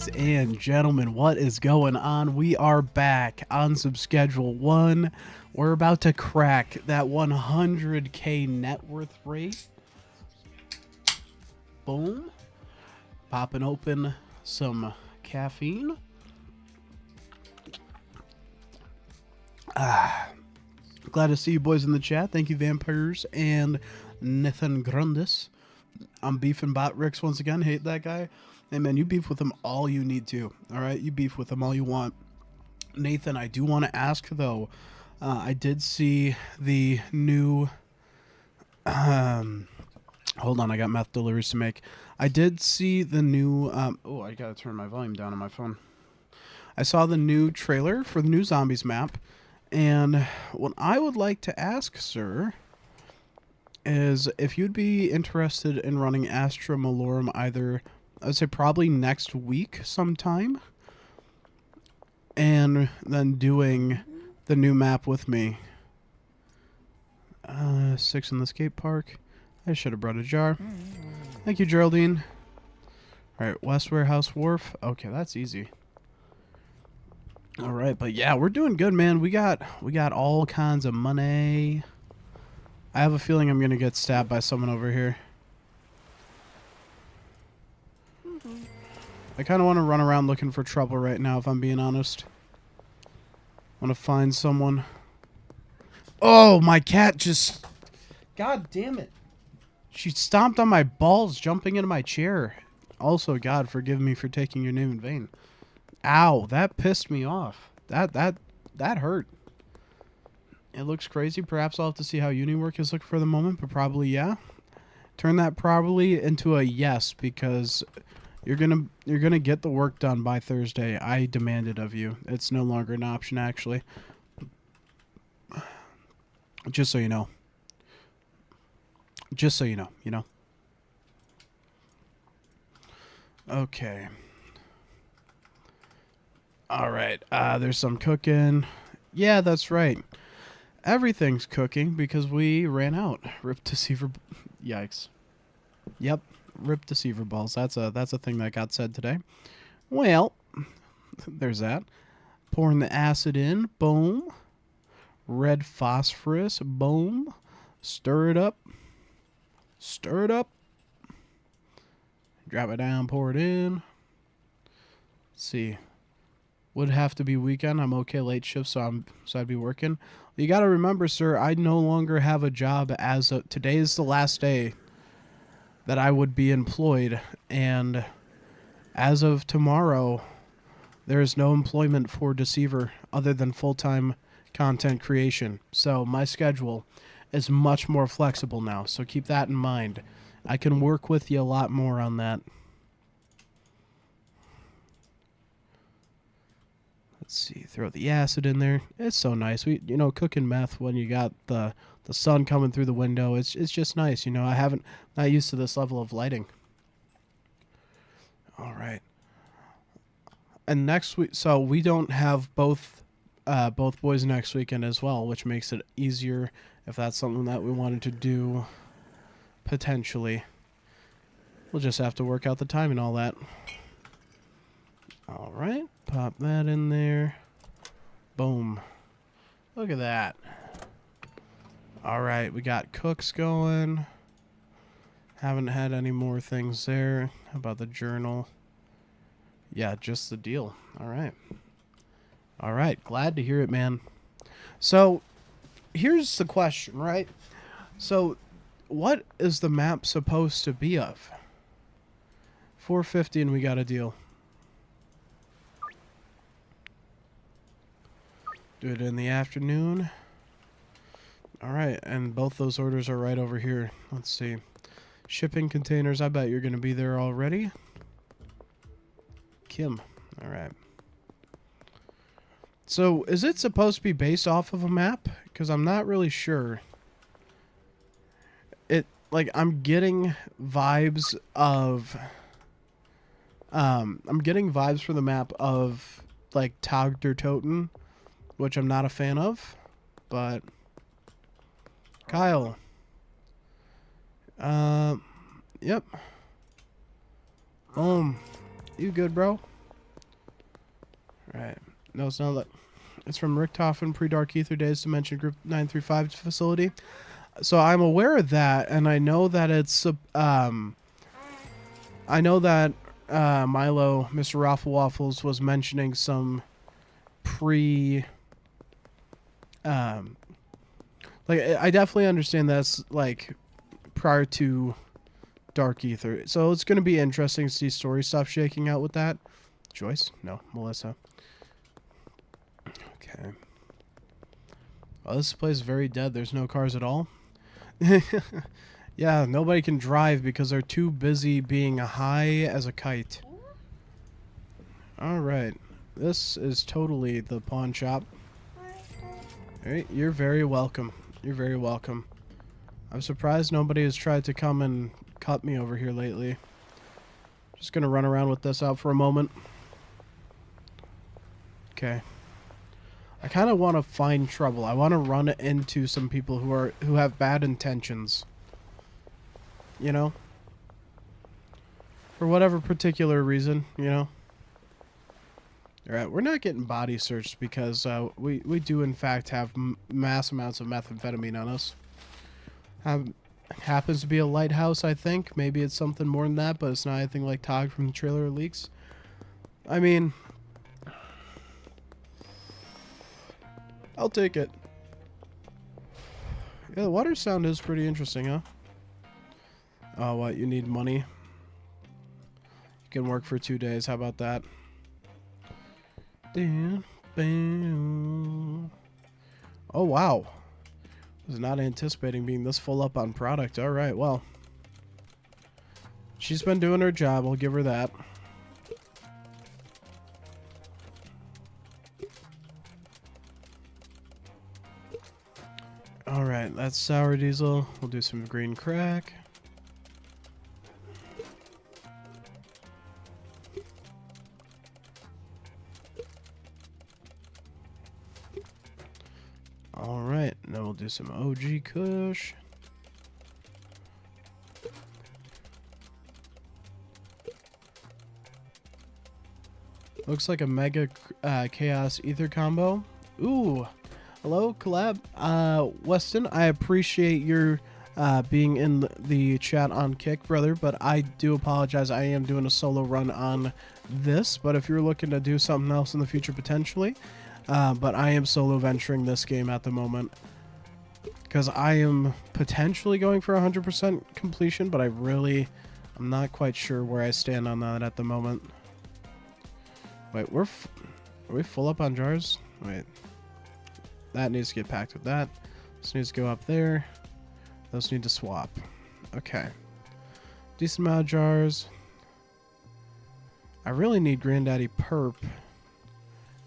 Ladies and gentlemen, what is going on? We are back on Schedule 1. We're about to crack that 100K net worth rate. Boom. Popping open some caffeine. Glad to see you boys in the chat. Thank you, Vampires and Nathan Grundis. I'm beefing Bot Ricks once again. Hate that guy. Hey, man, you beef with him all you need to. All right? You beef with him all you want. Nathan, I do want to ask, though. I did see the new... hold on, I got meth deliveries to make. I did see the new... oh, I got to turn my volume down on my phone. I saw the new trailer for the new Zombies map. And what I would like to ask, sir, is if you'd be interested in running Astra Malorum either... I would say probably next week sometime. And then doing the new map with me. 6 in the skate park. I should have brought a jar. Thank you, Geraldine. Alright, West Warehouse Wharf. Okay, that's easy. Alright, but yeah, we're doing good, man. We got all kinds of money. I have a feeling I'm gonna get stabbed by someone over here. I kind of want to run around looking for trouble right now, if I'm being honest. I want to find someone. Oh, my cat just... God damn it. She stomped on my balls jumping into my chair. Also, God, forgive me for taking your name in vain. Ow, that pissed me off. That hurt. It looks crazy. Perhaps I'll have to see how uni work is looking for the moment, but probably yeah. Turn that probably into a yes, because... You're gonna get the work done by Thursday. I demand it of you. It's no longer an option, actually. Just so you know. Just so you know, Okay. Alright, there's some cooking. Yeah, that's right. Everything's cooking because we ran out. Rip Deceiver. Yikes. Yep. Rip Deceiver balls. That's a thing that got said today. Well, there's that. Pouring the acid in. Boom. Red phosphorus. Boom. Stir it up. Stir it up. Drop it down. Pour it in. Let's see. Would have to be weekend. I'm okay late shift, so I'd be working. You got to remember, sir, I no longer have a job as of today is the last day that I would be employed, and as of tomorrow, there is no employment for Deceiver other than full-time content creation. So my schedule is much more flexible now, so keep that in mind. I can work with you a lot more on that. Let's see, throw the acid in there. It's so nice. Cooking meth when you got the sun coming through the window, it's just nice. Not used to this level of lighting. All right. And next week, so we don't have both boys next weekend as well, which makes it easier if that's something that we wanted to do potentially. We'll just have to work out the time and all that. All right. Pop that in there. Boom. Look at that. All right, we got cooks going. Haven't had any more things there. How about the journal? Yeah, just the deal. All right. All right, glad to hear it, man. So, here's the question, right? So, what is the map supposed to be of? 450 and we got a deal. Do it in the afternoon. Alright, and both those orders are right over here. Let's see. Shipping containers, I bet you're going to be there already. Kim. Alright. So, is it supposed to be based off of a map? Because I'm not really sure. I'm getting vibes of... I'm getting vibes for the map of, Tag der Toten, which I'm not a fan of, but... Kyle. Yep. You good, bro? No, it's not that. It's from Richtofen Pre-Dark Ether Days Dimension Group 935 facility. So I'm aware of that, and I know that it's I know that Milo, Mr. Raffle Waffles, was mentioning some like I definitely understand that's like prior to Dark Ether. So it's going to be interesting to see story stuff shaking out with that. Joyce? No, Melissa. Okay. Oh, this place is very dead. There's no cars at all. Yeah, nobody can drive because they're too busy being high as a kite. Alright. This is totally the pawn shop. Alright, you're very welcome. You're very welcome. I'm surprised nobody has tried to come and cut me over here lately. Just gonna run around with this out for a moment. Okay. I kind of want to find trouble. I want to run into some people who have bad intentions. You know? For whatever particular reason, you know? Alright, we're not getting body searched because we do in fact have mass amounts of methamphetamine on us. Happens to be a lighthouse, I think. Maybe it's something more than that, but it's not anything like Tog from the Trailer Leaks. I mean, I'll take it. Yeah, the water sound is pretty interesting, huh? Oh, what? You need money? You can work for 2 days. How about that? Oh, wow. Was not anticipating being this full up on product. All right, well. She's been doing her job. I'll give her that. All right, that's sour diesel. We'll do some green crack. All right, now we'll do some OG Kush. Looks like a mega chaos ether combo. Ooh, hello collab. Weston, I appreciate your being in the chat on Kick, brother, but I do apologize. I am doing a solo run on this, but if you're looking to do something else in the future potentially, but I am solo venturing this game at the moment because I am potentially going for 100% completion, but I'm not quite sure where I stand on that at the moment. Wait, are we full up on jars? Wait, that needs to get packed with that. This needs to go up there. Those need to swap. Okay, decent amount of jars. I really need Granddaddy Perp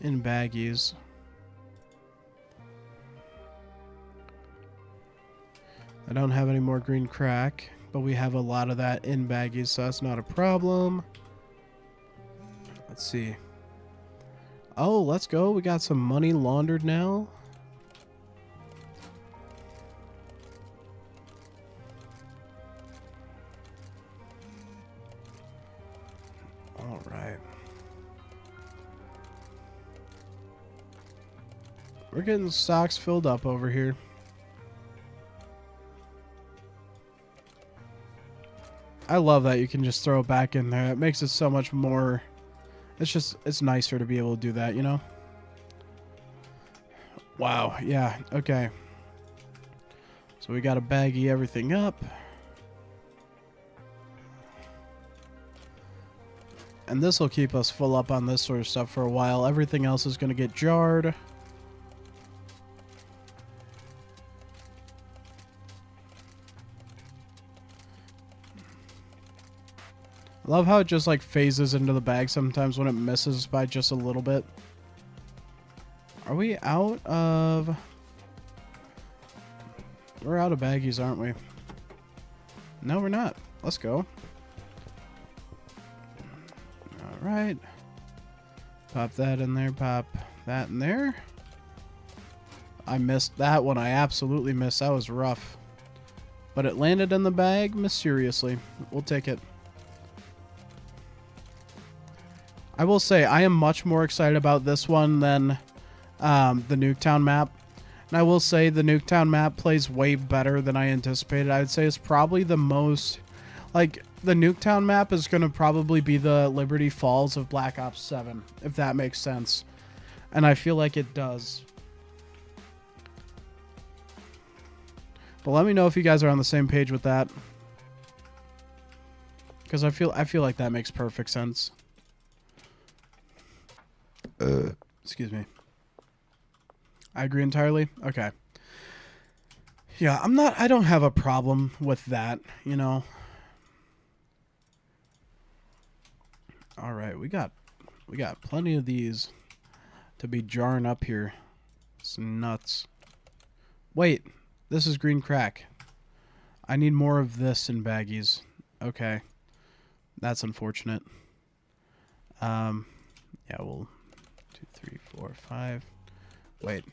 in baggies. I don't have any more green crack, but we have a lot of that in baggies, so that's not a problem. Let's see. Oh, let's go. We got some money laundered now. All right. We're getting stocks filled up over here. I love that you can just throw it back in there. It makes it so much more... It's nicer to be able to do that, you know? Wow, yeah, okay. So we got to baggy everything up. And this will keep us full up on this sort of stuff for a while. Everything else is going to get jarred. I love how it just like phases into the bag sometimes when it misses by just a little bit. Are we out of... We're out of baggies, aren't we? No, we're not. Let's go. Alright. Pop that in there. Pop that in there. I missed that one. I absolutely missed. That was rough. But it landed in the bag mysteriously. We'll take it. I will say I am much more excited about this one than the Nuketown map. And I will say the Nuketown map plays way better than I anticipated. I would say it's probably the most... Like, the Nuketown map is going to probably be the Liberty Falls of Black Ops 7, if that makes sense. And I feel like it does. But let me know if you guys are on the same page with that. Because I feel like that makes perfect sense. Excuse me. I agree entirely. Okay. Yeah, I don't have a problem with that, you know. All right, we got plenty of these to be jarring up here. It's nuts. Wait, this is green crack. I need more of this in baggies. Okay. That's unfortunate. Yeah, we'll 2, 3, 4, 5. Wait,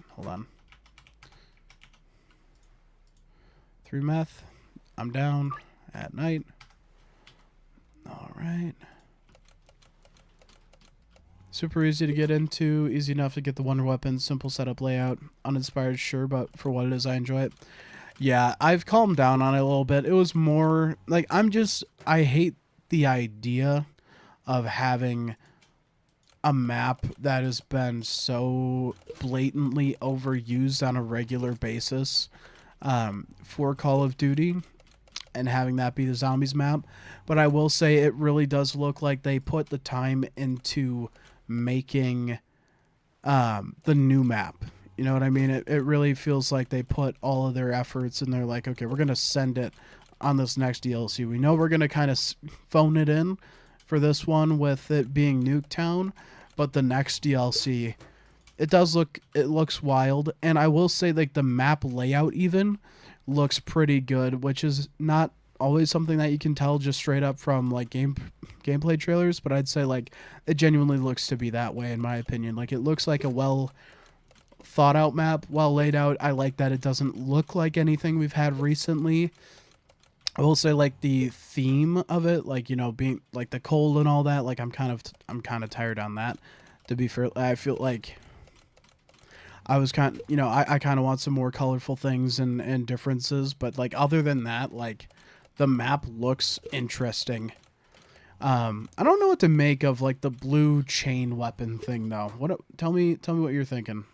hold on. 3 meth. I'm down at night. All right. Super easy to get into, easy enough to get the wonder weapon, simple setup layout, uninspired sure, but for what it is I enjoy it. Yeah, I've calmed down on it a little bit. It was more like I hate the idea of having a map that has been so blatantly overused on a regular basis for Call of Duty and having that be the zombies map. But I will say it really does look like they put the time into making the new map. You know what I mean? It really feels like they put all of their efforts and they're like, okay, we're going to send it on this next DLC. We know we're going to kind of phone it in for this one with it being Nuketown, but the next DLC, it looks wild. And I will say, like, the map layout even looks pretty good, which is not always something that you can tell just straight up from like gameplay trailers, but I'd say like it genuinely looks to be that way in my opinion. Like it looks like a well thought out map, well laid out. I like that it doesn't look like anything we've had recently. I will say like the theme of it, like, you know, being like the cold and all that, like I'm kind of tired on that, to be fair. I feel like I was kind of, you know, I kind of want some more colorful things and differences, but like other than that, like the map looks interesting. I don't know what to make of like the blue chain weapon thing though. Tell me what you're thinking.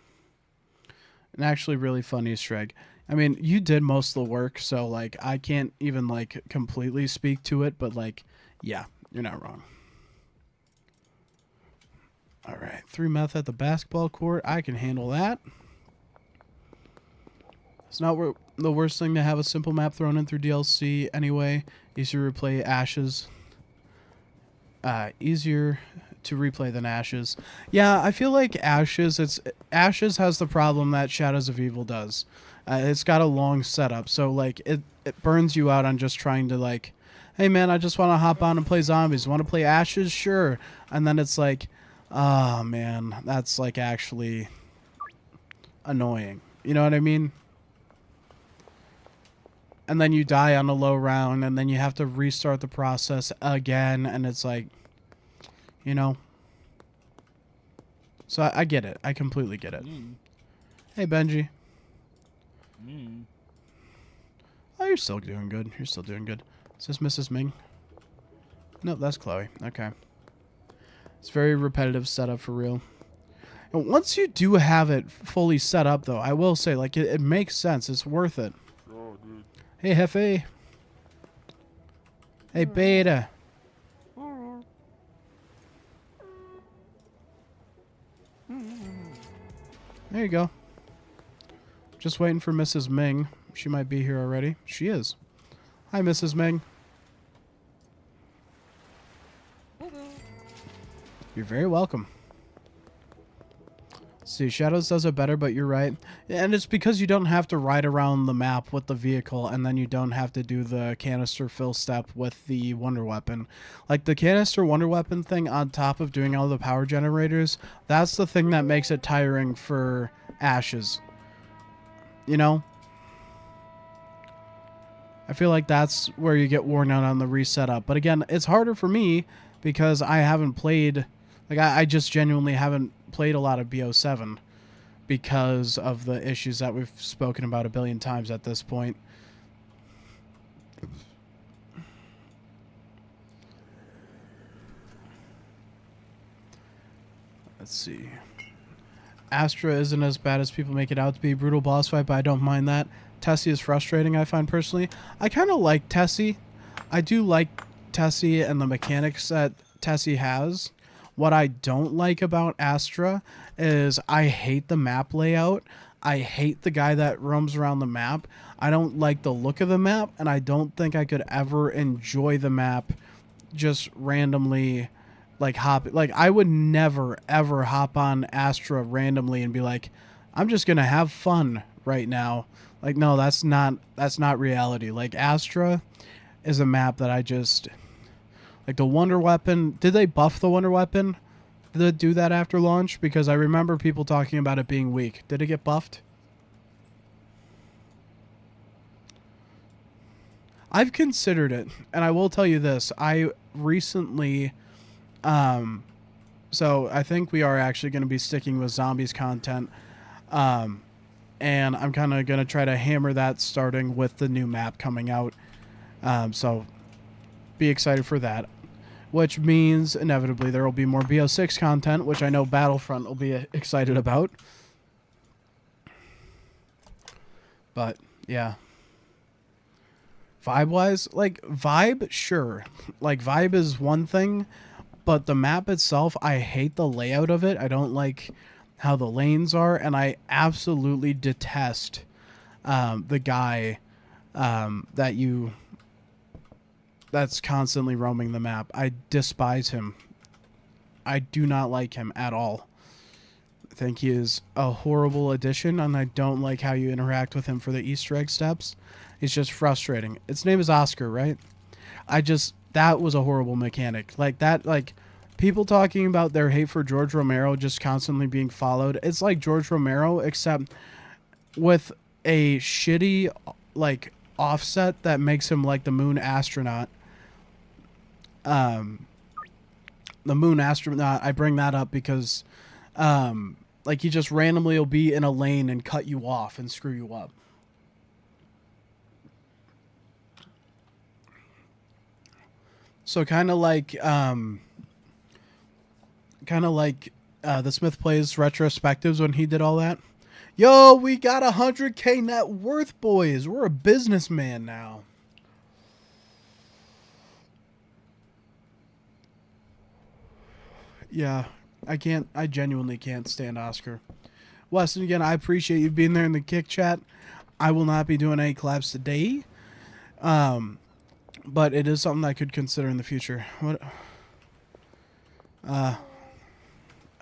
An actually really funny Easter egg. I mean, you did most of the work, so like I can't even like completely speak to it, but like, yeah, you're not wrong. All right, 3 meth at the basketball court. I can handle that. It's not the worst thing to have a simple map thrown in through DLC anyway. Easier to replay Ashes. Easier to replay than Ashes. Yeah, I feel like Ashes has the problem that Shadows of Evil does. It's got a long setup, so like it burns you out on just trying to like, hey man, I just want to hop on and play zombies. Want to play Ashes? Sure. And then it's like, oh man, that's like actually annoying. You know what I mean? And then you die on a low round, and then you have to restart the process again, and it's like, you know. So I get it. I completely get it. Hey, Benji. Oh, you're still doing good. You're still doing good. Is this Mrs. Ming? Nope, that's Chloe. Okay. It's very repetitive setup for real. And once you do have it fully set up, though, I will say, like, it makes sense. It's worth it. Hey, Hefe. Hey, Beta. There you go. Just waiting for Mrs. Ming. She might be here already. She is. Hi, Mrs. Ming. You're very welcome. See, Shadows does it better, but you're right. And it's because you don't have to ride around the map with the vehicle, and then you don't have to do the canister fill step with the wonder weapon. Like, the canister wonder weapon thing on top of doing all the power generators, that's the thing that makes it tiring for Ashes. You know? I feel like that's where you get worn out on the reset up. But again, it's harder for me because I haven't played, like I just genuinely haven't played a lot of BO7 because of the issues that we've spoken about a billion times at this point. Let's see. Astra isn't as bad as people make it out to be. Brutal boss fight, but I don't mind that. Tessie is frustrating, I find personally. I kind of like Tessie. I do like Tessie and the mechanics that Tessie has. What I don't like about Astra is I hate the map layout. I hate the guy that roams around the map. I don't like the look of the map, and I don't think I could ever enjoy the map just randomly, like I would never ever hop on Astra randomly and be like, I'm just gonna have fun right now. Like, no, that's not reality. Like, Astra is a map that I just like. The Wonder Weapon, did they buff the Wonder Weapon? Did it do that after launch? Because I remember people talking about it being weak. Did it get buffed? I've considered it, and I will tell you this. I recently, so I think we are actually going to be sticking with zombies content, and I'm kind of going to try to hammer that starting with the new map coming out, so be excited for that, which means inevitably there will be more BO6 content, which I know Battlefront will be excited about, but yeah. Vibe-wise, like, vibe, sure. Like, vibe is one thing, but the map itself, I hate the layout of it. I don't like how the lanes are, and I absolutely detest the guy that's constantly roaming the map. I despise him. I do not like him at all. I think he is a horrible addition, and I don't like how you interact with him for the Easter egg steps. He's just frustrating. Its name is Oscar, right? That was a horrible mechanic. Like that, like people talking about their hate for George Romero just constantly being followed. It's like George Romero, except with a shitty, like, offset that makes him like the moon astronaut. The moon astronaut, I bring that up because, like, he just randomly will be in a lane and cut you off and screw you up. So kind of like the Smith Plays retrospectives when he did all that. Yo, we got 100K net worth, boys. We're a businessman now. Yeah, I genuinely can't stand Oscar. Weston, again, I appreciate you being there in the kick chat. I will not be doing any collabs today. But it is something I could consider in the future. What? Hi,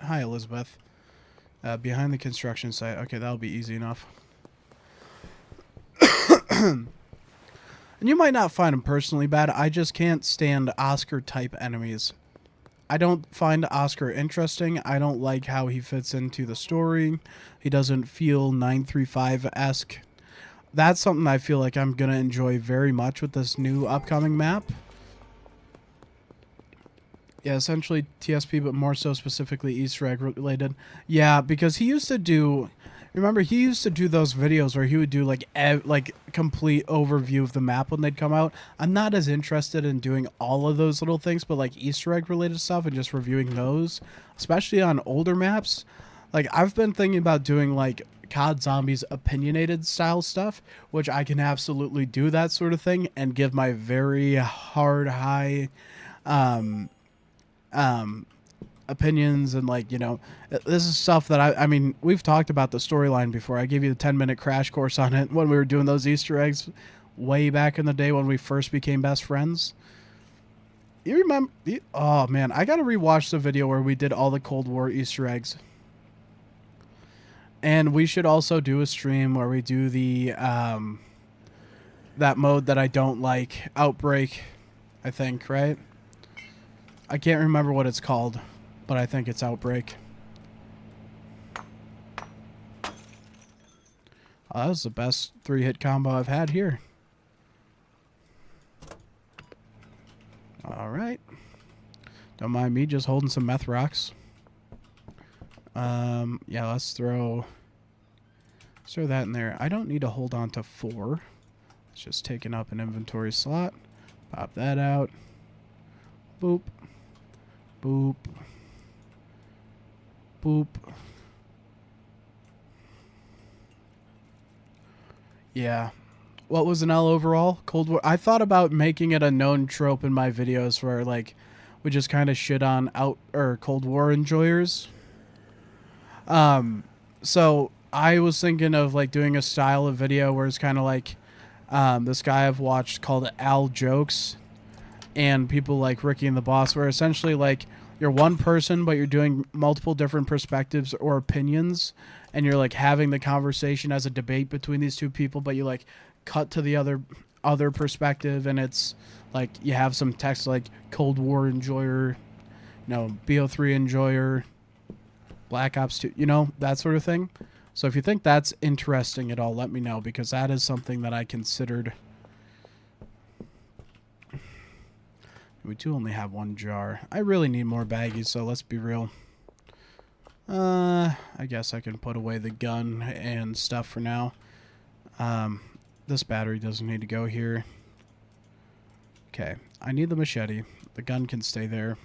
Elizabeth. Behind the construction site. Okay, that'll be easy enough. And you might not find him personally bad. I just can't stand Oscar-type enemies. I don't find Oscar interesting. I don't like how he fits into the story. He doesn't feel 935-esque. That's something I feel like I'm going to enjoy very much with this new upcoming map. Yeah, essentially TSP, but more so specifically Easter egg related. Yeah, because he used to do... Remember, he used to do those videos where he would do, like complete overview of the map when they'd come out. I'm not as interested in doing all of those little things, but, like, Easter egg related stuff and just reviewing those, especially on older maps. Like, I've been thinking about doing, like, COD Zombies opinionated style stuff, which I can absolutely do that sort of thing and give my very hard, high opinions, and, like, you know, this is stuff that I mean, we've talked about the storyline before. I gave you the 10-minute crash course on it when we were doing those Easter eggs way back in the day when we first became best friends. You remember? Oh man, I gotta rewatch the video where we did all the Cold War Easter eggs. And we should also do a stream where we do the that mode that I don't like, Outbreak, I think, right? I can't remember what it's called, but I think it's Outbreak. Oh, that was the best 3-hit combo I've had here. All right. Don't mind me just holding some meth rocks. Yeah, let's throw that in there. I don't need to hold on to 4. It's just taking up an inventory slot. Pop that out. Boop. Boop. Boop. Yeah. What was an L overall? Cold War. I thought about making it a known trope in my videos where, like, we just kind of shit on Cold War enjoyers. So I was thinking of, like, doing a style of video where it's kind of like this guy I've watched called Al Jokes, and people like Ricky and the Boss, where essentially, like, you're one person, but you're doing multiple different perspectives or opinions, and you're, like, having the conversation as a debate between these two people, but you, like, cut to the other perspective, and it's, like, you have some text like Cold War enjoyer, BO3 enjoyer, Black Ops 2, that sort of thing. So if you think that's interesting at all, let me know, because that is something that I considered. We do only have 1 jar. I really need more baggies, so let's be real. I guess I can put away the gun and stuff for now. This battery doesn't need to go here. Okay, I need the machete. The gun can stay there.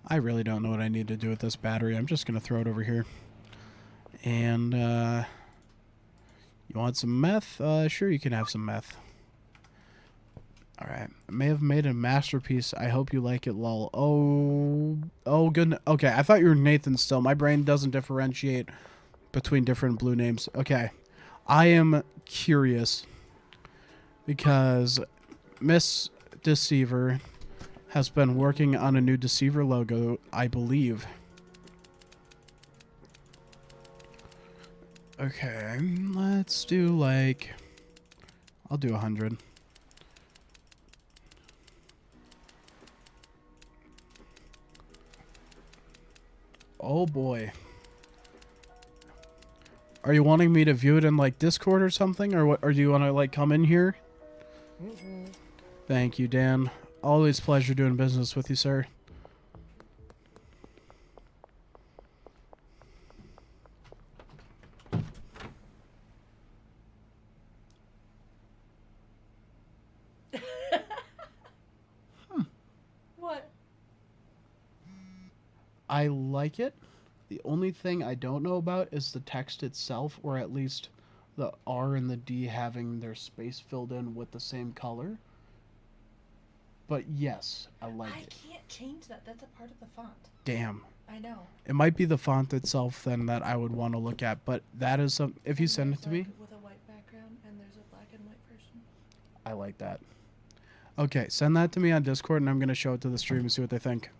I really don't know what I need to do with this battery. I'm just going to throw it over here. And, you want some meth? Sure, you can have some meth. Alright. I may have made a masterpiece. I hope you like it, lol. Oh, good. Okay, I thought you were Nathan still. My brain doesn't differentiate between different blue names. Okay. I am curious because Miss Deceiver has been working on a new Deceiver logo, I believe. Okay, let's do like... I'll do 100. Oh boy. Are you wanting me to view it in like Discord or something, or what? Or do you want to like come in here? Thank you, Dan. Always pleasure doing business with you, sir. What? I like it. The only thing I don't know about is the text itself, or at least the R and the D having their space filled in with the same color. But yes, I like it. I can't change that. That's a part of the font. Damn. I know. It might be the font itself then that I would want to look at, but that is some. If you send it to me, with a white background, and there's a black and white version. I like that. Okay, send that to me on Discord, and I'm gonna show it to the stream and see what they think.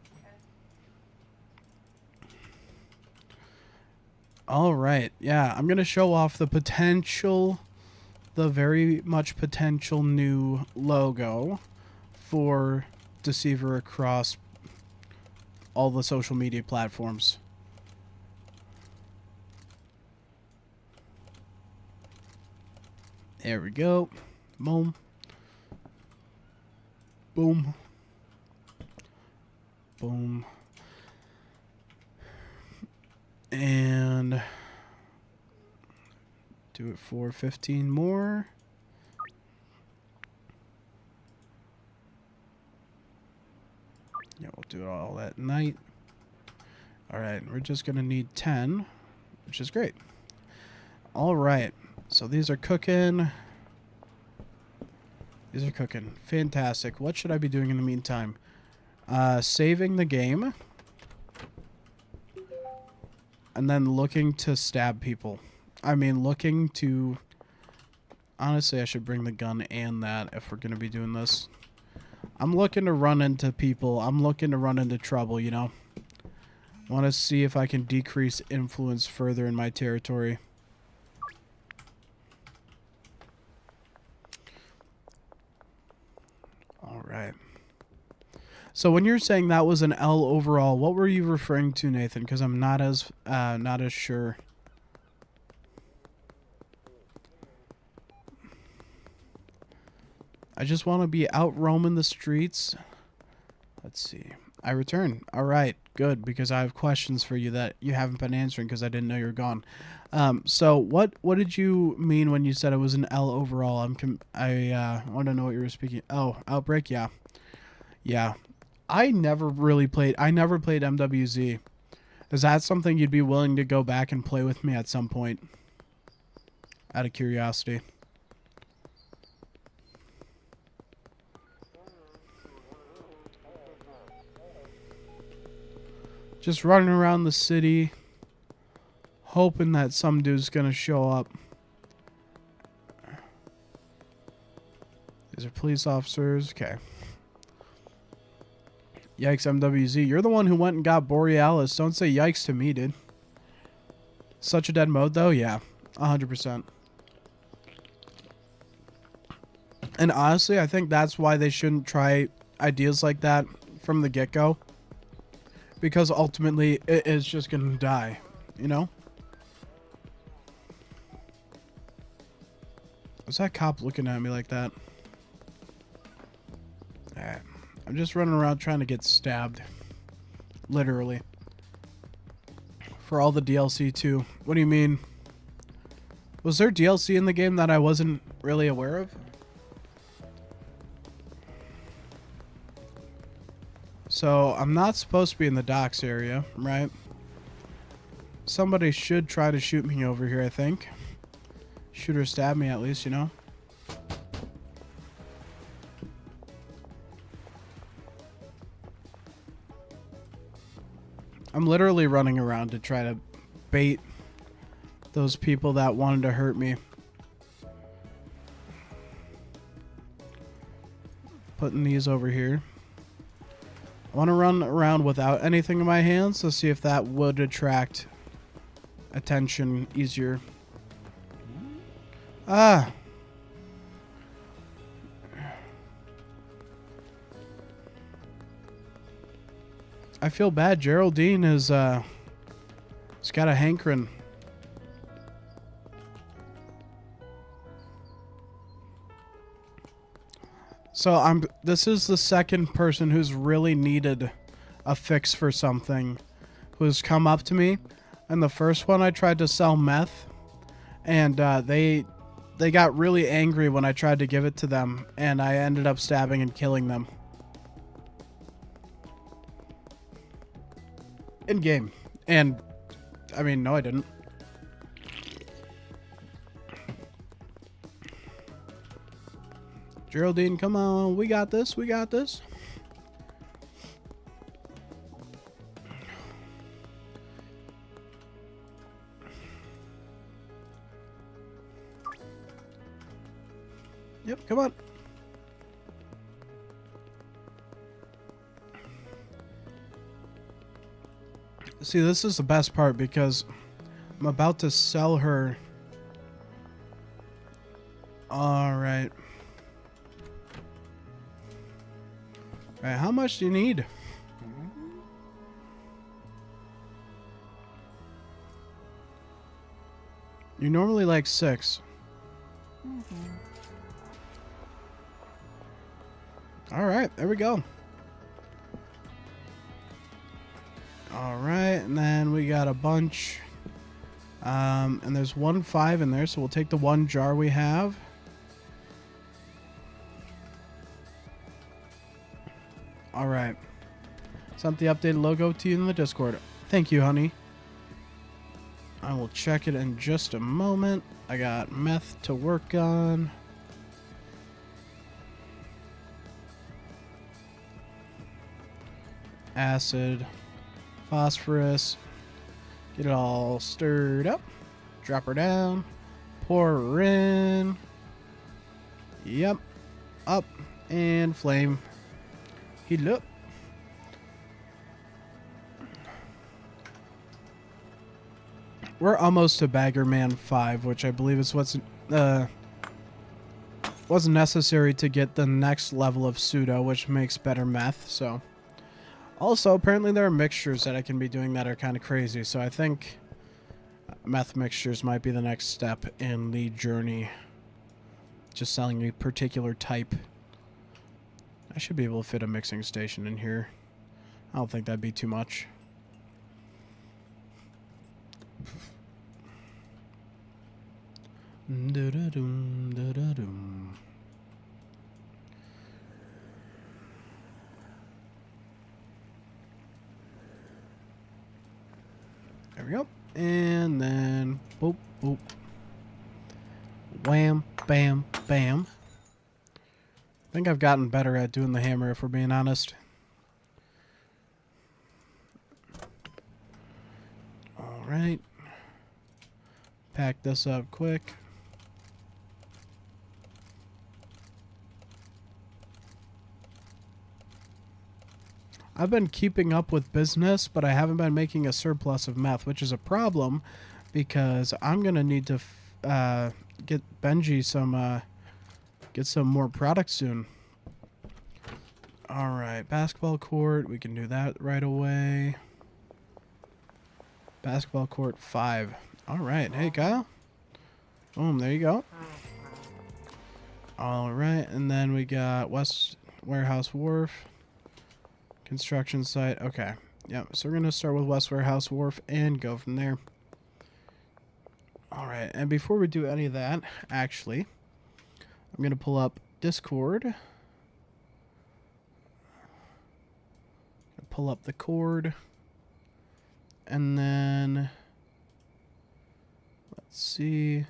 All right, yeah, I'm gonna show off the very much potential new logo for Deceiver across all the social media platforms. There we go. Boom. Boom. Boom. And do it for 15 more. Yeah, we'll do it all at night. All right, we're just going to need 10, which is great. All right, so these are cooking. These are cooking. Fantastic. What should I be doing in the meantime? Saving the game. And then looking to stab people. I mean, looking to... Honestly, I should bring the gun and that if we're going to be doing this. I'm looking to run into people. I'm looking to run into trouble, you know? Want to see if I can decrease influence further in my territory. All right. So when you're saying that was an L overall, what were you referring to, Nathan? Because I'm not as sure. I just want to be out roaming the streets. Let's see. I return. All right, good, because I have questions for you that you haven't been answering because I didn't know you were gone. So what did you mean when you said it was an L overall? I want to know what you were speaking. Oh, Outbreak, yeah. Yeah. I never played MWZ. Is that something you'd be willing to go back and play with me at some point? Out of curiosity. Just running around the city, hoping that some dude's gonna show up. These are police officers. Okay. Yikes, MWZ. You're the one who went and got Borealis. Don't say yikes to me, dude. Such a dead mode, though? Yeah. 100%. And honestly, I think that's why they shouldn't try ideas like that from the get-go. Because ultimately, it is just going to die. You know? What's that cop looking at me like that? Alright. I'm just running around trying to get stabbed. Literally. For all the DLC too. What do you mean? Was there DLC in the game that I wasn't really aware of? So, I'm not supposed to be in the docks area, right? Somebody should try to shoot me over here, I think. Shoot or stab me at least, you know? I'm literally running around to try to bait those people that wanted to hurt me. Putting these over here. I want to run around without anything in my hands to see if that would attract attention easier. Ah! I feel bad. Geraldine is, has got a hankering. So this is the second person who's really needed a fix for something who's come up to me. And the first one I tried to sell meth, and they got really angry when I tried to give it to them, and I ended up stabbing and killing them. In game. And I mean, no, I didn't. Geraldine, come on. We got this. We got this. Yep, come on. See, this is the best part because I'm about to sell her. Alright. Alright, how much do you need? You normally like 6. Alright, there we go. Alright, and then we got a bunch. And there's 1 5 in there, so we'll take the 1 jar we have. Alright. Sent the updated logo to you in the Discord. Thank you, honey. I will check it in just a moment. I got meth to work on. Acid. Phosphorus. Get it all stirred up. Drop her down. Pour her in. Yep. Up. And flame. Heat it up. We're almost to Bagger Man 5, which I believe is what's wasn't necessary to get the next level of pseudo, which makes better meth. So, also apparently there are mixtures that I can be doing that are kind of crazy. So I think meth mixtures might be the next step in the journey. Just selling a particular type. I should be able to fit a mixing station in here. I don't think that'd be too much. Da-da-dum, da-da-dum. There we go. And then boop, boop. Wham, bam, bam. I think I've gotten better at doing the hammer, if we're being honest. All right. Pack this up quick. I've been keeping up with business, but I haven't been making a surplus of meth, which is a problem because I'm going to need to get Benji some get some more products soon. All right, basketball court, we can do that right away. Basketball court 5. All right, hey Kyle. Boom, there you go. All right, and then we got West Warehouse Wharf. Construction site. Okay. Yep. So we're going to start with West Warehouse Wharf and go from there. All right. And before we do any of that, actually, I'm going to pull up Discord. Pull up the cord. And then let's see.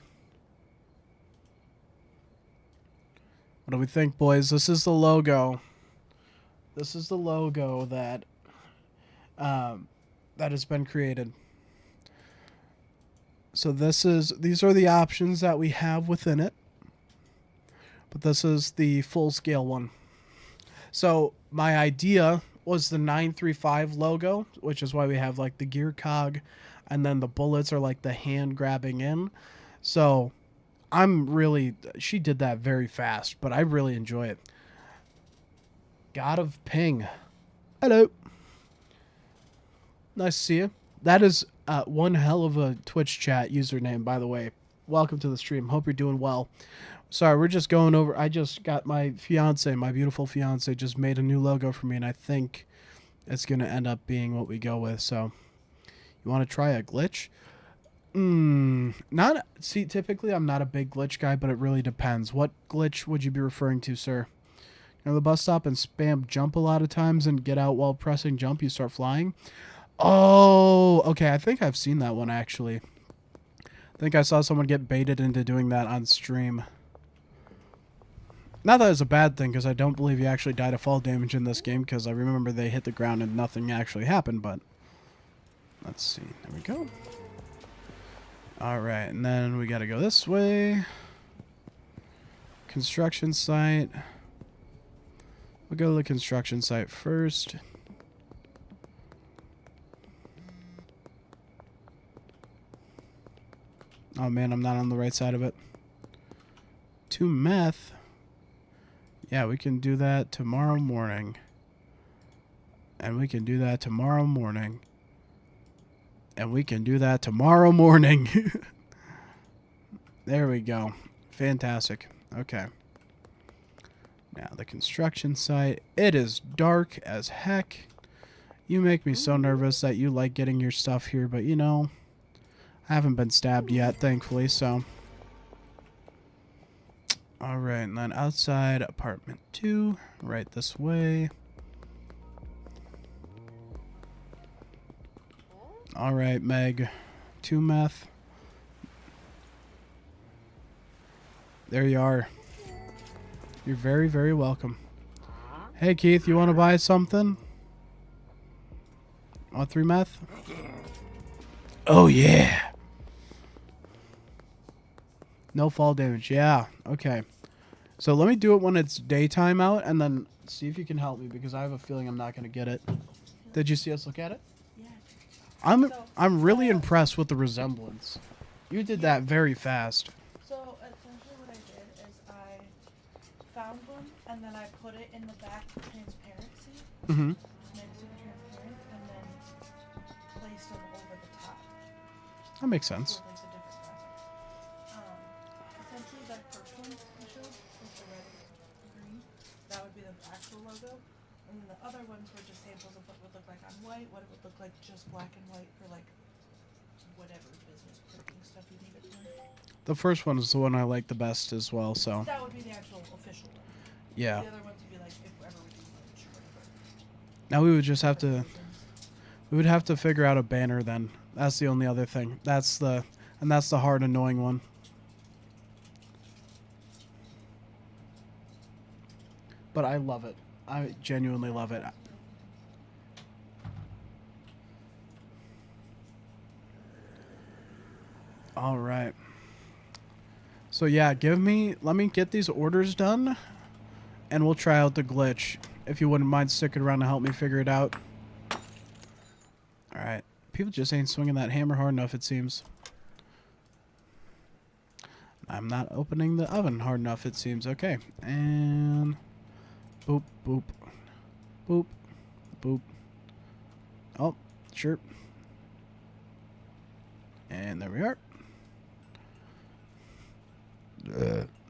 What do we think, boys? This is the logo. This is the logo that that has been created. So these are the options that we have within it. But this is the full scale one. So my idea was the 935 logo, which is why we have like the gear cog, and then the bullets are like the hand grabbing in. So she did that very fast, but I really enjoy it. God of Ping. Hello. Nice to see you. That is one hell of a Twitch chat username, by the way. Welcome to the stream. Hope you're doing well. Sorry, we're just going over. I just got my fiance, my beautiful fiance, just made a new logo for me, and I think it's going to end up being what we go with. So, you want to try a glitch? Typically I'm not a big glitch guy, but it really depends. What glitch would you be referring to, sir? You know, the bus stop and spam jump a lot of times and get out while pressing jump, you start flying. Oh, okay. I think I've seen that one, actually. I think I saw someone get baited into doing that on stream. Not that it's a bad thing, because I don't believe he actually died of fall damage in this game, because I remember they hit the ground and nothing actually happened, but let's see. There we go. All right, and then we got to go this way. Construction site. We'll go to the construction site first. Oh man, I'm not on the right side of it. 2 meth. Yeah, we can do that tomorrow morning. And we can do that tomorrow morning. And we can do that tomorrow morning. There we go. Fantastic. Okay. Now, the construction site. It is dark as heck. You make me so nervous that you like getting your stuff here, but you know, I haven't been stabbed yet, thankfully, so. Alright, and then outside apartment 2, right this way. Alright, Meg. 2 meth. There you are. You're very, very welcome. Hey, Keith, you want to buy something? Want 3 meth? Oh, yeah. No fall damage. Yeah. Okay. So let me do it when it's daytime out, and then see if you can help me, because I have a feeling I'm not going to get it. Did you see us look at it? Yeah. I'm really impressed with the resemblance. You did that very fast. So essentially what I did is I found one and then I put it in the back transparency. Mm-hmm. Next to the transparent, and then placed them over the top. That makes sense. So it makes a different graphic. Essentially that first one I showed was the red and green. That would be the actual logo. And then the other ones were just samples of what would look like on white, what it would look like just black and white for like whatever business printing stuff you need it for. The first one is the one I like the best as well, so. That would be the actual official one. Yeah. The other ones would be like if ever we do merch or whatever. Now we would just have to. We would have to figure out a banner then. That's the only other thing. That's the hard, annoying one. But I love it. I genuinely love it. All right. So yeah, let me get these orders done, and we'll try out the glitch. If you wouldn't mind sticking around to help me figure it out. All right. People just ain't swinging that hammer hard enough, it seems. I'm not opening the oven hard enough, it seems. Okay. And boop, boop, boop, boop. Oh, sure. And there we are.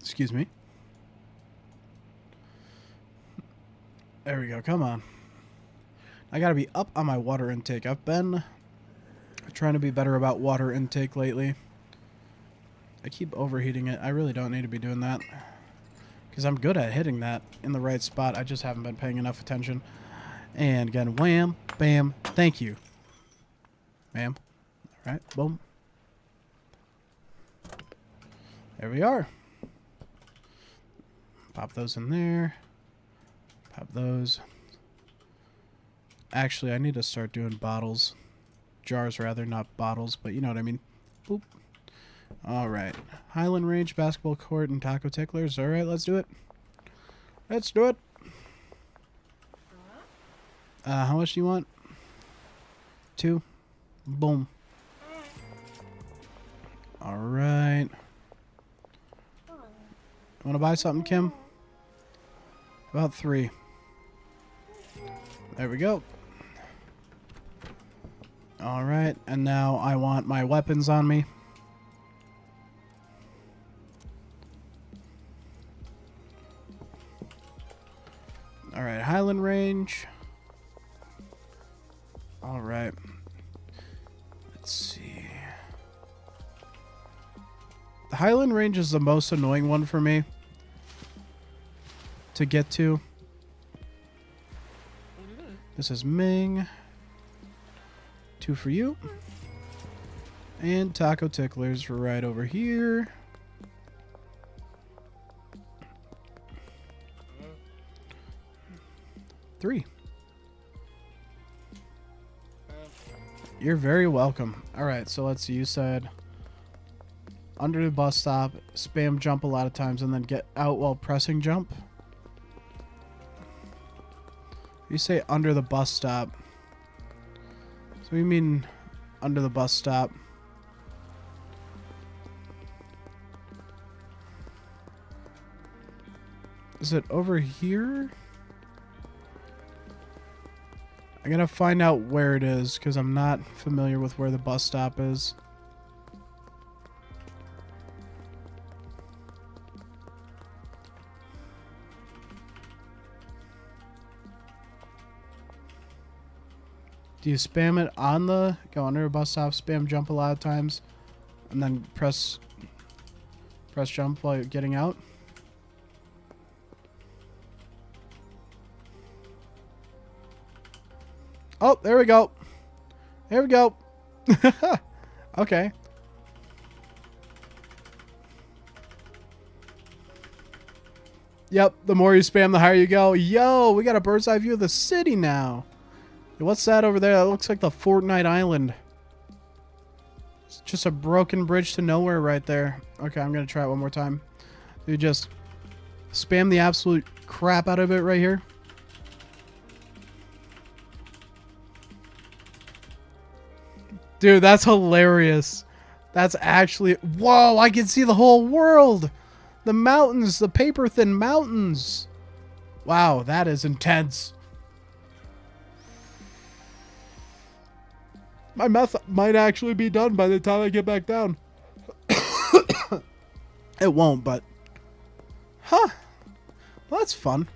Excuse me. There we go. Come on. I gotta be up on my water intake. I've been trying to be better about water intake lately. I keep overheating it. I really don't need to be doing that, because I'm good at hitting that in the right spot. I just haven't been paying enough attention. And again, wham, bam, thank you. Bam. All right, boom. There we are. Pop those in there. Pop those. Actually, I need to start doing bottles. Jars, rather, not bottles, but you know what I mean. Boop. All right. Highland Range, basketball court, and taco ticklers. All right, let's do it. Let's do it. How much do you want? 2. Boom. All right. Want to buy something, Kim? About 3. There we go. All right, and now I want my weapons on me. All right, Highland Range. All right. Let's see. The Highland Range is the most annoying one for me to get to. This is Ming. 2 for you. And taco ticklers right over here. $3. You're very welcome. Alright, so let's see. You said under the bus stop, spam jump a lot of times, and then get out while pressing jump. You say under the bus stop. So you mean under the bus stop? Is it over here? I gotta find out where it is, because I'm not familiar with where the bus stop is. Do you spam it on the go under a bus stop, spam jump a lot of times, and then press jump while you're getting out? Oh, there we go. There we go. Okay. Yep, the more you spam, the higher you go. Yo, we got a bird's eye view of the city now. What's that over there? That looks like the Fortnite Island. It's just a broken bridge to nowhere right there. Okay, I'm going to try it one more time. You just spam the absolute crap out of it right here. Dude, that's hilarious. That's actually... Whoa, I can see the whole world. The mountains, the paper-thin mountains. Wow, that is intense. My meth might actually be done by the time I get back down. It won't, but... Huh. Well, that's fun.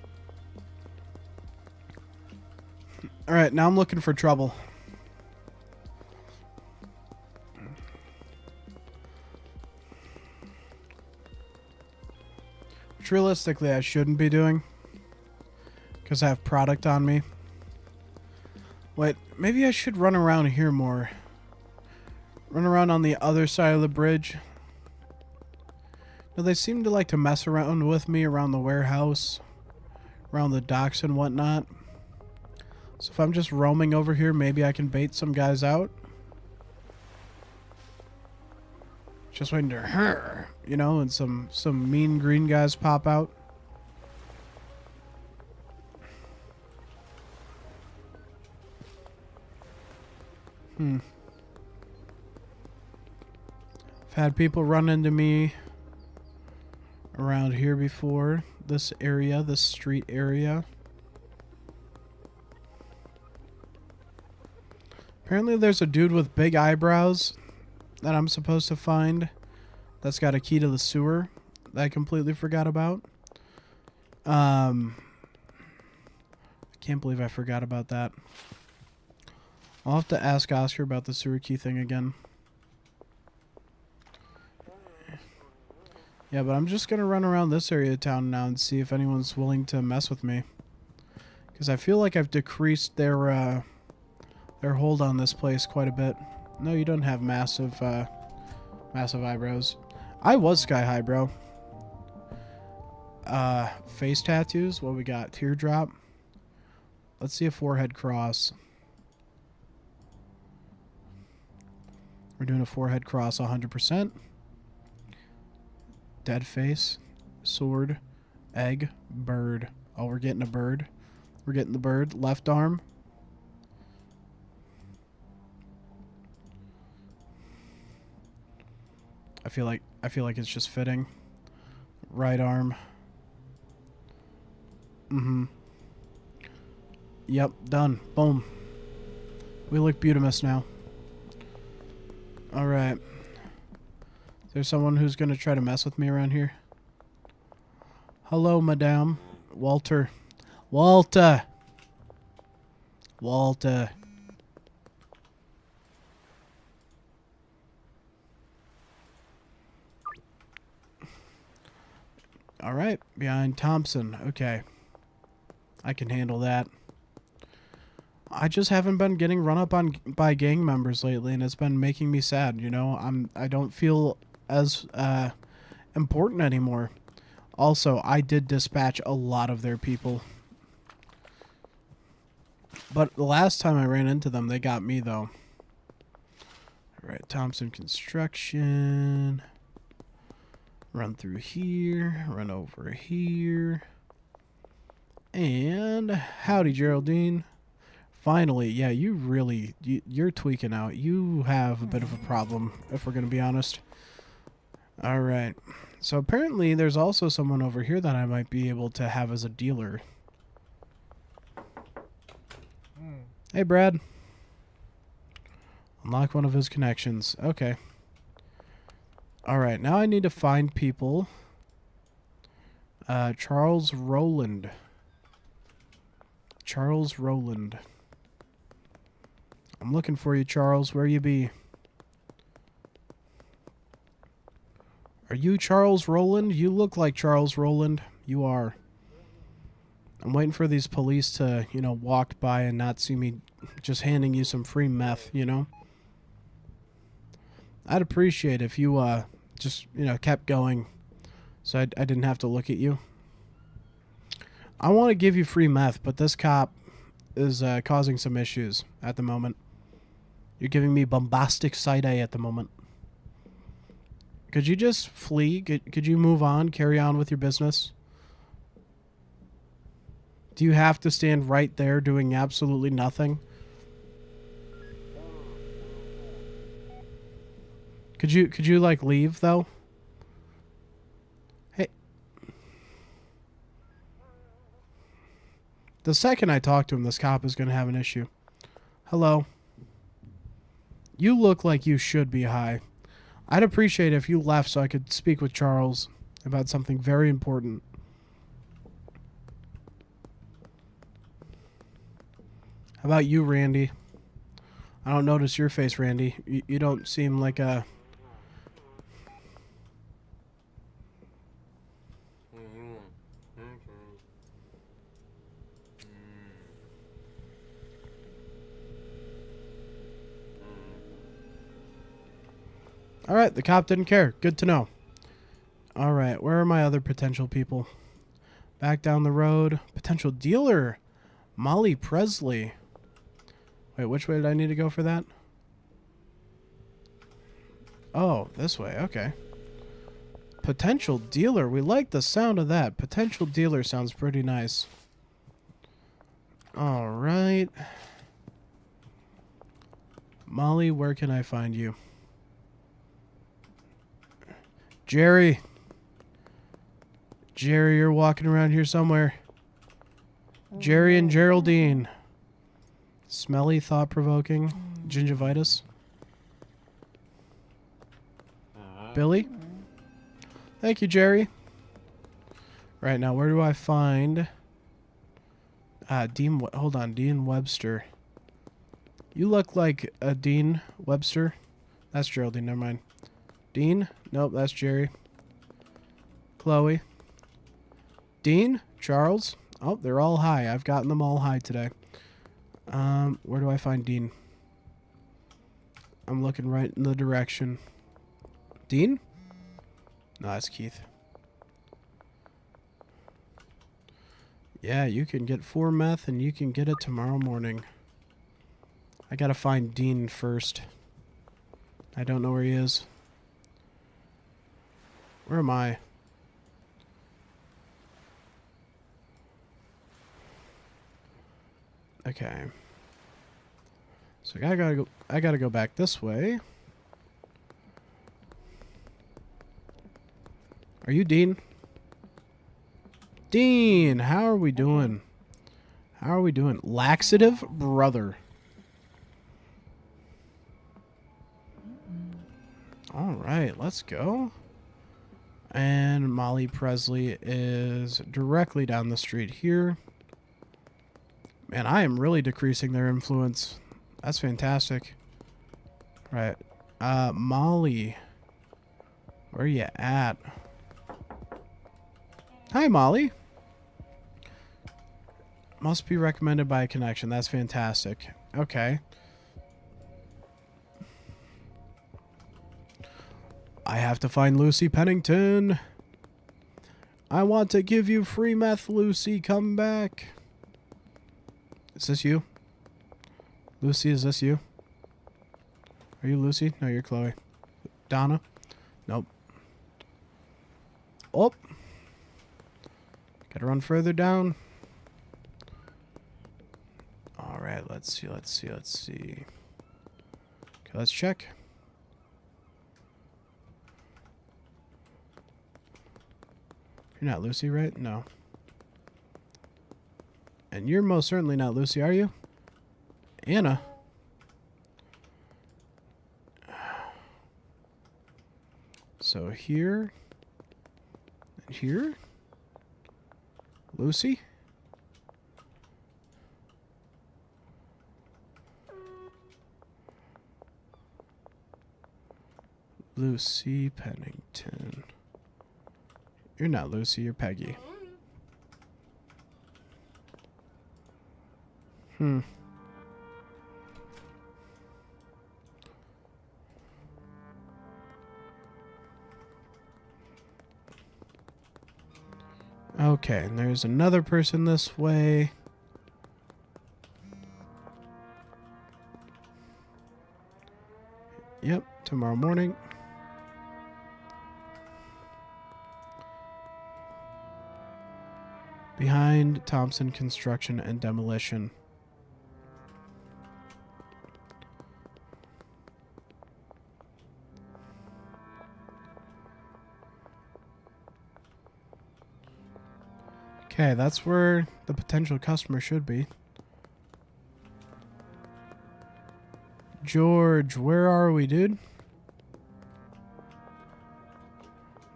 Alright, now I'm looking for trouble. Which realistically I shouldn't be doing. Because I have product on me. Wait, maybe I should run around here more. Run around on the other side of the bridge. Now, they seem to like to mess around with me around the warehouse. Around the docks and whatnot. So if I'm just roaming over here, maybe I can bait some guys out. Just waiting to, you know, and some mean green guys pop out. I've had people run into me around here before. This area, this street area. Apparently there's a dude with big eyebrows that I'm supposed to find that's got a key to the sewer that I completely forgot about. I can't believe I forgot about that. I'll have to ask Oscar about the sewer key thing again. Yeah, but I'm just going to run around this area of town now and see if anyone's willing to mess with me. Because I feel like I've decreased their hold on this place quite a bit. No, you don't have massive eyebrows. I was sky high, bro. Face tattoos. What we got? Teardrop. Let's see a forehead cross. We're doing a forehead cross 100%. Dead face. Sword. Egg. Bird. Oh, we're getting a bird. We're getting the bird. Left arm. I feel like it's just fitting. Right arm. Yep, done. Boom. We look beautimous now. Alright. Is there someone who's going to try to mess with me around here? Hello, madame. Walter. Walter! Walter. Alright, behind Thompson. Okay. I can handle that. I just haven't been getting run up on by gang members lately, and it's been making me sad, you know? I don't feel as important anymore. Also, I did dispatch a lot of their people. But the last time I ran into them, they got me, though. Alright, Thompson Construction. Run through here. Run over here. And howdy, Geraldine. Finally, yeah, you're tweaking out. You have a bit of a problem, if we're going to be honest. Alright. So apparently there's also someone over here that I might be able to have as a dealer. Hey, Brad. Unlock one of his connections. Okay. Alright, now I need to find people. Charles Rowland. Charles Rowland. I'm looking for you, Charles. Where you be? Are you Charles Rowland? You look like Charles Rowland. You are. I'm waiting for these police to, you know, walk by and not see me just handing you some free meth, you know? I'd appreciate if you, just, you know, kept going so I didn't have to look at you. I want to give you free meth, but this cop is causing some issues at the moment. You're giving me bombastic side eye at the moment. Could you just flee? Could you move on, carry on with your business? Do you have to stand right there doing absolutely nothing? Could you like leave though? Hey. The second I talk to him, this cop is going to have an issue. Hello. You look like you should be high. I'd appreciate it if you left so I could speak with Charles about something very important. How about you, Randy? I don't notice your face, Randy. You don't seem like a... Alright, the cop didn't care. Good to know. Alright, where are my other potential people? Back down the road. Potential dealer. Molly Presley. Wait, which way did I need to go for that? Oh, this way. Okay. Potential dealer. We like the sound of that. Potential dealer sounds pretty nice. Alright. Molly, where can I find you? Jerry. Jerry, you're walking around here somewhere. Jerry and Geraldine. Smelly, thought-provoking. Gingivitis. Billy? Thank you, Jerry. Right, now where do I find... Dean... Hold on, Dean Webster. You look like a Dean Webster. That's Geraldine, never mind. Dean? Nope, that's Jerry. Chloe. Dean? Charles? Oh, they're all high. I've gotten them all high today. Where do I find Dean? I'm looking right in the direction. Dean? No, that's Keith. Yeah, you can get 4 meth and you can get it tomorrow morning. I gotta find Dean first. I don't know where he is. Where am I? Okay. So I gotta go back this way. Are you Dean? Dean, how are we doing? How are we doing? Laxative brother. All right, let's go. And Molly Presley is directly down the street here. Man, I am really decreasing their influence. That's fantastic. Right. Molly. Where are you at? Hi, Molly. Must be recommended by a connection. That's fantastic. Okay. I have to find Lucy Pennington. I want to give you free meth, Lucy. Come back. Is this you? Lucy, is this you? Are you Lucy? No, you're Chloe. Donna? Nope. Oh. Gotta run further down. Alright, let's see. Okay, let's check. You're not Lucy, right? No. And you're most certainly not Lucy, are you? Anna. So here. And here. Lucy. Lucy Pennington. You're not Lucy, you're Peggy. Okay, and there's another person this way. Yep, tomorrow morning. Behind Thompson Construction and Demolition. Okay, that's where the potential customer should be. George, where are we, dude?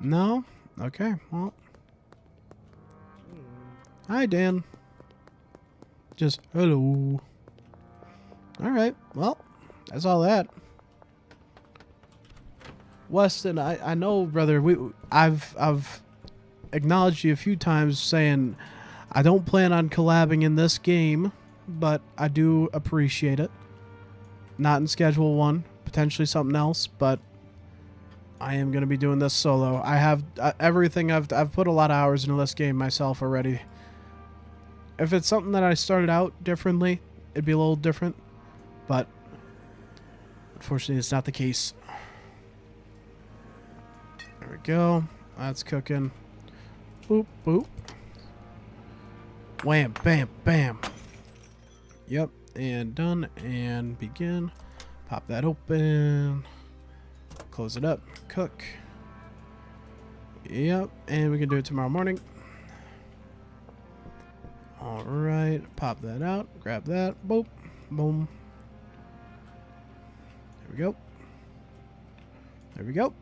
No? Okay, well. Hi, Dan. Just hello. Alright, well, that's all that. Weston, I know, brother, I've acknowledged you a few times saying I don't plan on collabing in this game, but I do appreciate it. Not in Schedule 1, potentially something else, but I am going to be doing this solo. I have everything. I've put a lot of hours into this game myself already. If it's something that I started out differently, it'd be a little different, but unfortunately it's not the case. There we go. That's cooking. Boop, boop. Wham, bam, bam. Yep, and done, and begin. Pop that open. Close it up. Cook. Yep, and we can do it tomorrow morning. Alright, pop that out. Grab that. Boop. Boom. There we go. There we go.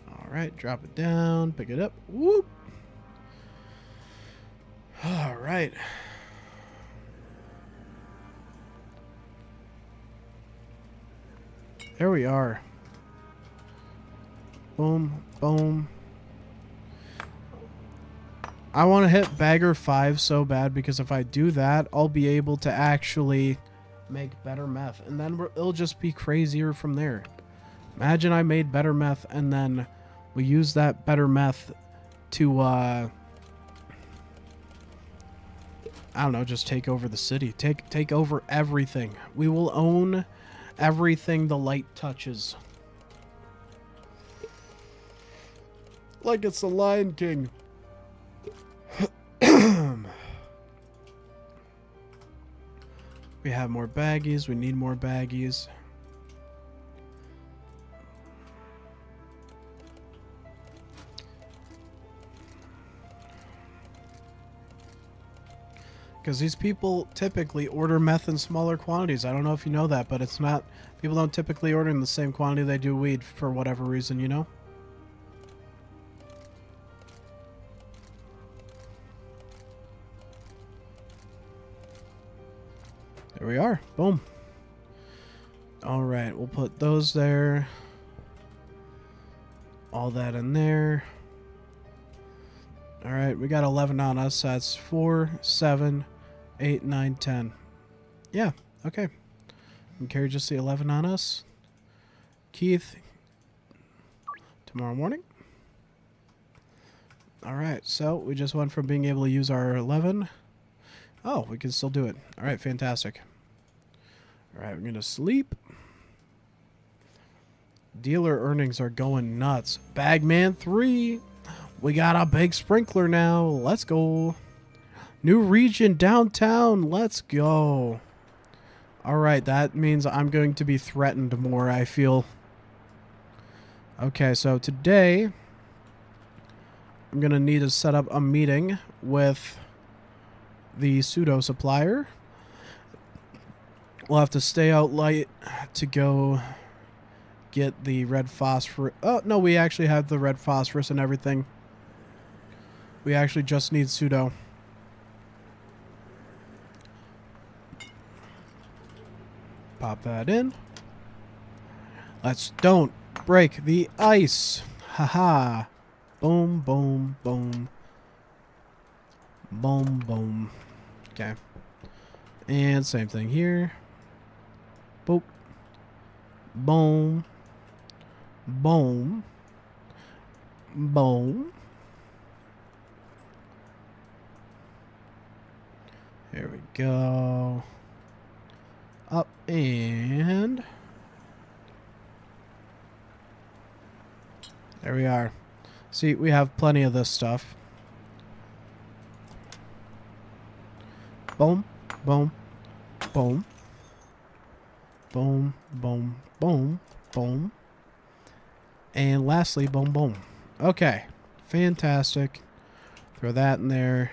Alright, drop it down. Pick it up. Whoop. Alright. There we are. Boom, boom. I want to hit Bagger 5 so bad because if I do that, I'll be able to actually make better meth. And then it'll just be crazier from there. Imagine I made better meth and then we use that better meth to, I don't know, just take over the city. Take over everything. We will own everything the light touches. Like it's the Lion King. We have more baggies. We need more baggies. Because these people typically order meth in smaller quantities. I don't know if you know that, but it's not... People don't typically order in the same quantity they do weed for whatever reason, you know? There we are. Boom. Alright, we'll put those there. All that in there. Alright, we got 11 on us. That's 4, 7, 8, 9, 10. Yeah, okay. We carry just the 11 on us. Keith, tomorrow morning. Alright, so we just went from being able to use our 11. Oh, we can still do it. Alright, fantastic. Alright, we're going to sleep. Dealer earnings are going nuts. Bagman 3. We got a big sprinkler now. Let's go. New region downtown. Let's go. Alright, that means I'm going to be threatened more, I feel. Okay, so today I'm going to need to set up a meeting with the pseudo supplier. We'll have to stay out late to go get the red phosphorus. Oh, no, we actually have the red phosphorus and everything. We actually just need pseudo. Pop that in. Let's don't break the ice. Haha. Boom, boom, boom. Boom, boom. Okay. And same thing here. Boop. Boom. Boom. Boom. There we go. Up and... there we are. See, we have plenty of this stuff. Boom. Boom. Boom. Boom. Boom. Boom. Boom. And lastly, boom, boom. Okay. Fantastic. Throw that in there.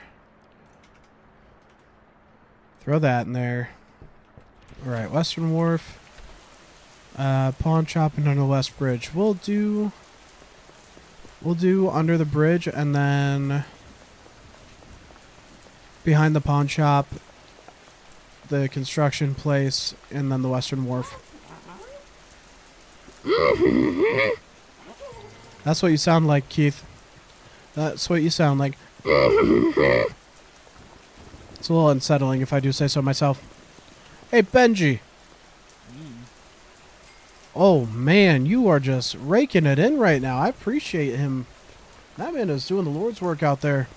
Throw that in there. Alright, Western Wharf. Pawn shop and under the West Bridge. We'll do under the bridge and then behind the pawn shop the construction place, and then the Western Wharf. That's what you sound like, Keith. That's what you sound like. It's a little unsettling if I do say so myself. Hey, Benji. Oh, man, you are just raking it in right now. I appreciate him. That man is doing the Lord's work out there.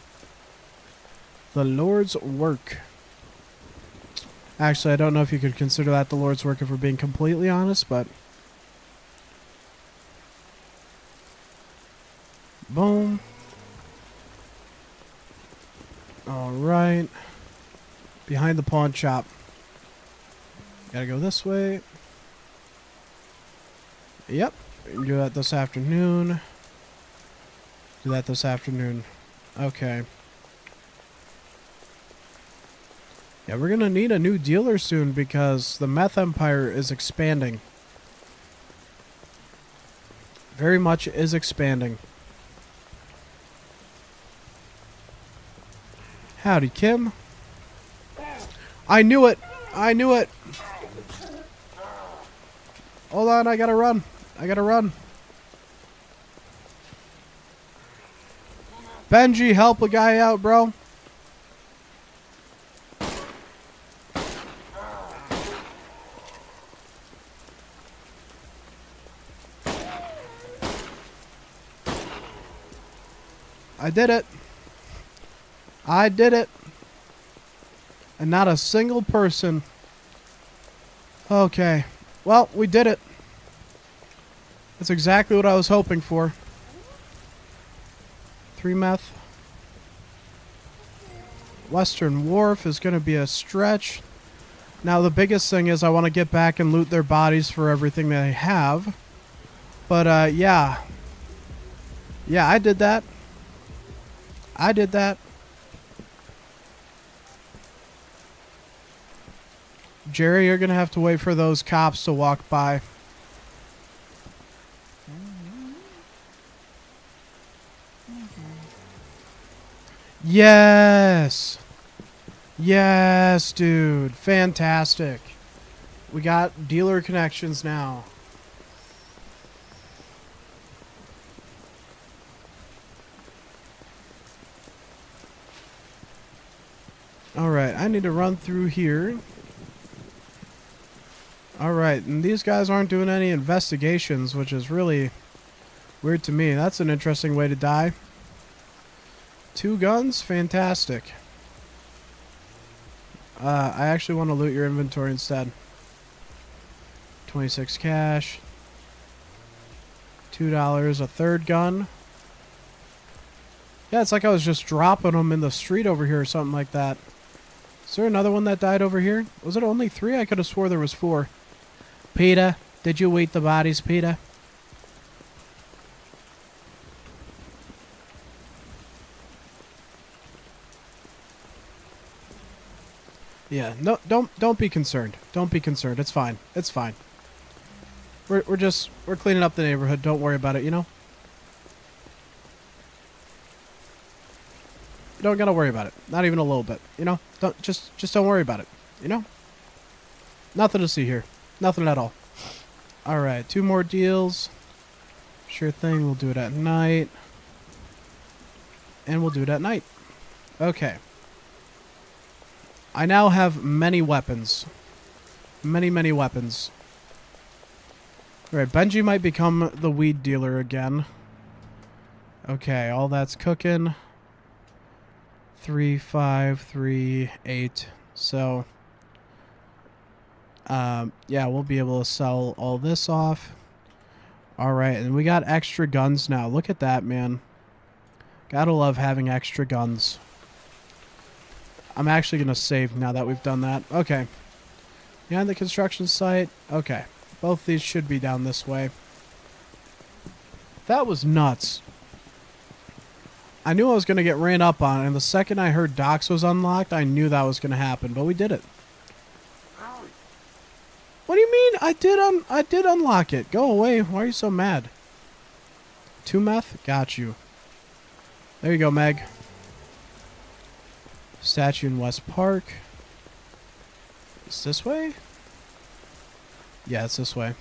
The Lord's work. Actually, I don't know if you could consider that the Lord's work if we're being completely honest, but... Boom. Alright. Behind the pawn shop. Gotta go this way. Yep. We can do that this afternoon. Do that this afternoon. Okay. Yeah, we're gonna need a new dealer soon because the meth empire is expanding. Very much is expanding. Howdy, Kim. I knew it! I knew it! Hold on, I gotta run. I gotta run. Benji, help a guy out, bro. I did it. I did it. And not a single person. Okay. Well, we did it. That's exactly what I was hoping for. 3 meth. Western Wharf is going to be a stretch. Now, the biggest thing is I want to get back and loot their bodies for everything they have. But, yeah. Yeah, I did that. I did that. Jerry, you're going to have to wait for those cops to walk by. Yes! Yes, dude. Fantastic. We got dealer connections now. Alright, I need to run through here. Alright, and these guys aren't doing any investigations, which is really weird to me. That's an interesting way to die. 2 guns? Fantastic. I actually want to loot your inventory instead. 26 cash. $2, a 3rd gun. Yeah, it's like I was just dropping them in the street over here or something like that. Is there another one that died over here? Was it only 3? I could have swore there was 4. Peter, did you eat the bodies, Peter? Yeah, no, don't be concerned. Don't be concerned. It's fine. It's fine. We're cleaning up the neighborhood. Don't worry about it, you know? You don't gotta worry about it. Not even a little bit, you know? Just don't worry about it, you know? Nothing to see here. Nothing at all. Alright, 2 more deals. Sure thing, we'll do it at night. And we'll do it at night. Okay. I now have many weapons. Many weapons. Alright, Benji might become the weed dealer again. Okay, all that's cooking. 3, 5, 3, 8. So, yeah, we'll be able to sell all this off. Alright, and we got extra guns now. Look at that, man. Gotta love having extra guns. I'm actually going to save now that we've done that. Okay. Behind the construction site. Okay. Both these should be down this way. That was nuts. I knew I was going to get ran up on, and the second I heard docks was unlocked, I knew that was going to happen, but we did it. What do you mean? I did unlock it. Go away. Why are you so mad? 2 meth? Got you. There you go, Meg. Statue in West Park. It's this way? Yeah, it's this way.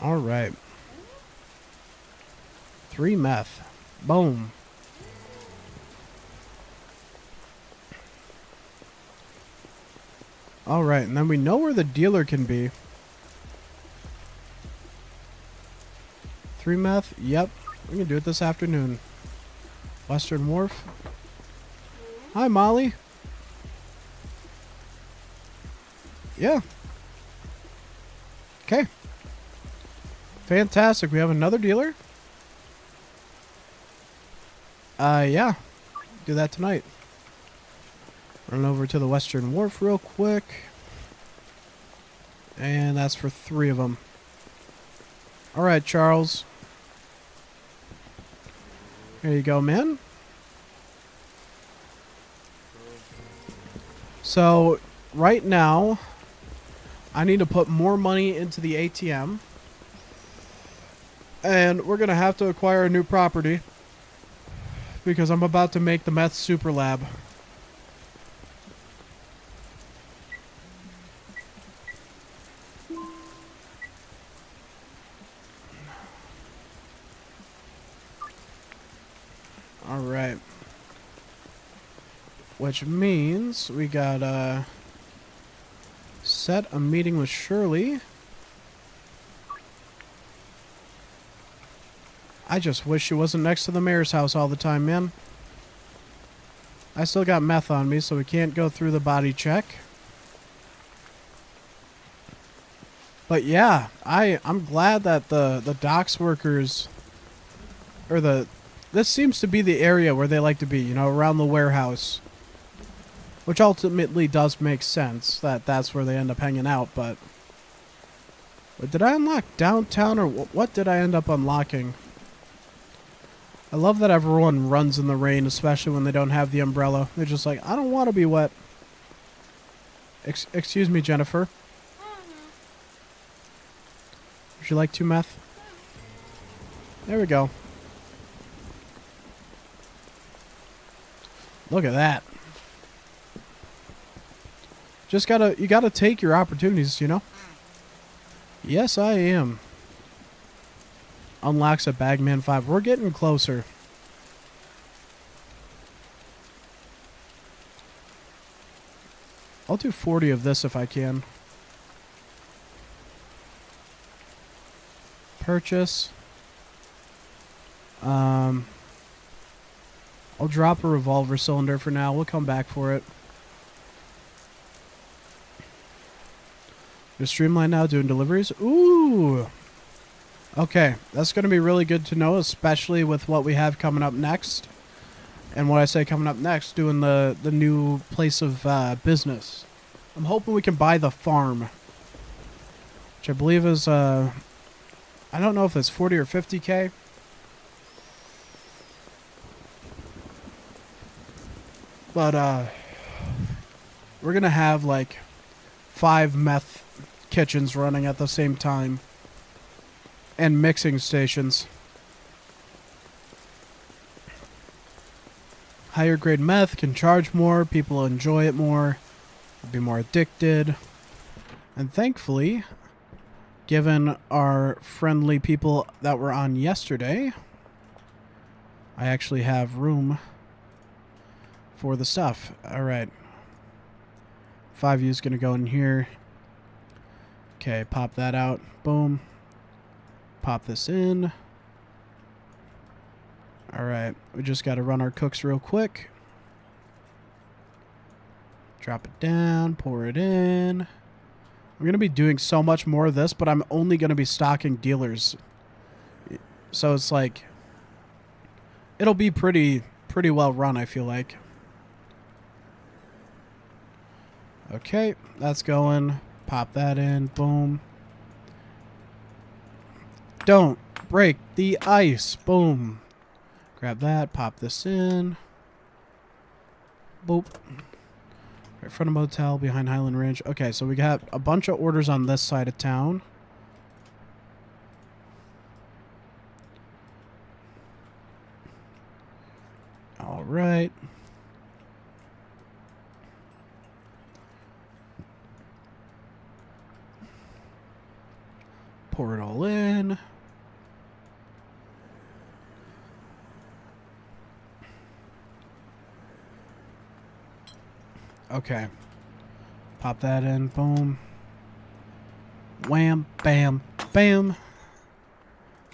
Alright. 3 meth. Boom. Alright, and then we know where the dealer can be. 3 meth? Yep. We can do it this afternoon. Western Wharf. Hi, Molly. Yeah. Okay. Fantastic. We have another dealer. Yeah. Do that tonight. Run over to the Western Wharf real quick. And that's for 3 of them. Alright, Charles. Here you go, man. So, right now, I need to put more money into the ATM. And we're going to have to acquire a new property. Because I'm about to make the meth super lab. Alright. Which means we got set a meeting with Shirley. I just wish she wasn't next to the mayor's house all the time, man. I still got meth on me, so we can't go through the body check. But yeah, I'm glad that the docks workers, or this seems to be the area where they like to be, you know, around the warehouse. Which ultimately does make sense that that's where they end up hanging out, but did I unlock downtown, or what did I end up unlocking? I love that everyone runs in the rain, especially when they don't have the umbrella. They're just like, I don't want to be wet. Excuse me, Jennifer. Would you like 2 meth? There we go. Look at that. You gotta take your opportunities, you know? Yes, I am. Unlocks a Bagman 5. We're getting closer. I'll do 40 of this if I can. Purchase. I'll drop a revolver cylinder for now. We'll come back for it. You're streamlined now doing deliveries? Ooh! Okay, that's going to be really good to know, especially with what we have coming up next. And when I say coming up next, doing the new place of business. I'm hoping we can buy the farm. Which I believe is, I don't know if it's 40 or 50K. But, we're going to have, like, 5 meth kitchens running at the same time. And mixing stations. Higher grade meth can charge more, people enjoy it more, be more addicted. And thankfully, given our friendly people that were on yesterday, I actually have room for the stuff. Alright. 5U is going to go in here. Okay, pop that out. Boom. Pop this in. Alright, we just got to run our cooks real quick. Drop it down, pour it in. I'm going to be doing so much more of this, but I'm only going to be stocking dealers. So it's like, it'll be pretty well run, I feel like. Okay, that's going. Pop that in, boom. Don't break the ice, boom. Grab that, pop this in. Boop. Right in front of motel, behind Highland Ranch. Okay, so we got a bunch of orders on this side of town. Alright. right. Pour it all in. Okay. Pop that in. Boom. Wham. Bam. Bam.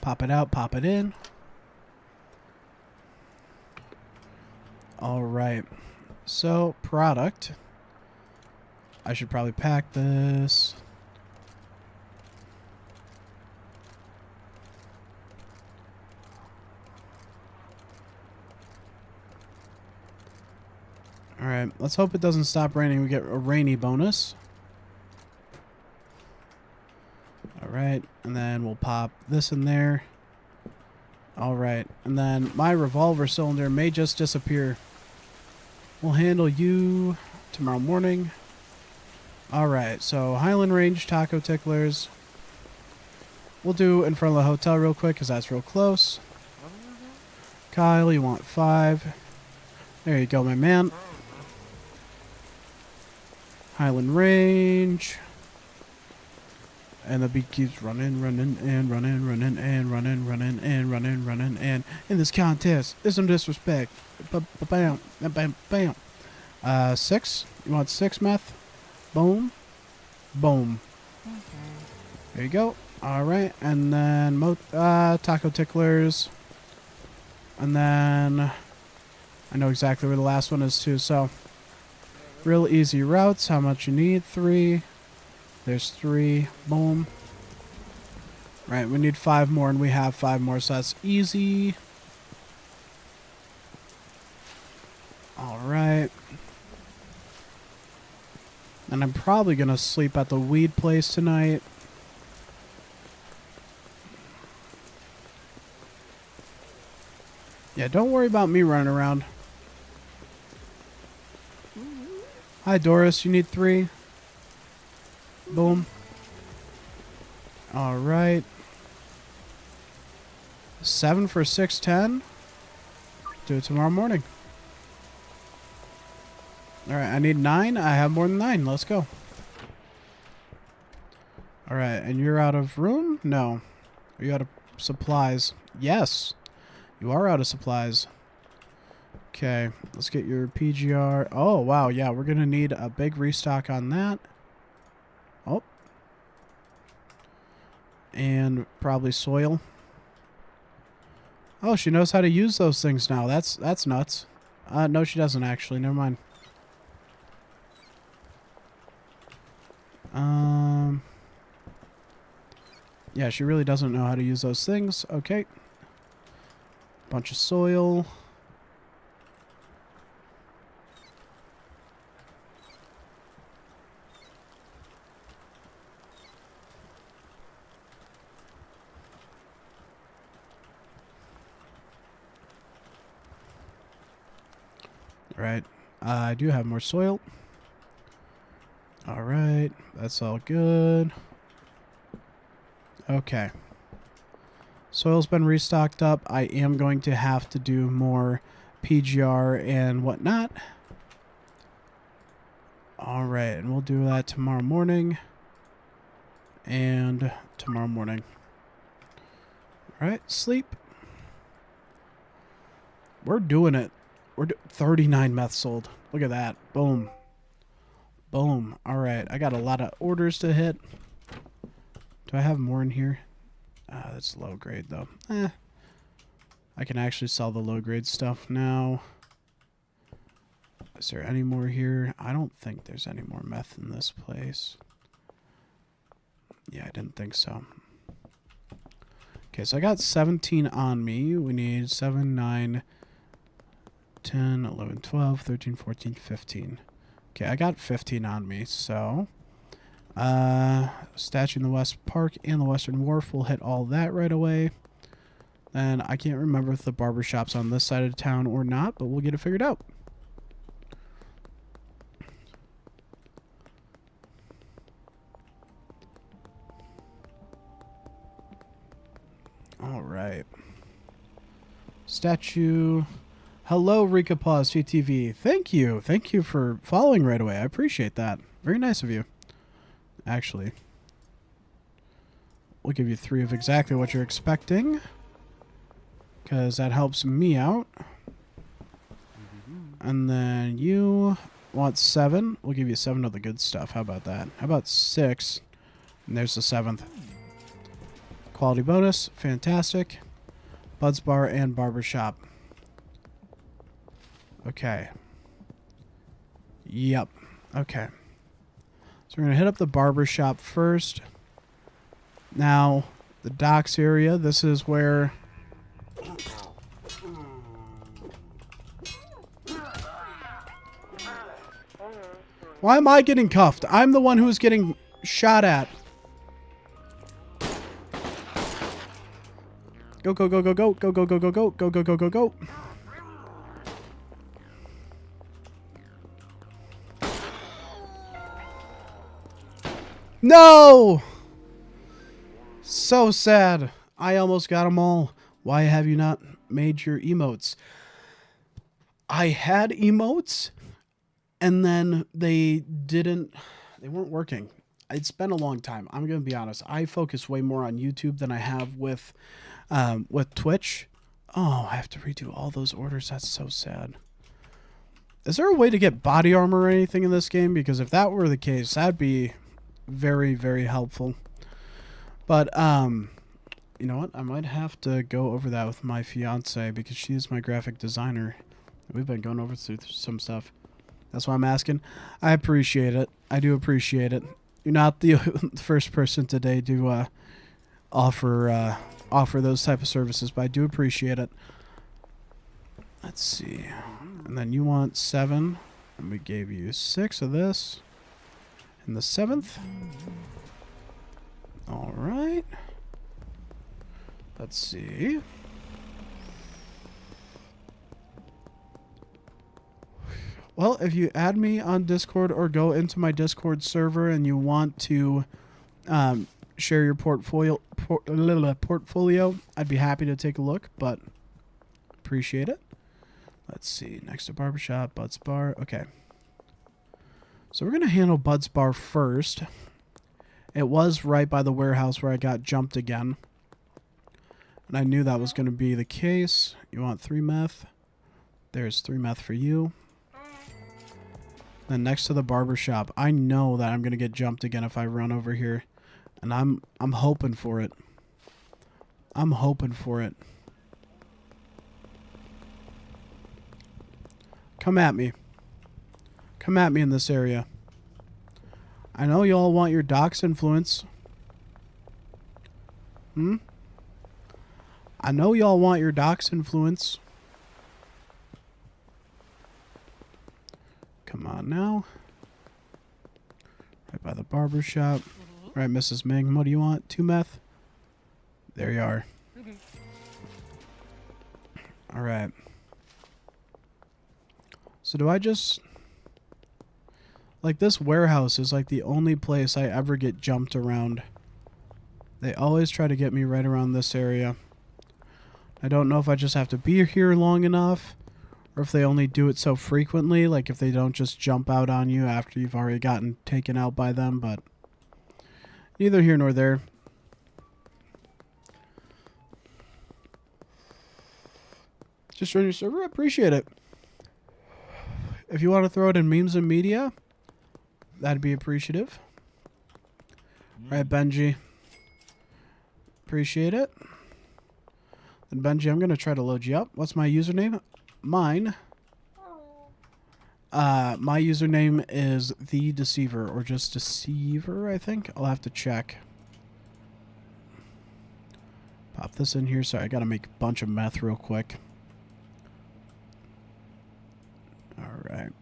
Pop it out. Pop it in. All right. So, product. I should probably pack this. Alright, let's hope it doesn't stop raining. We get a rainy bonus. Alright, and then we'll pop this in there. Alright, and then my revolver cylinder may just disappear. We'll handle you tomorrow morning. Alright, so Highland Range taco ticklers. We'll do in front of the hotel real quick because that's real close. Kyle, you want 5. There you go, my man. Highland Range. And the beat keeps running, running, and running, running, and running, running, and running, running, and in this contest, there's some disrespect. Bam, bam, bam. 6. You want 6 meth? Boom. Boom. There you go. Alright, and then taco ticklers. And then I know exactly where the last one is too, so real easy routes. How much you need? 3. There's 3. Boom. Right, we need 5 more, and we have 5 more, so that's easy. Alright. And I'm probably going to sleep at the weed place tonight. Yeah, don't worry about me running around. Hi, Doris. You need 3? Boom. All right. 7 for 610. Do it tomorrow morning. All right, I need 9. I have more than 9. Let's go. All right, and you're out of room? No. Are you out of supplies? Yes. You are out of supplies. Okay, let's get your PGR. Oh, wow, yeah, we're going to need a big restock on that. Oh. And probably soil. Oh, she knows how to use those things now. That's nuts. No, she doesn't actually. Never mind. Yeah, she really doesn't know how to use those things. Okay. Bunch of soil. Right. I do have more soil. All right. That's all good. Okay. Soil's been restocked up. I am going to have to do more PGR and whatnot. All right. And we'll do that tomorrow morning. And tomorrow morning. All right. Sleep. We're doing it. We're 39 meth sold. Look at that. Boom. Boom. All right. I got a lot of orders to hit. Do I have more in here? That's low grade, though. I can actually sell the low grade stuff now. Is there any more here? I don't think there's any more meth in this place. Yeah, I didn't think so. Okay, so I got 17 on me. We need 7, 9, 10, 11, 12, 13, 14, 15. Okay, I got 15 on me, so statue in the West Park and the Western Wharf will hit all that right away. Then I can't remember if the barber shop's on this side of town or not, but we'll get it figured out. All right. Statue, Hello, Rika Paws TTV. Thank you. Thank you for following right away. I appreciate that. Very nice of you. Actually, we'll give you 3 of exactly what you're expecting, because that helps me out. And then you want 7. We'll give you 7 of the good stuff. How about that? How about 6? And there's the 7th. Quality bonus. Fantastic. Buds Bar and Barbershop. Okay. Yep. Okay. So we're going to hit up the barbershop first. Now, the docks area, this is where... Why am I getting cuffed? I'm the one who's getting shot at. Go, go, go, go, go, go, go, go, go, go, go, go, go, go, go. No! So sad. I almost got them all. Why have you not made your emotes? I had emotes, and then they weren't working. It's been a long time. I'm going to be honest. I focus way more on YouTube than I have with Twitch. Oh, I have to redo all those orders. That's so sad. Is there a way to get body armor or anything in this game? Because if that were the case, that'd be very, very helpful. But, you know what? I might have to go over that with my fiance because she is my graphic designer. We've been going over through some stuff. That's why I'm asking. I appreciate it. I do appreciate it. You're not the first person today to offer those type of services, but I do appreciate it. Let's see. And then you want 7, and we gave you 6 of this. And the 7th. All right. Let's see. Well, if you add me on Discord or go into my Discord server and you want to share your portfolio, I'd be happy to take a look, but appreciate it. Let's see. Next to Barbershop, Buds Bar. Okay. So we're going to handle Buds Bar first. It was right by the warehouse where I got jumped again. And I knew that was going to be the case. You want 3 meth? There's 3 meth for you. Then next to the barbershop, I know that I'm going to get jumped again if I run over here. And I'm hoping for it. I'm hoping for it. Come at me. Come at me in this area. I know y'all want your Doc's influence. I know y'all want your Doc's influence. Come on now. Right by the barbershop. Right, Mrs. Ming, what do you want? 2 meth? There you are. Alright. So do I just... Like, this warehouse is like the only place I ever get jumped around. They always try to get me right around this area. I don't know if I just have to be here long enough, or if they only do it so frequently, like if they don't just jump out on you after you've already gotten taken out by them, but neither here nor there. Just join your server, I appreciate it. If you want to throw it in memes and media, that'd be appreciative. Right, Benji. Appreciate it. And Benji, I'm going to try to load you up. What's my username? Mine. My username is the Deceiver, or just Deceiver, I think. I'll have to check. Pop this in here. Sorry, I got to make a bunch of meth real quick. Alright.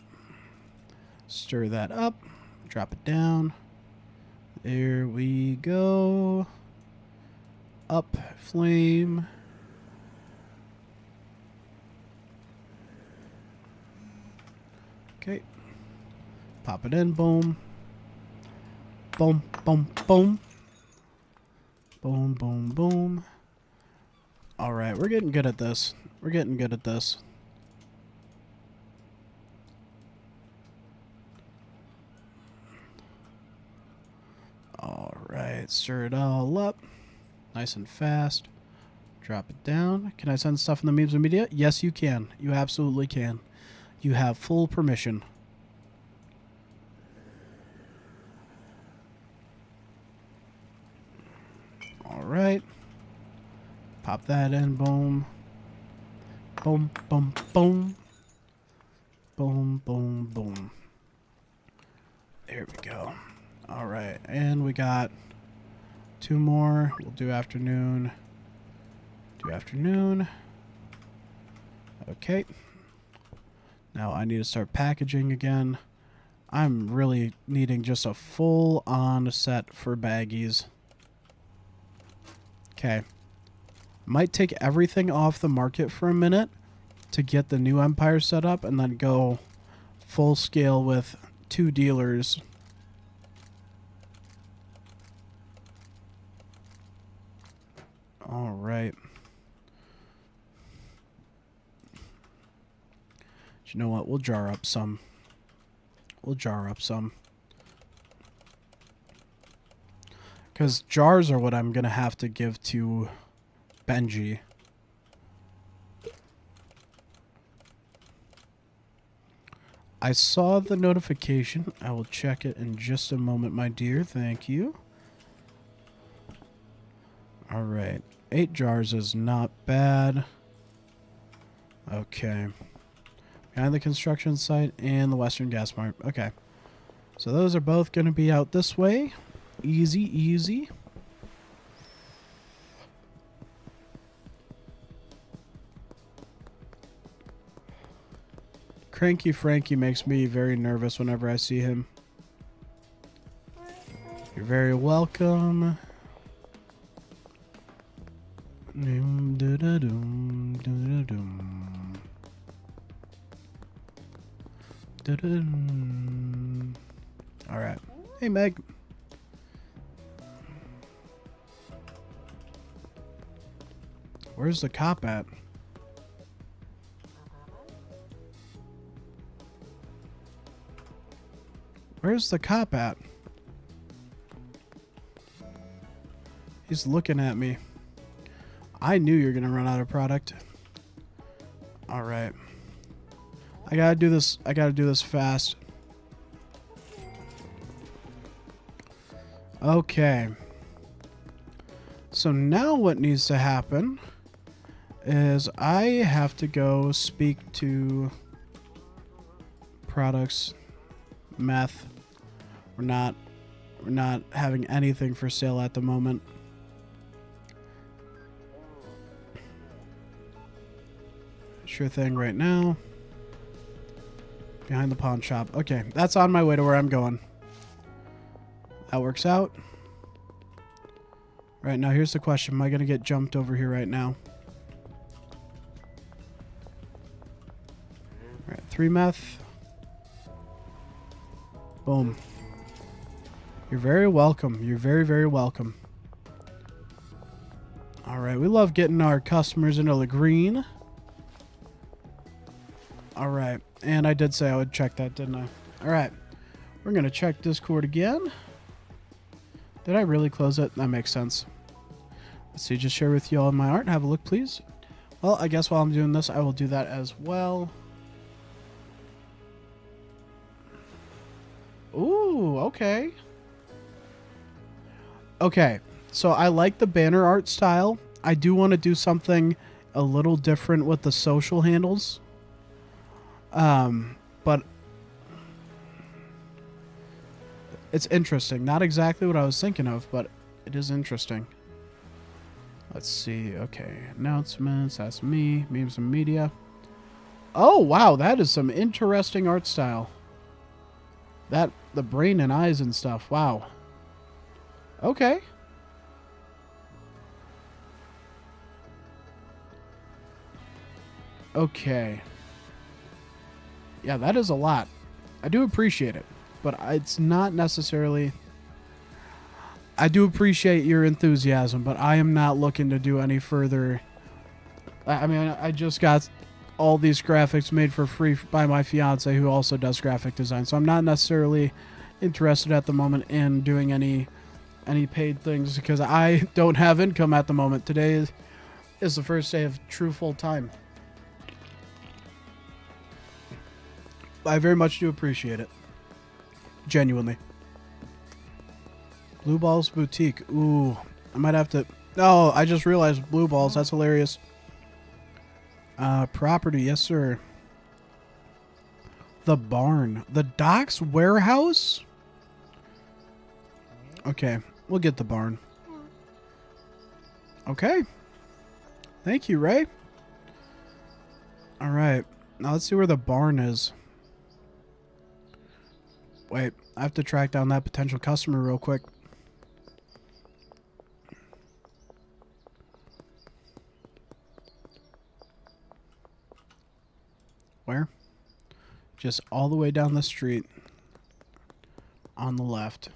Stir that up. Drop it down. There we go. Up, flame. Okay. Pop it in, boom. Boom, boom, boom. Boom, boom, boom. Alright, we're getting good at this. We're getting good at this. right, stir it all up. Nice and fast. Drop it down. Can I send stuff in the memes and media? Yes, you can. You absolutely can. You have full permission. All right. Pop that in. Boom. Boom, boom, boom. Boom, boom, boom. There we go. All right. And we got 2 more. We'll do afternoon. Do afternoon. Okay. Now I need to start packaging again. I'm really needing just a full-on set for baggies. Okay. Might take everything off the market for a minute to get the new empire set up and then go full scale with 2 dealers. All right. You know what? We'll jar up some. We'll jar up some. Because jars are what I'm going to have to give to Benji. I saw the notification. I will check it in just a moment, my dear. Thank you. All right. 8 jars is not bad. Okay. Behind the construction site and the Western Gas Mart. Okay. So those are both going to be out this way. Easy, easy. Cranky Frankie makes me very nervous whenever I see him. You're very welcome. All right. Hey, Meg. Where's the cop at? Where's the cop at? He's looking at me. I knew you were going to run out of product. All right. I got to do this. I got to do this fast. Okay. So now what needs to happen is I have to go speak to products, meth. We're not having anything for sale at the moment. Sure thing right now. Behind the pawn shop. Okay, that's on my way to where I'm going. That works out. Right now, here's the question. Am I going to get jumped over here right now? All right, 3 meth. Boom. You're very welcome. You're very, very welcome. All right, we love getting our customers into the green. All right, and I did say I would check that, didn't I? All right, we're going to check Discord again. Did I really close it? That makes sense. Let's see, just share with you all my art. Have a look, please. Well, I guess while I'm doing this, I will do that as well. Ooh, okay. Okay, so I like the banner art style. I do want to do something a little different with the social handles. But it's interesting. Not exactly what I was thinking of, but it is interesting. Let's see. Okay, announcements. That's me. Memes and media. Oh, wow. That is some interesting art style. That, the brain and eyes and stuff. Wow. Okay. Okay. Yeah, that is a lot. I do appreciate it, but it's not necessarily... I do appreciate your enthusiasm, but I am not looking to do any further... I mean, I just got all these graphics made for free by my fiance, who also does graphic design, so I'm not necessarily interested at the moment in doing any any paid things because I don't have income at the moment. Today is the first day of true full time. I very much do appreciate it. Genuinely. Blue Balls Boutique. Ooh, I might have to... Oh, I just realized Blue Balls. That's hilarious. Property. Yes, sir. The barn. The docks warehouse? Okay, we'll get the barn. Okay. Thank you, Ray. Alright, now let's see where the barn is. Wait, I have to track down that potential customer real quick. Where? Just all the way down the street. On the left.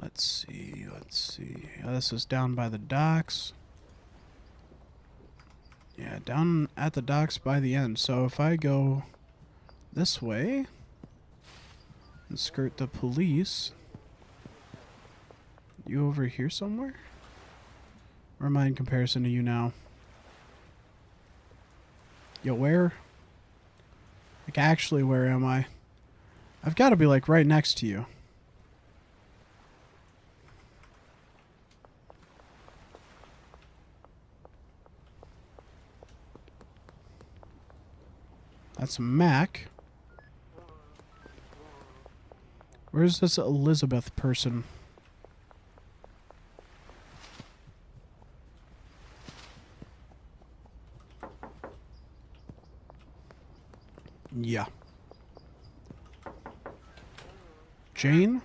Let's see, let's see. Oh, this is down by the docks. Yeah, down at the docks by the end. So if I go this way and skirt the police, you over here somewhere? Where am I in comparison to you now? Yo, where? Like, actually, where am I? I've got to be, like, right next to you. That's Mac. Where's this Elizabeth person? Yeah. Jane?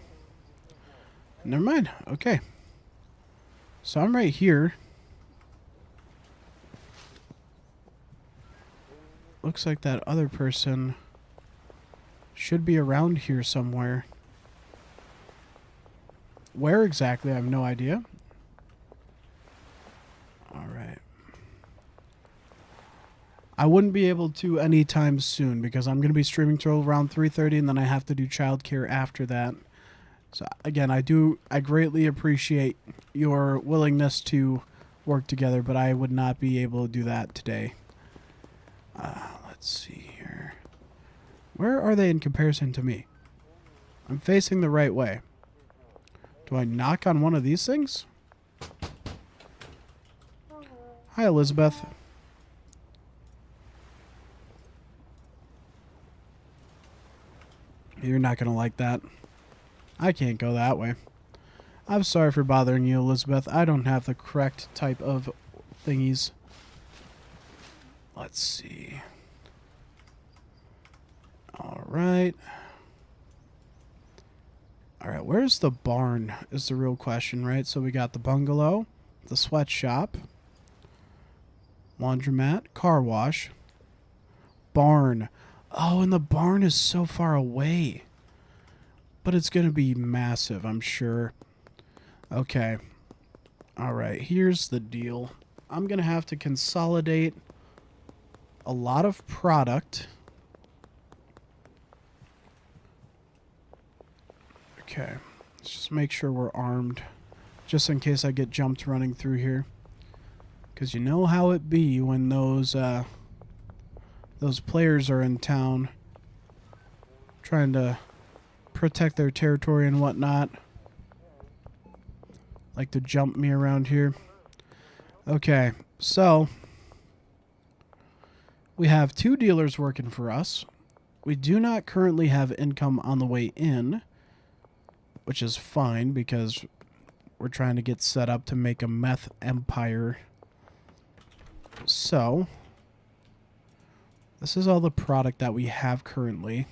Never mind. Okay. So I'm right here. Looks like that other person should be around here somewhere. Where exactly? I have no idea. Alright. I wouldn't be able to anytime soon because I'm going to be streaming till around 3:30 and then I have to do childcare after that. So again, I greatly appreciate your willingness to work together, but I would not be able to do that today. Let's see here. Where are they in comparison to me? I'm facing the right way. Do I knock on one of these things? Hi, Elizabeth. You're not going to like that. I can't go that way. I'm sorry for bothering you, Elizabeth. I don't have the correct type of thingies. Let's see. Alright. Alright, where's the barn is the real question, right? So we got the bungalow, the sweatshop, laundromat, car wash, barn. Oh, and the barn is so far away. But it's going to be massive, I'm sure. Okay. Alright, here's the deal. I'm going to have to consolidate a lot of product. Okay. Let's just make sure we're armed. Just in case I get jumped running through here. Because you know how it be when those players are in town trying to protect their territory and whatnot. Like to jump me around here. Okay, so we have 2 dealers working for us. We do not currently have income on the way in, which is fine because we're trying to get set up to make a meth empire. So this is all the product that we have currently.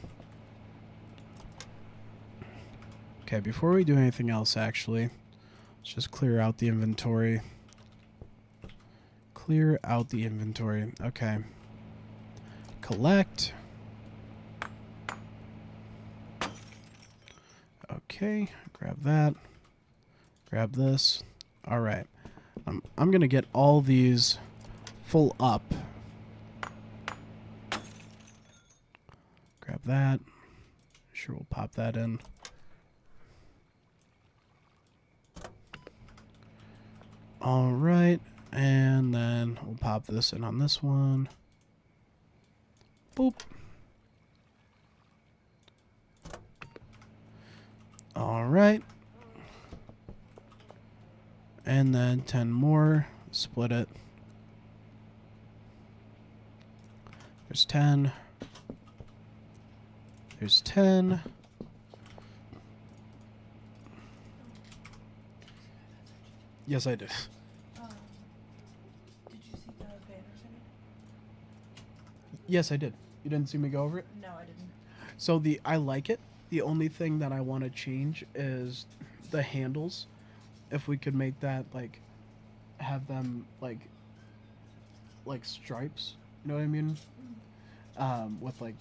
Okay, before we do anything else, actually, let's just clear out the inventory. Clear out the inventory. Okay. Collect. Okay, grab that. Grab this. All right. I'm going to get all these full up. Grab that. Sure, we'll pop that in. All right. And then we'll pop this in on this one. Boop. All right. And then 10 more. Split it. There's 10. There's 10. Yes, I did. Did you see the banners I made? Yes, I did. You didn't see me go over it? No, I didn't. So I like it. The only thing that I want to change is the handles. If we could make that like have them like stripes, you know what I mean? With like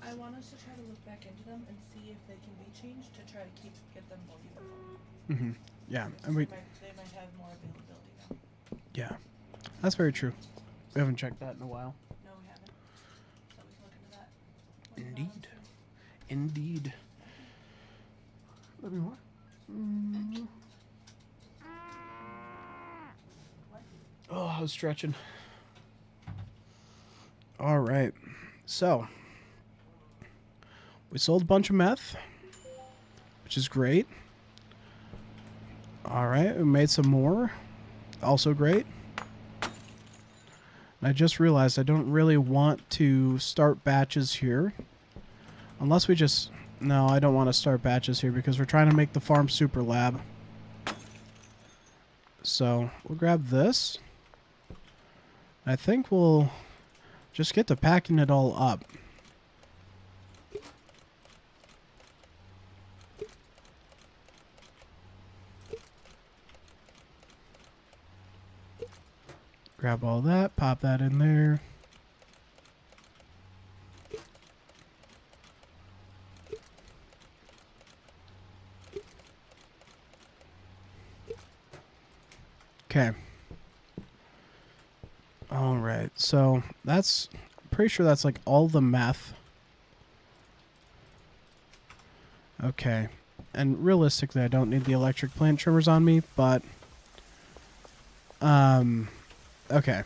I want us to try to look back into them and see if they can be changed to try to get them more uniform. yeah, and They might have more availability now. yeah, that's very true. We haven't checked that in a while. No, we haven't. So we can look into that. when you're not on stream. Indeed. Let me what? What? Oh, I was stretching. All right. So, we sold a bunch of meth, which is great. All right. We made some more. Also great. And I just realized I don't really want to start batches here. Unless we just... No, I don't want to start batches here because we're trying to make the farm super lab. So, we'll grab this. I think we'll just get to packing it all up. Grab all that, pop that in there. Okay. All right. So that's pretty sure that's like all the meth. Okay. And realistically, I don't need the electric plant trimmers on me, but okay.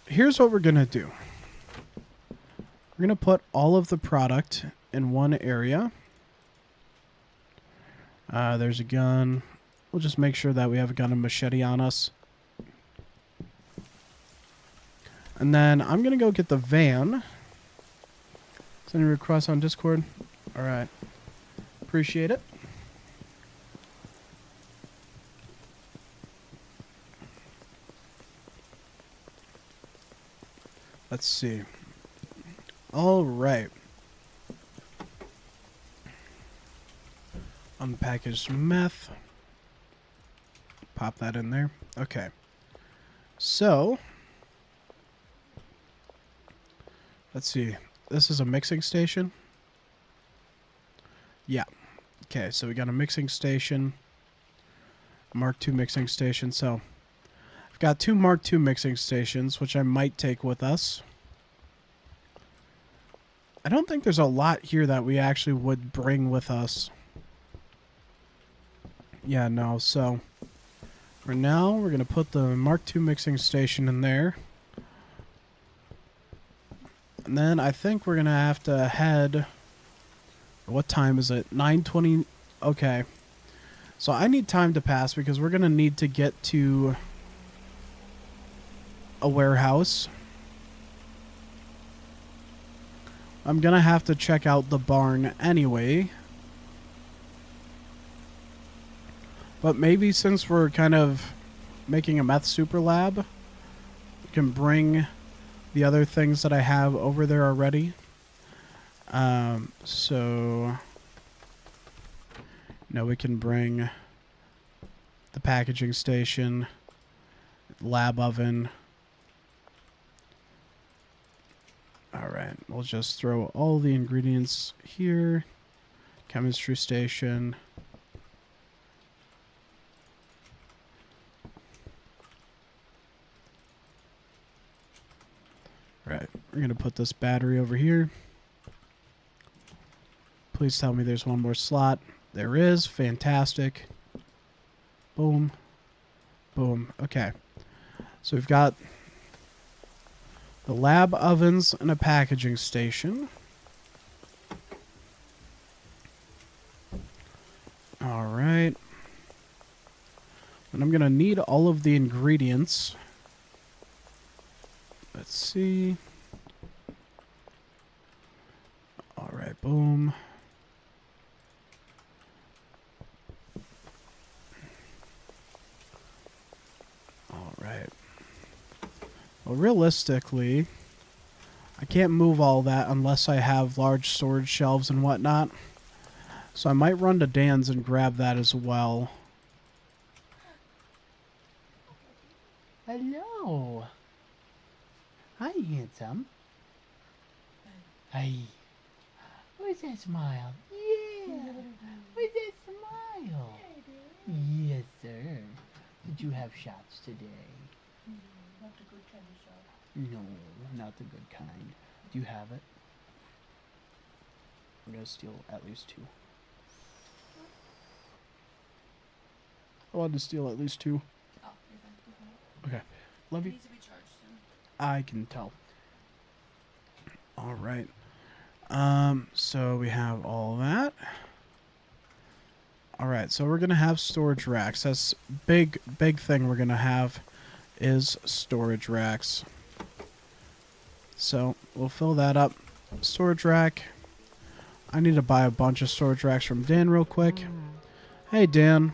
Here's what we're going to do. We're going to put all of the product in one area. There's a gun. We'll just make sure that we have a gun and machete on us. And then I'm going to go get the van. Is any requests on Discord? All right. Appreciate it. Let's see. All right. Unpackaged meth. Pop that in there. Okay. So, let's see. This is a mixing station. Yeah. Okay, so we got a mixing station. Mark II mixing station. So, I've got 2 Mark II mixing stations, which I might take with us. I don't think there's a lot here that we actually would bring with us. Yeah, no. So, for now, we're going to put the Mark II mixing station in there. And then I think we're going to have to head... What time is it? 9:20. Okay. So I need time to pass because we're going to need to get to a warehouse. I'm going to have to check out the barn anyway. But maybe since we're kind of making a meth super lab, we can bring the other things that I have over there already. So, we can bring the packaging station, lab oven. Alright, we'll just throw all the ingredients here. Chemistry station. Right, we're going to put this battery over here. Please tell me there's one more slot. There is. Fantastic. Boom. Boom. Okay. So we've got the lab ovens and a packaging station. All right. And I'm going to need all of the ingredients. Let's see. All right, boom. All right. Well, realistically, I can't move all that unless I have large storage shelves and whatnot. So I might run to Dan's and grab that as well. Hello. Hi, handsome. Hi. Where's that smile? Yeah. Where's that smile? Yes, sir. Did you have shots today? Not the good kind of shot. No, not the good kind. Do you have it? I'm gonna steal at least 2. I wanted to steal at least 2. Oh, you're fine. Okay. Love It you. needs to be charged soon. I can tell. All right. So we have all that. All right, so we're gonna have storage racks. That's big thing we're gonna have is storage racks. So we'll fill that up. Storage rack. I need to buy a bunch of storage racks from Dan real quick. Hey, Dan.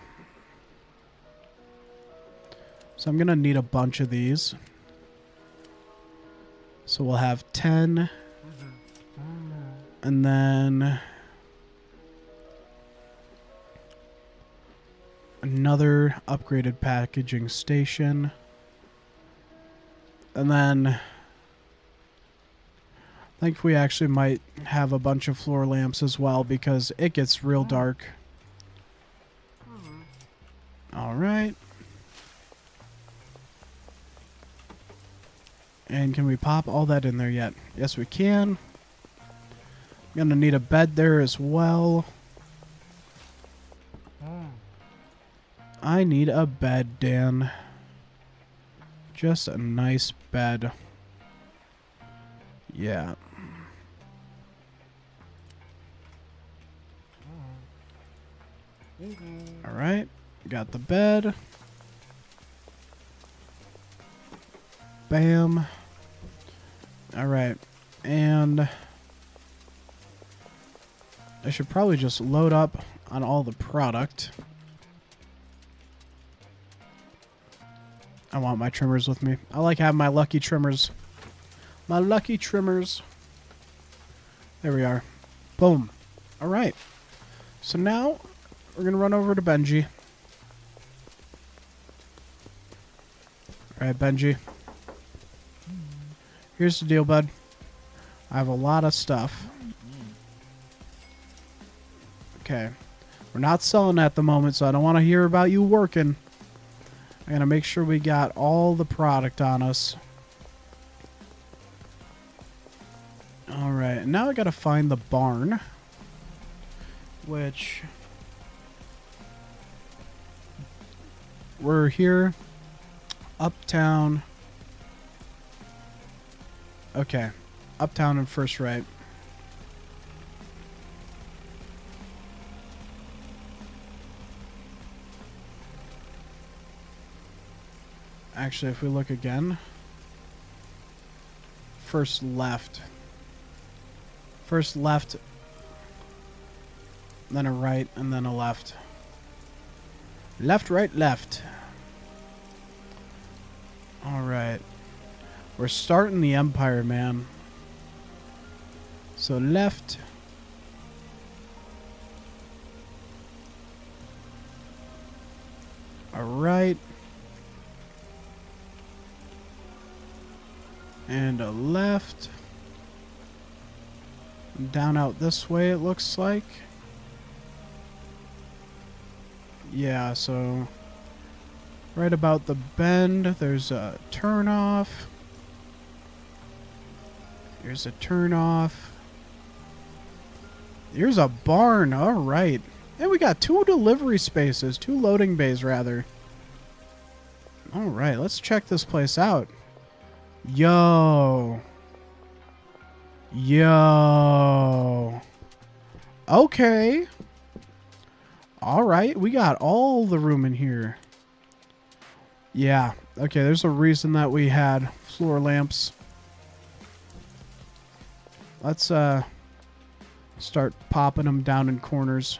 So I'm gonna need a bunch of these. So we'll have 10. And then another upgraded packaging station. And then I think we actually might have a bunch of floor lamps as well because it gets real dark. All right. And can we pop all that in there yet? Yes, we can. Gonna need a bed there as well. I need a bed, Dan. Just a nice bed. Yeah. Alright. Got the bed. Bam. Alright. And I should probably just load up on all the product. I want my trimmers with me. I like having my lucky trimmers. My lucky trimmers. There we are. Boom. All right. So now we're going to run over to Benji. All right, Benji. Here's the deal, bud. I have a lot of stuff. Okay. We're not selling at the moment, so I don't want to hear about you working. I'm going to make sure we got all the product on us. Alright, now I got to find the barn. Which... we're here. Uptown. Okay. Uptown and first right. Actually, if we look again, first left, then a right, and then a left. Left, right, left. All right. We're starting the Empire, man. So left. A right. And a left. Down out this way, it looks like. Yeah, so right about the bend, there's a turn off. Here's a turn off. Here's a barn. All right. And we got 2 delivery spaces, 2 loading bays, rather. All right, let's check this place out. Yo. Yo. Okay. All right, we got all the room in here. Yeah. Okay, there's a reason that we had floor lamps. Let's start popping them down in corners.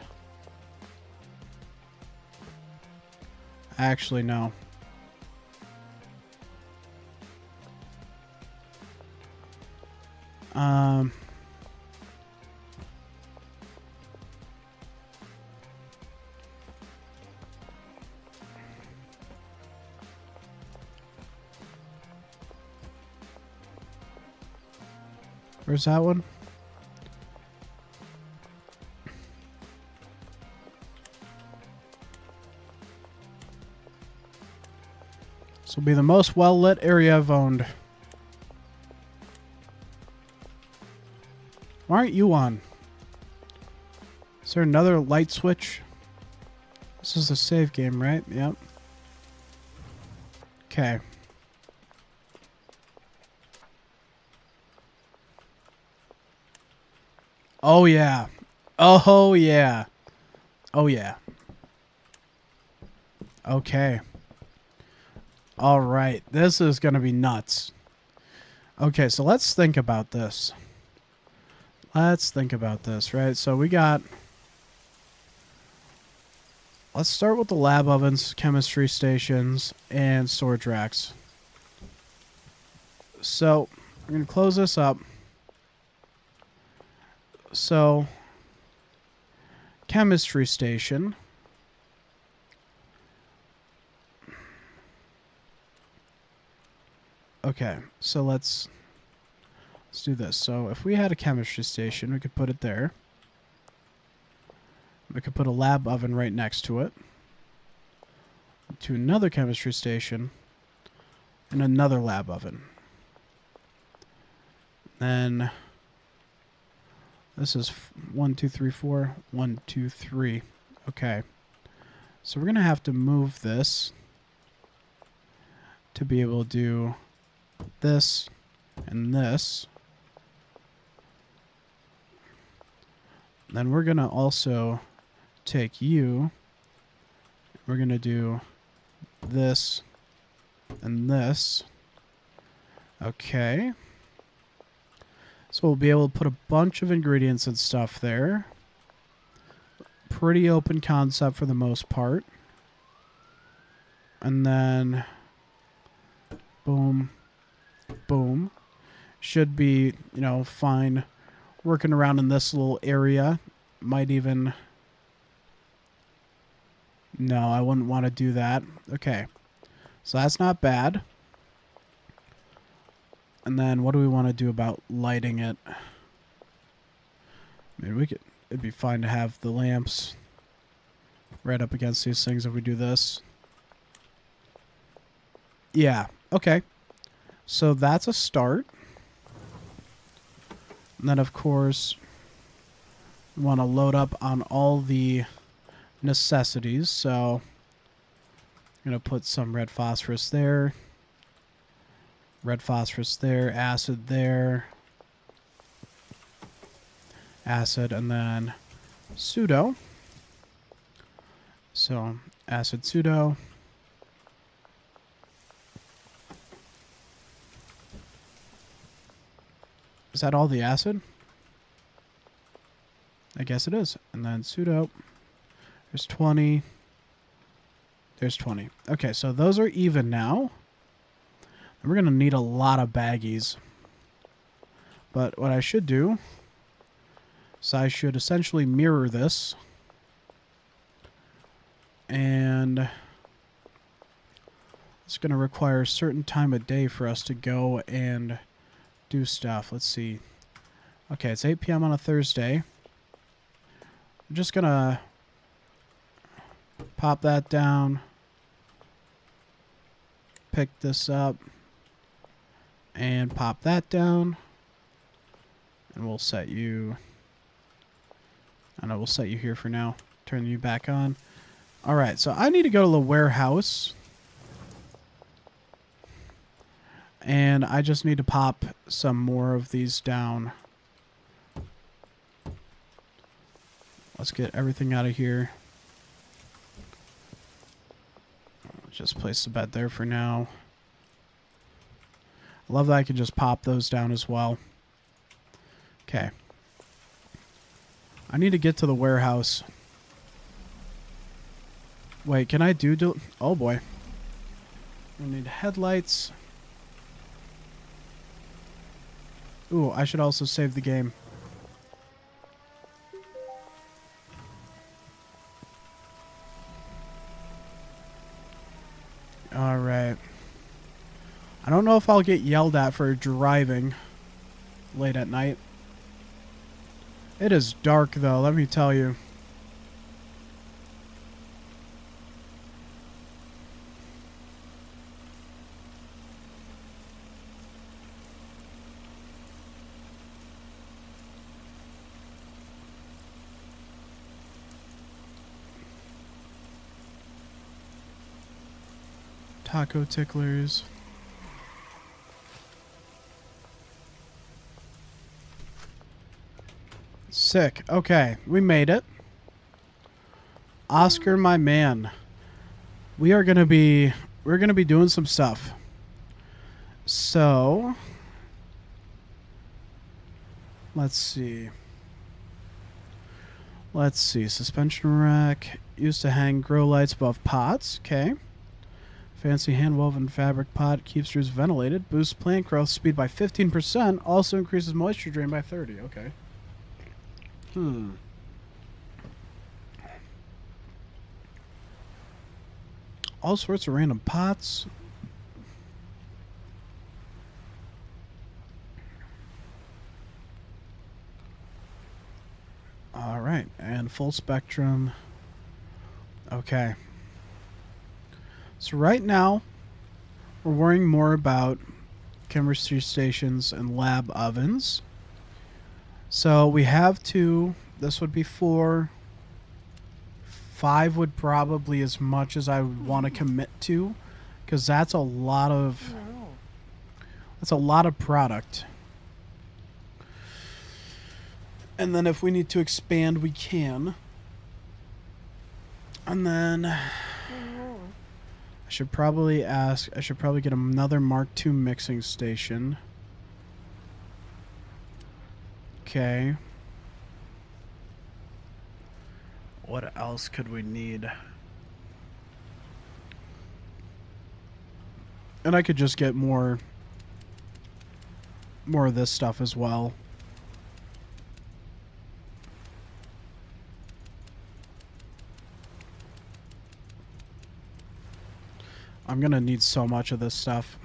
Actually, no. Where's that one? This will be the most well-lit area I've owned. Why aren't you on? Is there another light switch? This is a save game, right? Yep. Okay. Oh, yeah. Oh, yeah. Oh, yeah. Okay. All right. This is going to be nuts. Okay, so let's think about this. Let's think about this, right? So we got... Let's start with the lab ovens, chemistry stations, and storage racks. So, we're going to close this up. So, chemistry station. Okay, so let's do this. So, if we had a chemistry station, we could put it there. We could put a lab oven right next to it. To another chemistry station. And another lab oven. Then this is 1, 2, 3, 4. 1, 2, 3. Okay. So we're going to have to move this to be able to do this and this. Then we're going to also take you. We're going to do this and this. Okay. So we'll be able to put a bunch of ingredients and stuff there. Pretty open concept for the most part. And then boom, boom. Should be, you know, fine working around in this little area. Might even... No, I wouldn't want to do that. Okay. So that's not bad. And then what do we want to do about lighting it? I mean, it'd be fine to have the lamps right up against these things if we do this. Yeah, okay. So that's a start. And then, of course, we want to load up on all the necessities. So I'm going to put some red phosphorus there. Red phosphorus there. Acid there. Acid, and then pseudo. So acid, pseudo. Is that all the acid? I guess it is. And then pseudo. There's 20. There's 20. Okay, so those are even now. And we're going to need a lot of baggies. But what I should do is I should essentially mirror this. And it's going to require a certain time of day for us to go and do stuff. Let's see. Okay, it's 8 p.m. on a Thursday. I'm just going to pop that down. Pick this up. And pop that down. And we'll set you... I know, we'll set you here for now. Turn you back on. Alright, so I need to go to the warehouse. And I just need to pop some more of these down. Let's get everything out of here. Just place the bed there for now. I love that I can just pop those down as well. Okay. I need to get to the warehouse. Wait, can I do... Oh, boy. I need headlights. Ooh, I should also save the game. Alright. I don't know if I'll get yelled at for driving late at night. It is dark, though, let me tell you. Taco ticklers. Sick. Okay, we made it. Oscar, my man. We're gonna be doing some stuff. So let's see. Suspension rack. Used to hang grow lights above pots. Okay. Fancy hand-woven fabric pot keeps roots ventilated. Boosts plant growth speed by 15%. Also increases moisture drain by 30%. Okay. All sorts of random pots. All right, and full spectrum. Okay. So right now, we're worrying more about chemistry stations and lab ovens. So we have 2. This would be 4. 5 would probably as much as I would want to commit to, because that's a lot of product. And then if we need to expand, we can. And then I should probably get another Mark II mixing station. Okay. What else could we need? And I could just get more of this stuff as well. I'm gonna need so much of this stuff.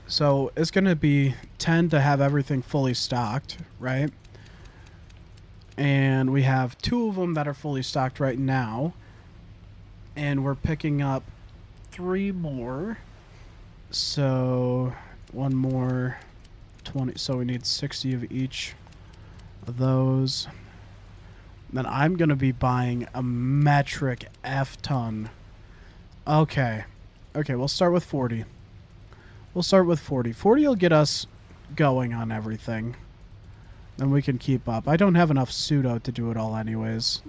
So it's gonna be 10 to have everything fully stocked, right? And we have 2 of them that are fully stocked right now. And we're picking up 3 more. So 1 more, 20. So we need 60 of each of those. Then I'm going to be buying a metric F-ton. Okay. Okay, we'll start with 40. 40 will get us going on everything. Then we can keep up. I don't have enough pseudo to do it all anyways.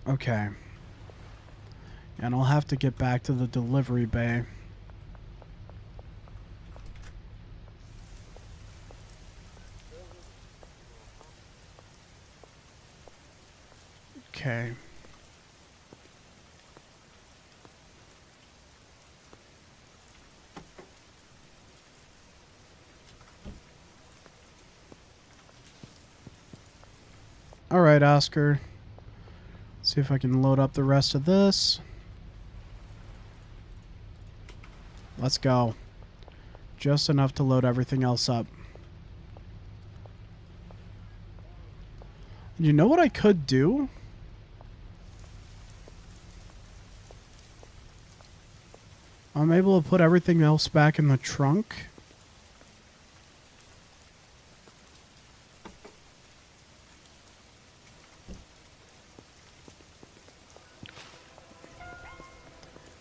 Okay. And I'll have to get back to the delivery bay. Okay. All right, Oscar. See if I can load up the rest of this. Let's go. Just enough to load everything else up. You know what I could do? I'm able to put everything else back in the trunk.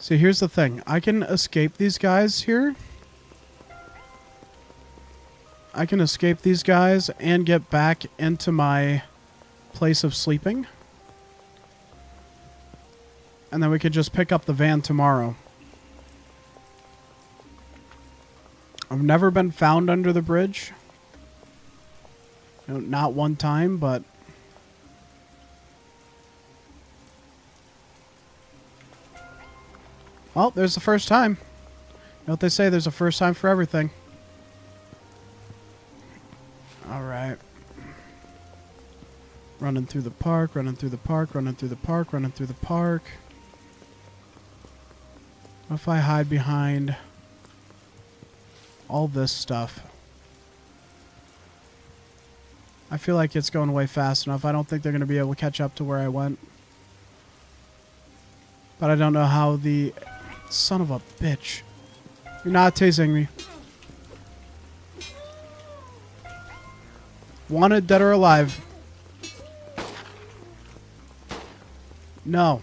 See, here's the thing. I can escape these guys here. I can escape these guys and get back into my place of sleeping. And then we could just pick up the van tomorrow. I've never been found under the bridge. You know, not one time, but... Well, there's the first time. You know what they say, there's a first time for everything. Alright. Running through the park, running through the park, running through the park, running through the park. What if I hide behind all this stuff? I feel like it's going way fast enough. I don't think they're going to be able to catch up to where I went. But I don't know how the... Son of a bitch. You're not tasing me. Wanted, dead or alive. No.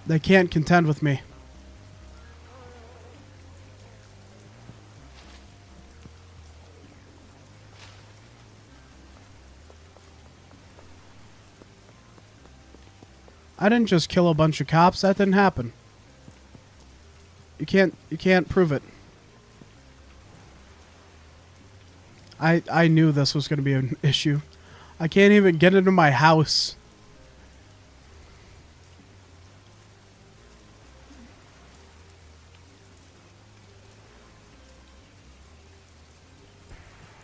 They can't contend with me. I didn't just kill a bunch of cops. That didn't happen. You can't prove it. I knew this was going to be an issue. I can't even get into my house.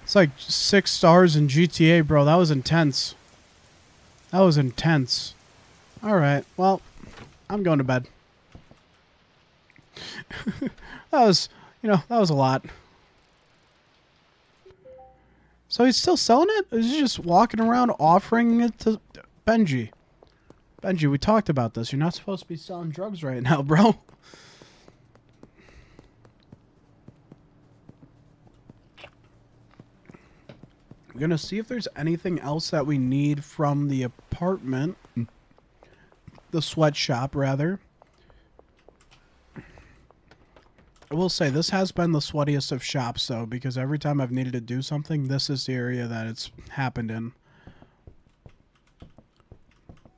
It's like 6 stars in GTA, bro. That was intense. That was intense. Alright, well, I'm going to bed. That was, that was a lot. So he's still selling it? Or is he just walking around offering it to Benji? Benji, we talked about this. You're not supposed to be selling drugs right now, bro. We're going to see if there's anything else that we need from the apartment. The sweatshop, rather. I will say, this has been the sweatiest of shops, though, because every time I've needed to do something, this is the area that it's happened in.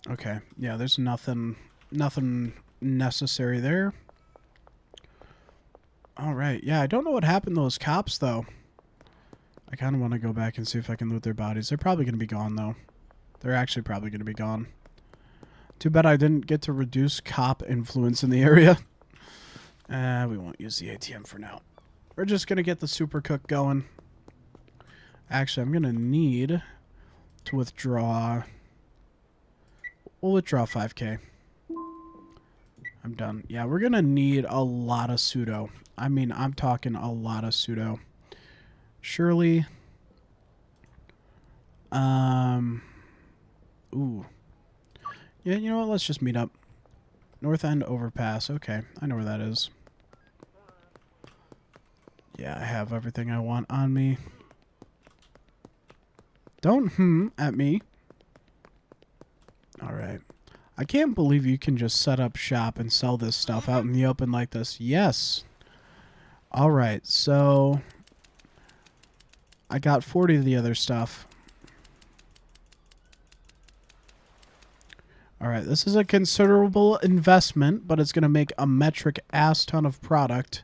Okay, yeah, there's nothing necessary there. Alright, yeah, I don't know what happened to those cops, though. I kind of want to go back and see if I can loot their bodies. They're probably going to be gone, though. They're actually probably going to be gone. Too bad I didn't get to reduce cop influence in the area. We won't use the ATM for now. We're just going to get the super cook going. Actually, I'm going to need to withdraw. We'll withdraw 5K. I'm done. Yeah, we're going to need a lot of pseudo. I mean, I'm talking a lot of pseudo. Surely. Ooh. Yeah, you know what? Let's just meet up. North End Overpass. Okay, I know where that is. Yeah, I have everything I want on me. Don't at me. Alright. I can't believe you can just set up shop and sell this stuff out in the open like this. Yes. Alright, so... I got 40 of the other stuff. Alright, this is a considerable investment, but it's going to make a metric ass ton of product.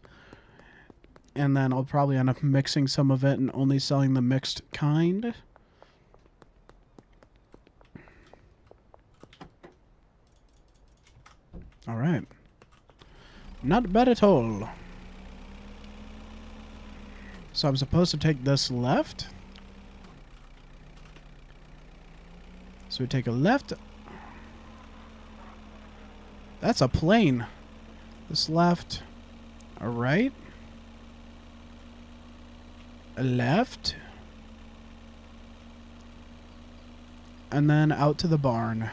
And then I'll probably end up mixing some of it and only selling the mixed kind. Alright. Not bad at all. So I'm supposed to take this left. So we take a left. That's a plane. This left. A right. A left. And then out to the barn.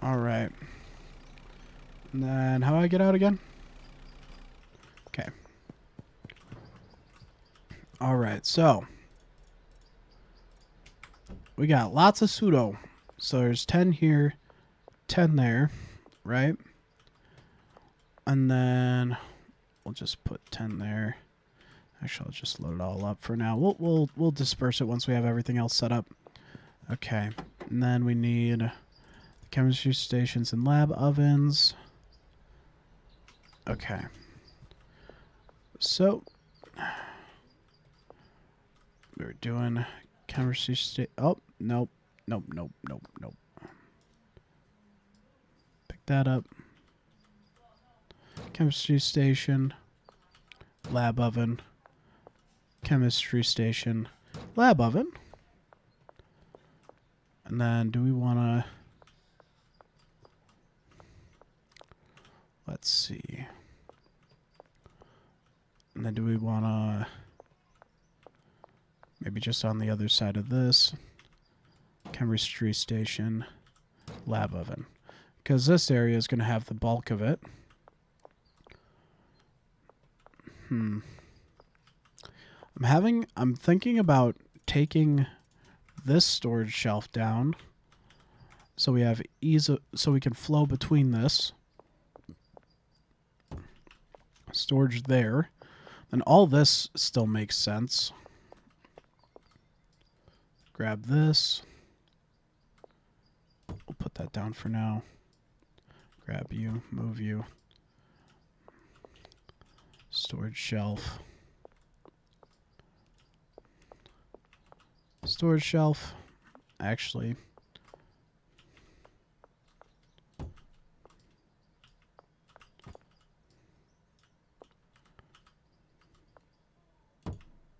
Alright. And then how do I get out again? Okay. Alright, so we got lots of pseudo. So there's 10 here, 10 there, right? And then we'll just put 10 there. Actually, I'll just load it all up for now. We'll disperse it once we have everything else set up. Okay. And then we need the chemistry stations and lab ovens. Okay. So we're doing chemistry state. Oh, nope. Nope. Pick that up. Chemistry station, lab oven, chemistry station, lab oven. And then do we want to... Let's see. And then do we want to... Maybe just on the other side of this. Chemistry station, lab oven. Because this area is going to have the bulk of it. I'm thinking about taking this storage shelf down so we have so we can flow between this storage there, and all this still makes sense. Grab this, we'll put that down for now. Grab you, move you, storage shelf, storage shelf. Actually,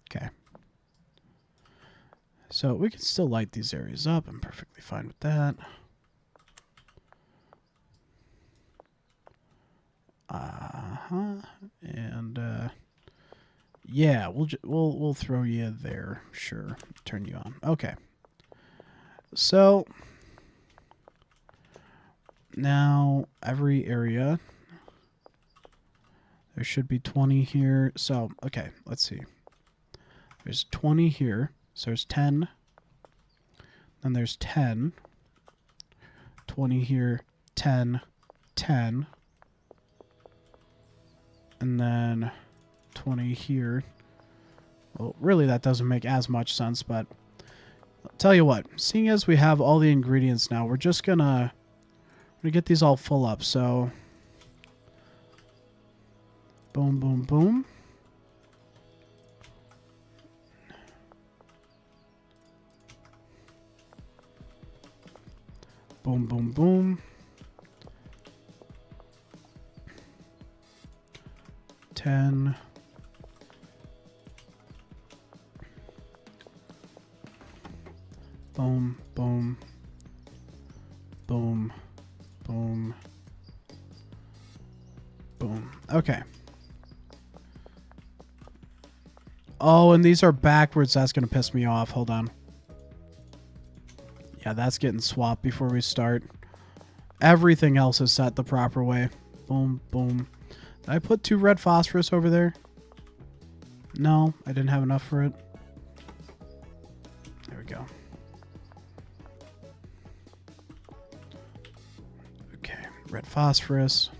okay. So we can still light these areas up. I'm perfectly fine with that. And yeah, we'll throw you there. Sure, turn you on. Okay. So now every area, there should be 20 here. So okay, let's see. There's 20 here. So there's 10. Then there's 10. 20 here. 10. 10. And then 20 here. Well, really that doesn't make as much sense, but I'll tell you what. Seeing as we have all the ingredients now, we're just gonna get these all full up. So boom, boom, boom. Boom, boom, boom. 10. Boom, boom. Boom, boom. Boom. Okay. Oh, and these are backwards. That's going to piss me off. Hold on. Yeah, that's getting swapped before we start. Everything else is set the proper way. Boom, boom. Did I put 2 red phosphorus over there? No, I didn't have enough for it. There we go. Okay, red phosphorus.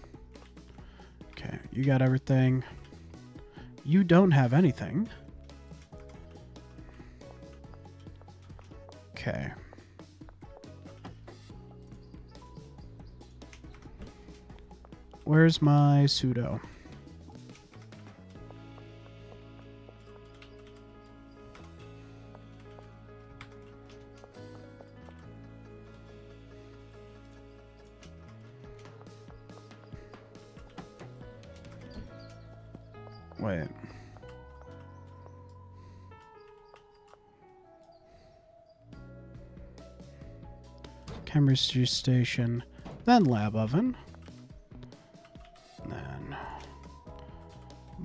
Okay, you got everything. You don't have anything. Okay. Where's my pseudo? Wait. Chemistry station, then lab oven. Then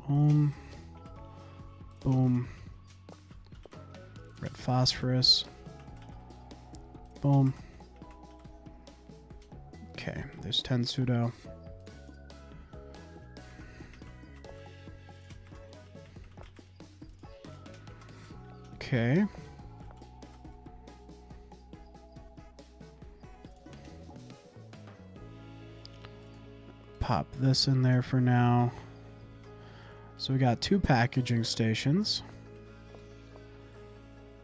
boom, boom, red phosphorus, boom. There's 10 pseudo. Okay. Pop this in there for now. So we got 2 packaging stations.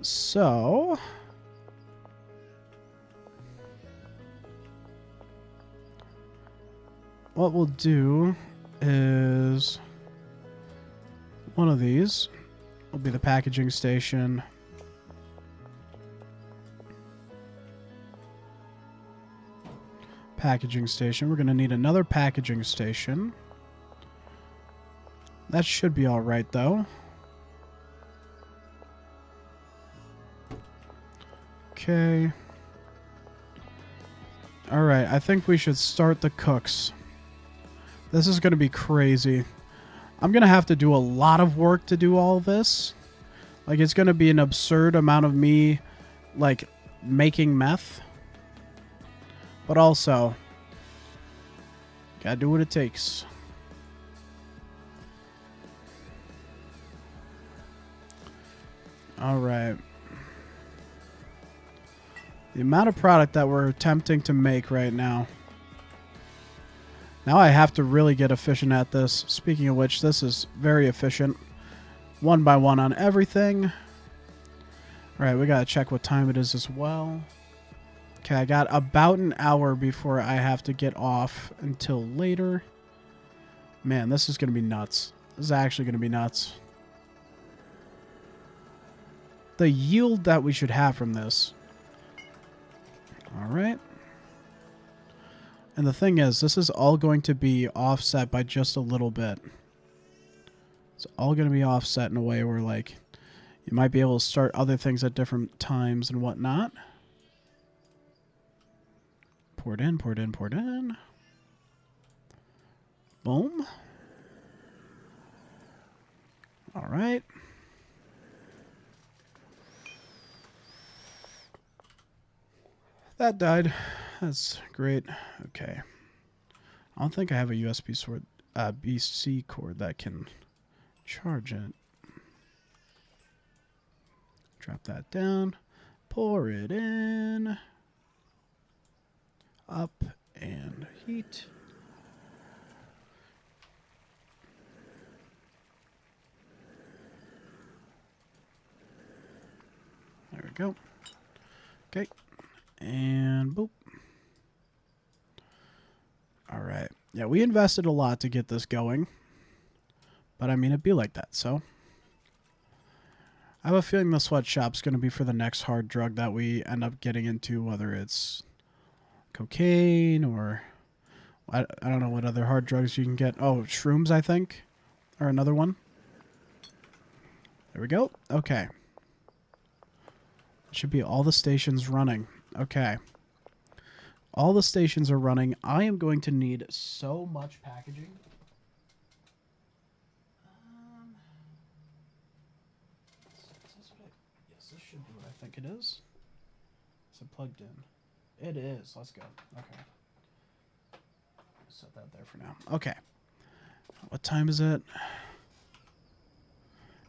So what we'll do is one of these will be the packaging station. Packaging station. We're going to need another packaging station. That should be all right, though. Okay. All right, I think we should start the cooks. This is going to be crazy. I'm going to have to do a lot of work to do all this. Like, it's going to be an absurd amount of me, like, making meth. But also, gotta do what it takes. All right. The amount of product that we're attempting to make right now. Now I have to really get efficient at this. Speaking of which, this is very efficient. 1 by 1 on everything. All right, we gotta check what time it is as well. Okay, I got about an hour before I have to get off until later. Man, this is going to be nuts. This is actually going to be nuts. The yield that we should have from this. All right. And the thing is, this is all going to be offset by just a little bit. It's all going to be offset in a way where, like, you might be able to start other things at different times and whatnot. Poured in, poured in, poured in. Boom. All right. That died. That's great. Okay. I don't think I have a USB sword, BC cord that can charge it. Drop that down. Pour it in. Up and heat. There we go. Okay. And boop. All right. Yeah, we invested a lot to get this going. But I mean, it'd be like that, so. I have a feeling the sweatshop's going to be for the next hard drug that we end up getting into, whether it's cocaine or I don't know what other hard drugs you can get. Oh, shrooms, I think, are another one. There we go. Okay. Should be all the stations running. Okay. All the stations are running. I am going to need so much packaging. Yes, this should be what I think it is. Is it plugged in? It is. Let's go. Okay. Set that there for now. Okay. What time is it?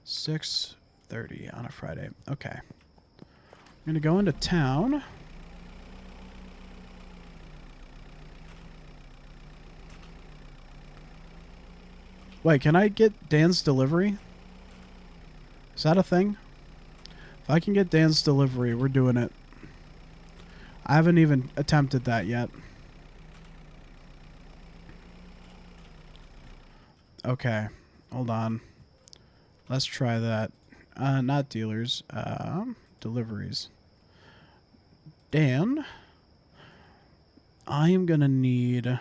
6:30 on a Friday. Okay. I'm going to go into town. Wait, can I get Dan's delivery? Is that a thing? If I can get Dan's delivery, we're doing it. I haven't even attempted that yet. Okay, hold on. Let's try that. Not dealers. Deliveries. Dan, I am gonna need.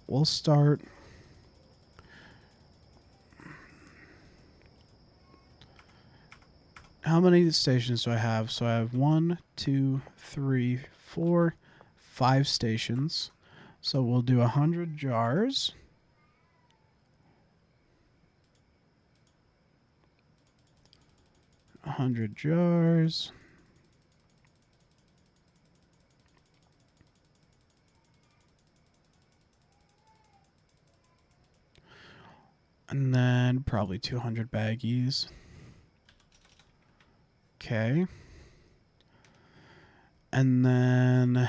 We'll start. How many stations do I have? So I have 1, 2, 3, 4, 5 stations. So we'll do 100 jars. $100 jars. And then probably 200 baggies. Okay. And then...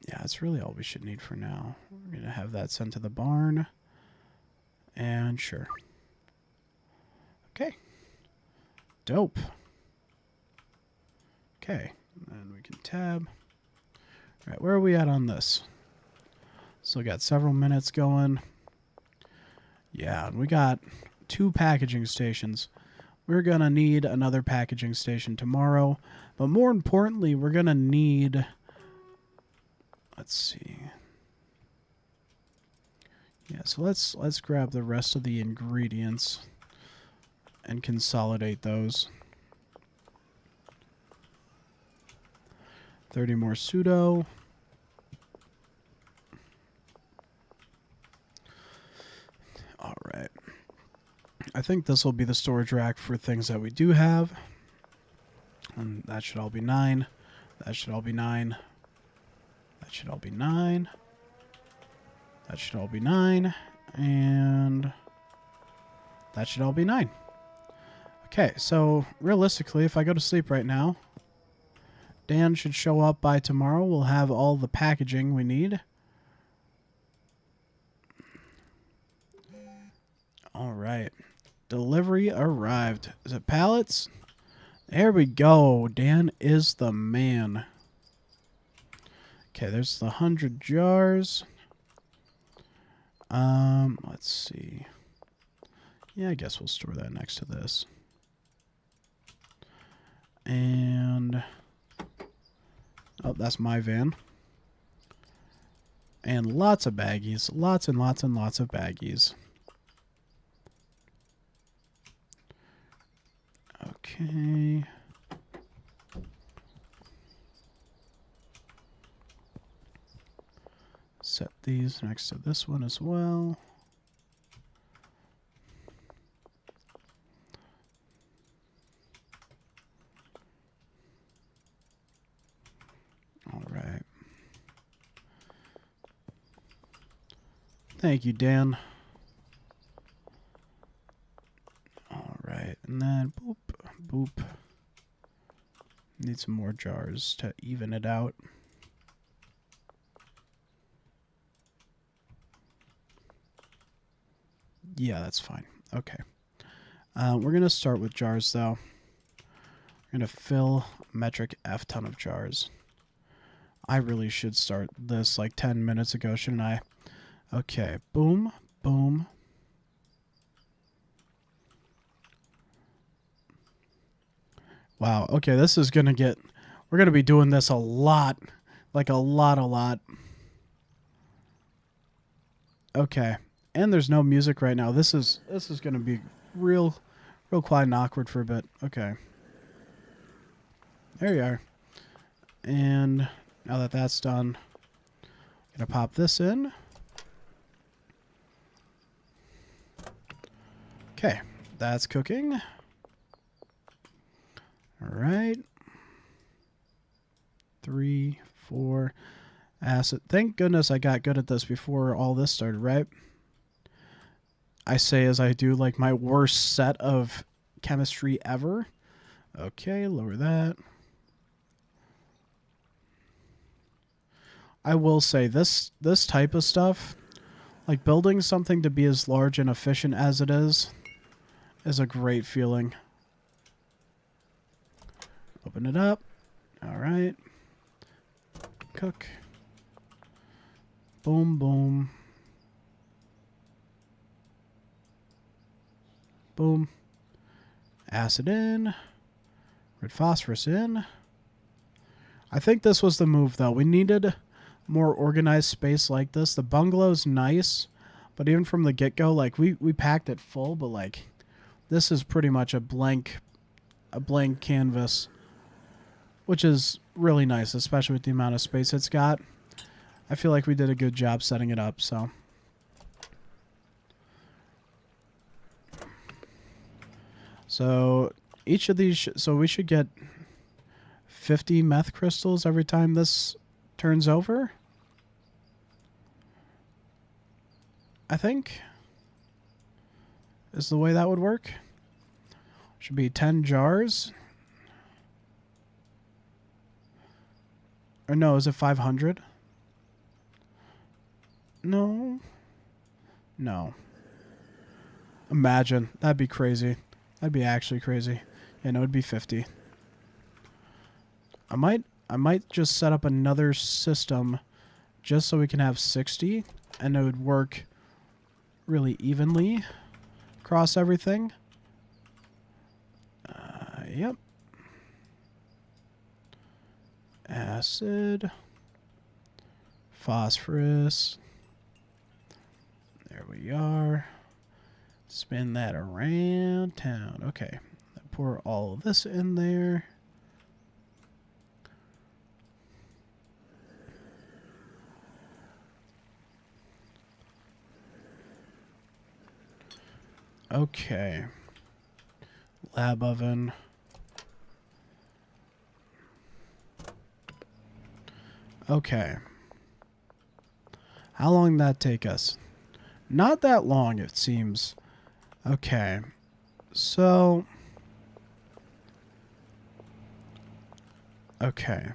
yeah, that's really all we should need for now. We're going to have that sent to the barn. And sure. Okay. Dope. Okay. And we can tab. All right, where are we at on this? So we got several minutes going. Yeah, and we got 2 packaging stations. We're going to need another packaging station tomorrow. But more importantly, we're going to need... let's see. Yeah, so let's grab the rest of the ingredients and consolidate those. 30 more pseudo. All right. I think this will be the storage rack for things that we do have. And that should all be 9. That should all be 9. That should all be 9. That should all be 9. And that should all be 9. Okay, so realistically, if I go to sleep right now, Dan should show up by tomorrow. We'll have all the packaging we need. All right. Delivery arrived. Is it pallets? There we go. Dan is the man. Okay, there's the 100 jars. Let's see. Yeah, I guess we'll store that next to this. And oh, that's my van. And lots of baggies. Lots and lots and lots of baggies. Okay. Set these next to this one as well. All right. Thank you, Dan. All right, and then boop, boop. Need some more jars to even it out. Yeah, that's fine. Okay. We're going to start with jars, though. We're going to fill a metric F ton of jars. I really should start this like 10 minutes ago, shouldn't I? Okay. Boom, boom. Wow. Okay, this is going to get... we're going to be doing this a lot. Like a lot. Okay. And there's no music right now. This is going to be real quiet and awkward for a bit. Okay. There you are. And now that that's done, I'm going to pop this in. Okay. That's cooking. All right. 3, 4. Acid. Thank goodness I got good at this before all this started, right? I say as I do like my worst set of chemistry ever. Okay, lower that. I will say this type of stuff, like building something to be as large and efficient as it is a great feeling. Open it up. All right. Cook. Boom, boom. Boom. Acid in. Red phosphorus in. I think this was the move, though. We needed more organized space like this. The bungalow's nice, but even from the get-go, like, we packed it full, but, like, this is pretty much a blank canvas, which is really nice, especially with the amount of space it's got. I feel like we did a good job setting it up, so... so each of these, so we should get 50 meth crystals every time this turns over. I think, is the way that would work. Should be 10 jars. Or no, is it 500? No. No. Imagine. That'd be crazy. That'd be actually crazy. Yeah, no, it'd be 50. I might just set up another system just so we can have 60 and it would work really evenly across everything. Yep. Acid. Phosphorus. There we are. Spin that around town. Okay. Pour all of this in there. Okay. Lab oven. Okay. How long did that take us? Not that long, it seems. Okay. So... Okay.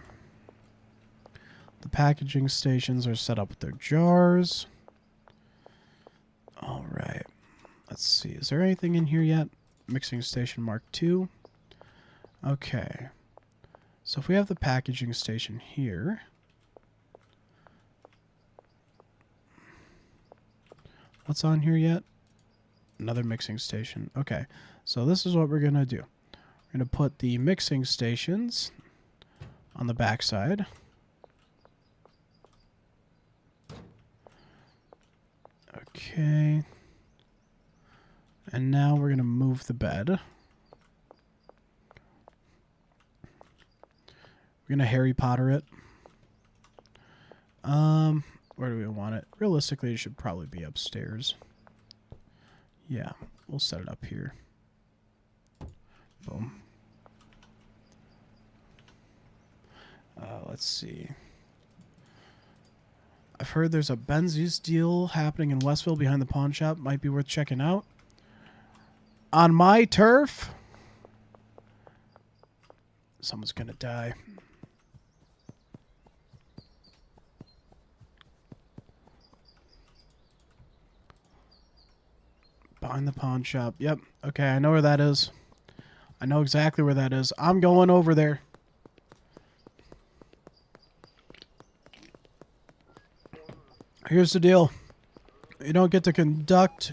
The packaging stations are set up with their jars. All right. Let's see. Is there anything in here yet? Mixing station Mark II. Okay. So if we have the packaging station here... What's on here yet? Another mixing station. Okay. So this is what we're going to do. We're going to put the mixing stations on the back side. Okay. And now we're going to move the bed. We're going to Harry Potter it. Where do we want it? Realistically, it should probably be upstairs. Yeah, we'll set it up here. Boom. Let's see. I've heard there's a Benzies deal happening in Westville behind the pawn shop. Might be worth checking out. On my turf? Someone's gonna die. Behind the pawn shop. Yep. Okay, I know where that is. I know exactly where that is. I'm going over there. Here's the deal. You don't get to conduct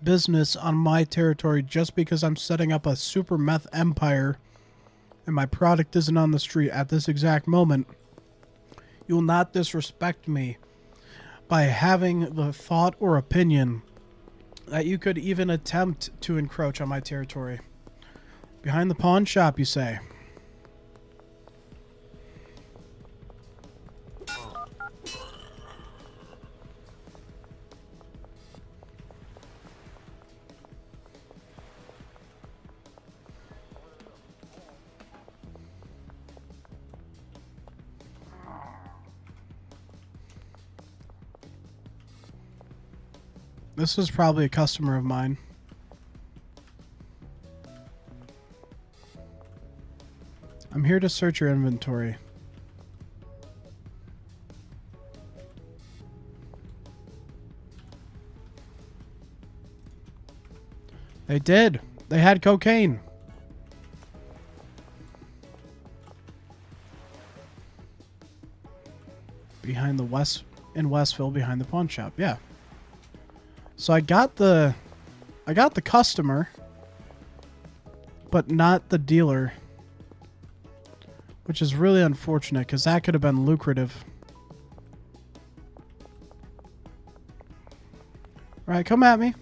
business on my territory just because I'm setting up a super meth empire and my product isn't on the street at this exact moment. You will not disrespect me by having the thought or opinion that you could even attempt to encroach on my territory. Behind the pawn shop, you say? This is probably a customer of mine. I'm here to search your inventory. They did. They had cocaine. Behind the in Westville, behind the pawn shop. Yeah. So I got the customer, but not the dealer, which is really unfortunate because that could have been lucrative. All right, come at me.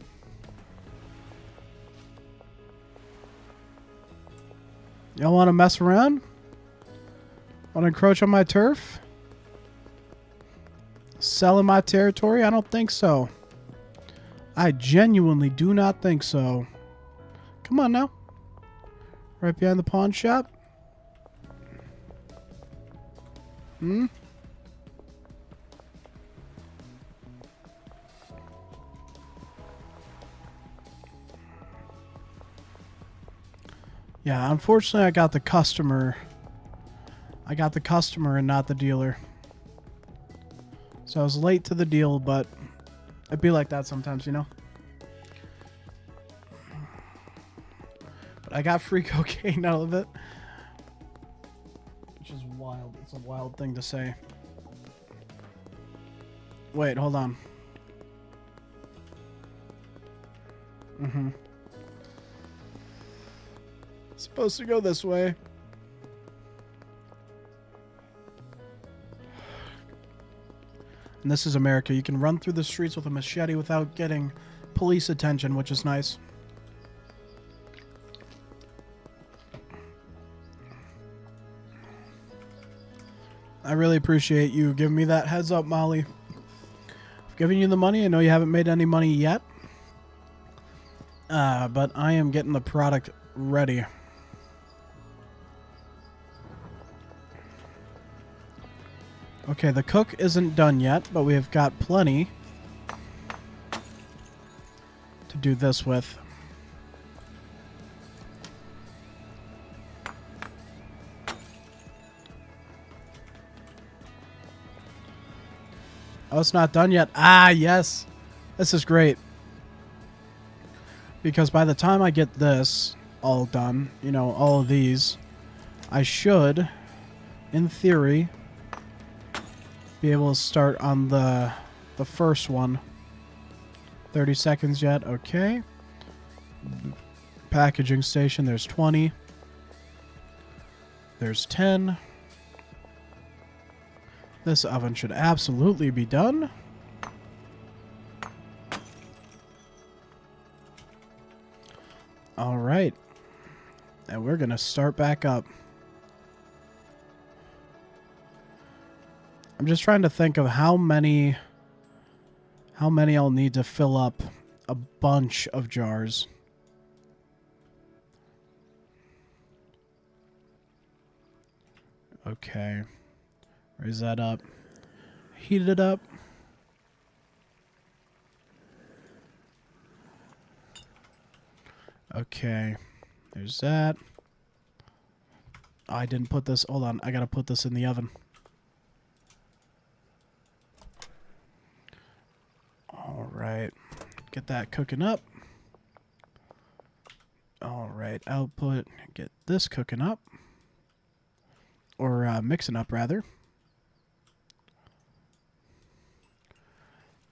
Y'all want to mess around? Want to encroach on my turf? Sell in my territory? I don't think so. I genuinely do not think so. Come on now. Right behind the pawn shop. Yeah, unfortunately I got the customer. I got the customer and not the dealer. So I was late to the deal, but it'd be like that sometimes, you know? But I got free cocaine out of it. Which is wild. It's a wild thing to say. Wait, hold on. It's supposed to go this way. And this is America. You can run through the streets with a machete without getting police attention, which is nice. I really appreciate you giving me that heads up, Molly. I've given you the money. I know you haven't made any money yet. But I am getting the product ready. Okay, the cook isn't done yet, but we have got plenty to do this with. Oh, it's not done yet. Ah, yes. This is great. Because by the time I get this all done, you know, all of these, I should, in theory, be able to start on the first one. 30 seconds yet. Okay. Packaging station. There's 20. There's 10. This oven should absolutely be done. All right. And we're going to start back up. I'm just trying to think of how many I'll need to fill up a bunch of jars. Okay. Raise that up. Heat it up. Okay. There's that. Oh, I didn't put this. Hold on. I gotta put this in the oven. Alright. Get that cooking up. Alright. Output. Get this cooking up. Or mixing up, rather.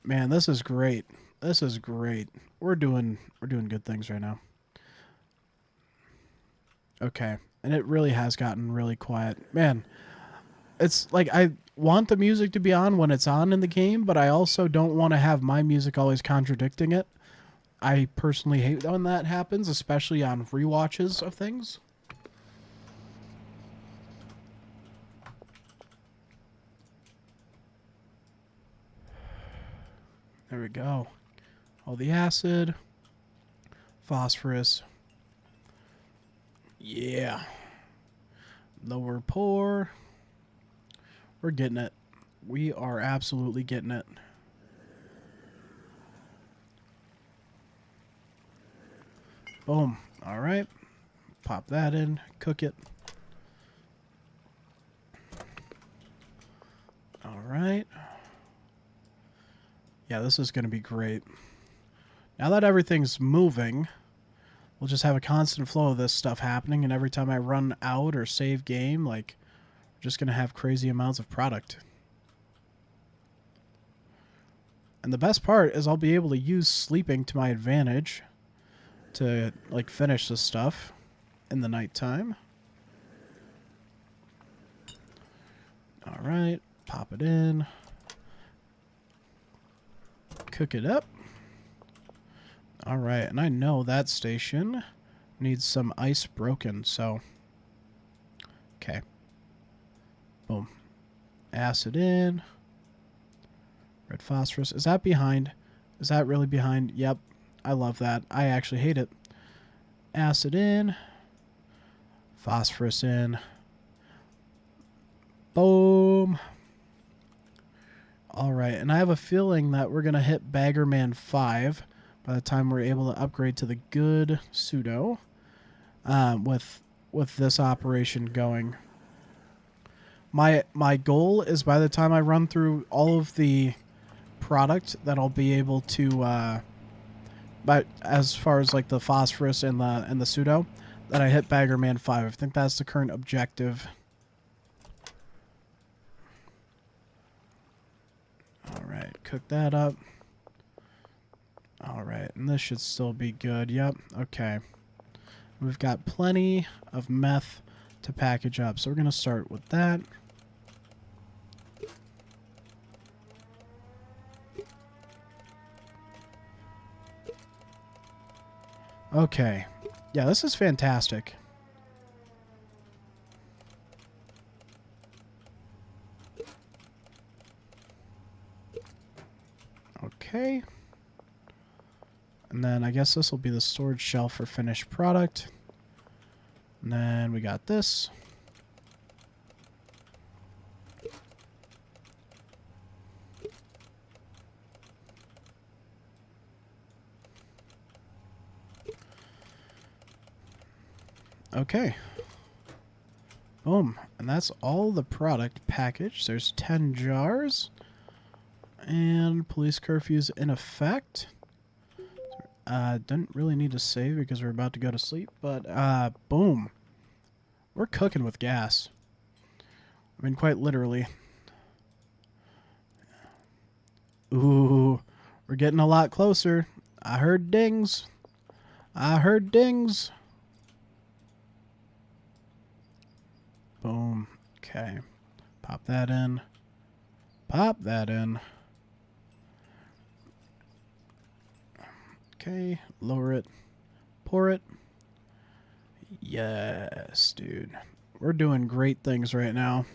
Man, this is great. This is great. We're doing good things right now. Okay. And it really has gotten really quiet. Man, it's like I want the music to be on when it's on in the game, but I also don't want to have my music always contradicting it. I personally hate when that happens, especially on rewatches of things. There we go. All the acid. Phosphorus. Yeah. Lower pour. We're getting it. We are absolutely getting it. Boom. All right. Pop that in. Cook it. All right. Yeah, this is going to be great. Now that everything's moving, we'll just have a constant flow of this stuff happening, and every time I run out or save game, like, we're just going to have crazy amounts of product. And the best part is I'll be able to use sleeping to my advantage to, like, finish this stuff in the nighttime. All right, pop it in. Cook it up. All right, and I know that station needs some ice broken, so okay. Boom. Acid in. Red phosphorus. Is that behind? Is that really behind? Yep. I love that. I actually hate it. Acid in. Phosphorus in. Boom. All right, and I have a feeling that we're going to hit Baggerman 5 by the time we're able to upgrade to the good pseudo. with this operation going. My goal is by the time I run through all of the product that I'll be able to but as far as like the phosphorus and the pseudo, that I hit Bagger Man 5. I think that's the current objective. Alright, cook that up. Alright, and this should still be good. Yep, okay. We've got plenty of meth to package up, so we're going to start with that. Okay. Yeah, this is fantastic. Okay. And then I guess this will be the storage shelf for finished product. And then we got this. Okay. Boom. And that's all the product package. There's 10 jars. And police curfew's in effect. Didn't really need to save because we're about to go to sleep. But, boom. We're cooking with gas. I mean, quite literally. Ooh. We're getting a lot closer. I heard dings. I heard dings. Boom. Okay. Pop that in. Pop that in. Okay. Lower it. Pour it. Yes, dude. We're doing great things right now.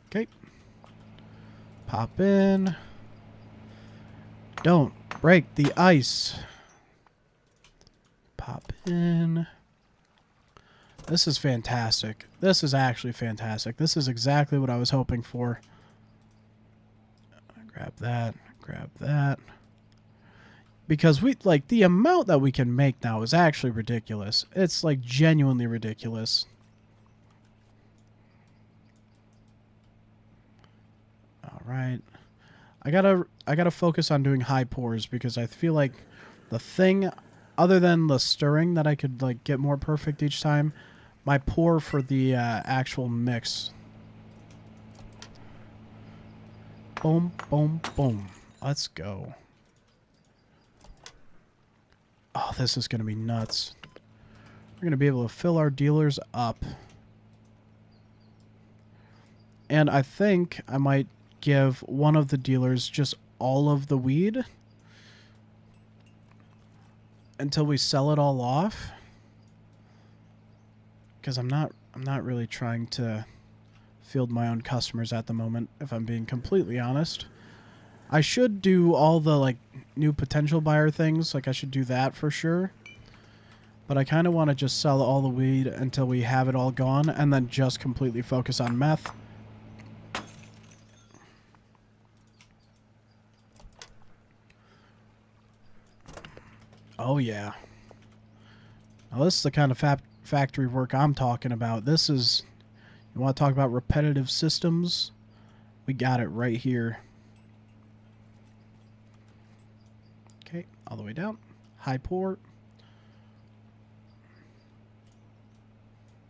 Okay. Pop in. Don't break the ice. Pop in. This is fantastic. This is actually fantastic. This is exactly what I was hoping for. Grab that. Grab that. Because we, like, the amount that we can make now is actually ridiculous. It's, like, genuinely ridiculous. Alright. I gotta focus on doing high pours because I feel like the thing, other than the stirring that I could, like, get more perfect each time, my pour for the actual mix. Boom, boom, boom. Let's go. Oh, this is going to be nuts. We're going to be able to fill our dealers up. And I think I might give one of the dealers just all of the weed until we sell it all off. Because I'm not really trying to field my own customers at the moment, if I'm being completely honest. I should do all the, like, new potential buyer things. Like, I should do that for sure. But I kind of want to just sell all the weed until we have it all gone and then just completely focus on meth. Oh, yeah. Now, this is the kind of factory work I'm talking about. This is... You want to talk about repetitive systems? We got it right here. Okay, all the way down. High pour.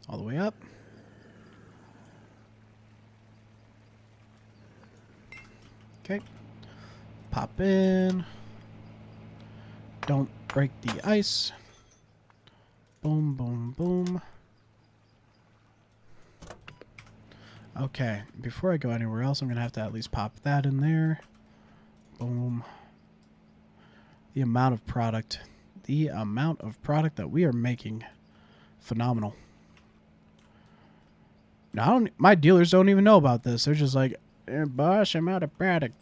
All the way up. Okay. Pop in. Don't break the ice. Boom, boom, boom. Okay, before I go anywhere else, I'm going to have to at least pop that in there. Boom. The amount of product. The amount of product that we are making. Phenomenal. Now, my dealers don't even know about this. They're just like, boss, I'm out of product.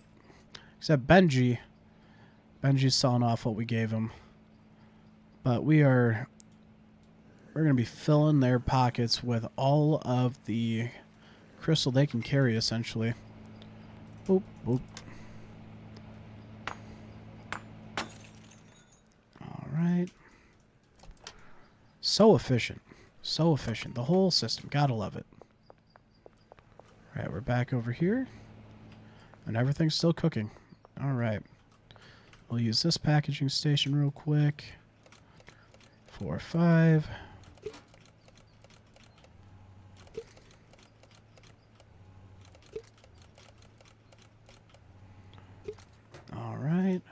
Except Benji. Benji's selling off what we gave him. But we're going to be filling their pockets with all of the crystal they can carry, essentially. Boop, boop. So efficient. So efficient. The whole system. Gotta love it. Alright, we're back over here. And everything's still cooking. Alright. We'll use this packaging station real quick. 4, 5. Alright.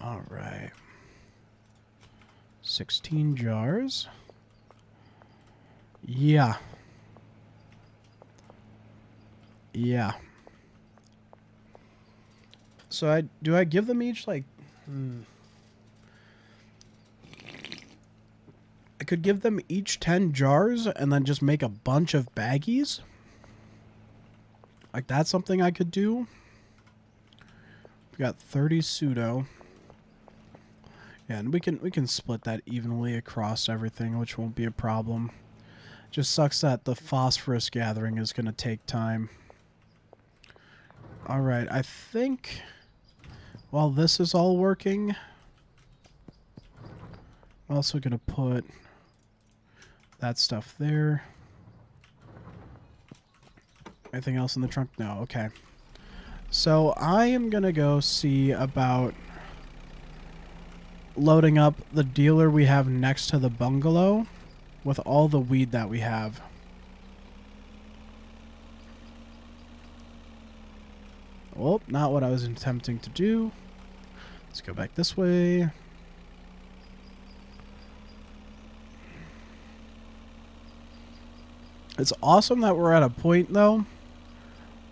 Alright. 16 jars. Yeah. Yeah. So do I give them each like I could give them each 10 jars and then just make a bunch of baggies? Like that's something I could do. We got 30 pseudo. Yeah, and we can split that evenly across everything, which won't be a problem. Just sucks that the phosphorus gathering is going to take time. Alright, I think while this is all working, I'm also going to put that stuff there. Anything else in the trunk? No, okay. So I am going to go see about loading up the dealer we have next to the bungalow with all the weed that we have. Oh, not what I was attempting to do. Let's go back this way. It's awesome that we're at a point, though,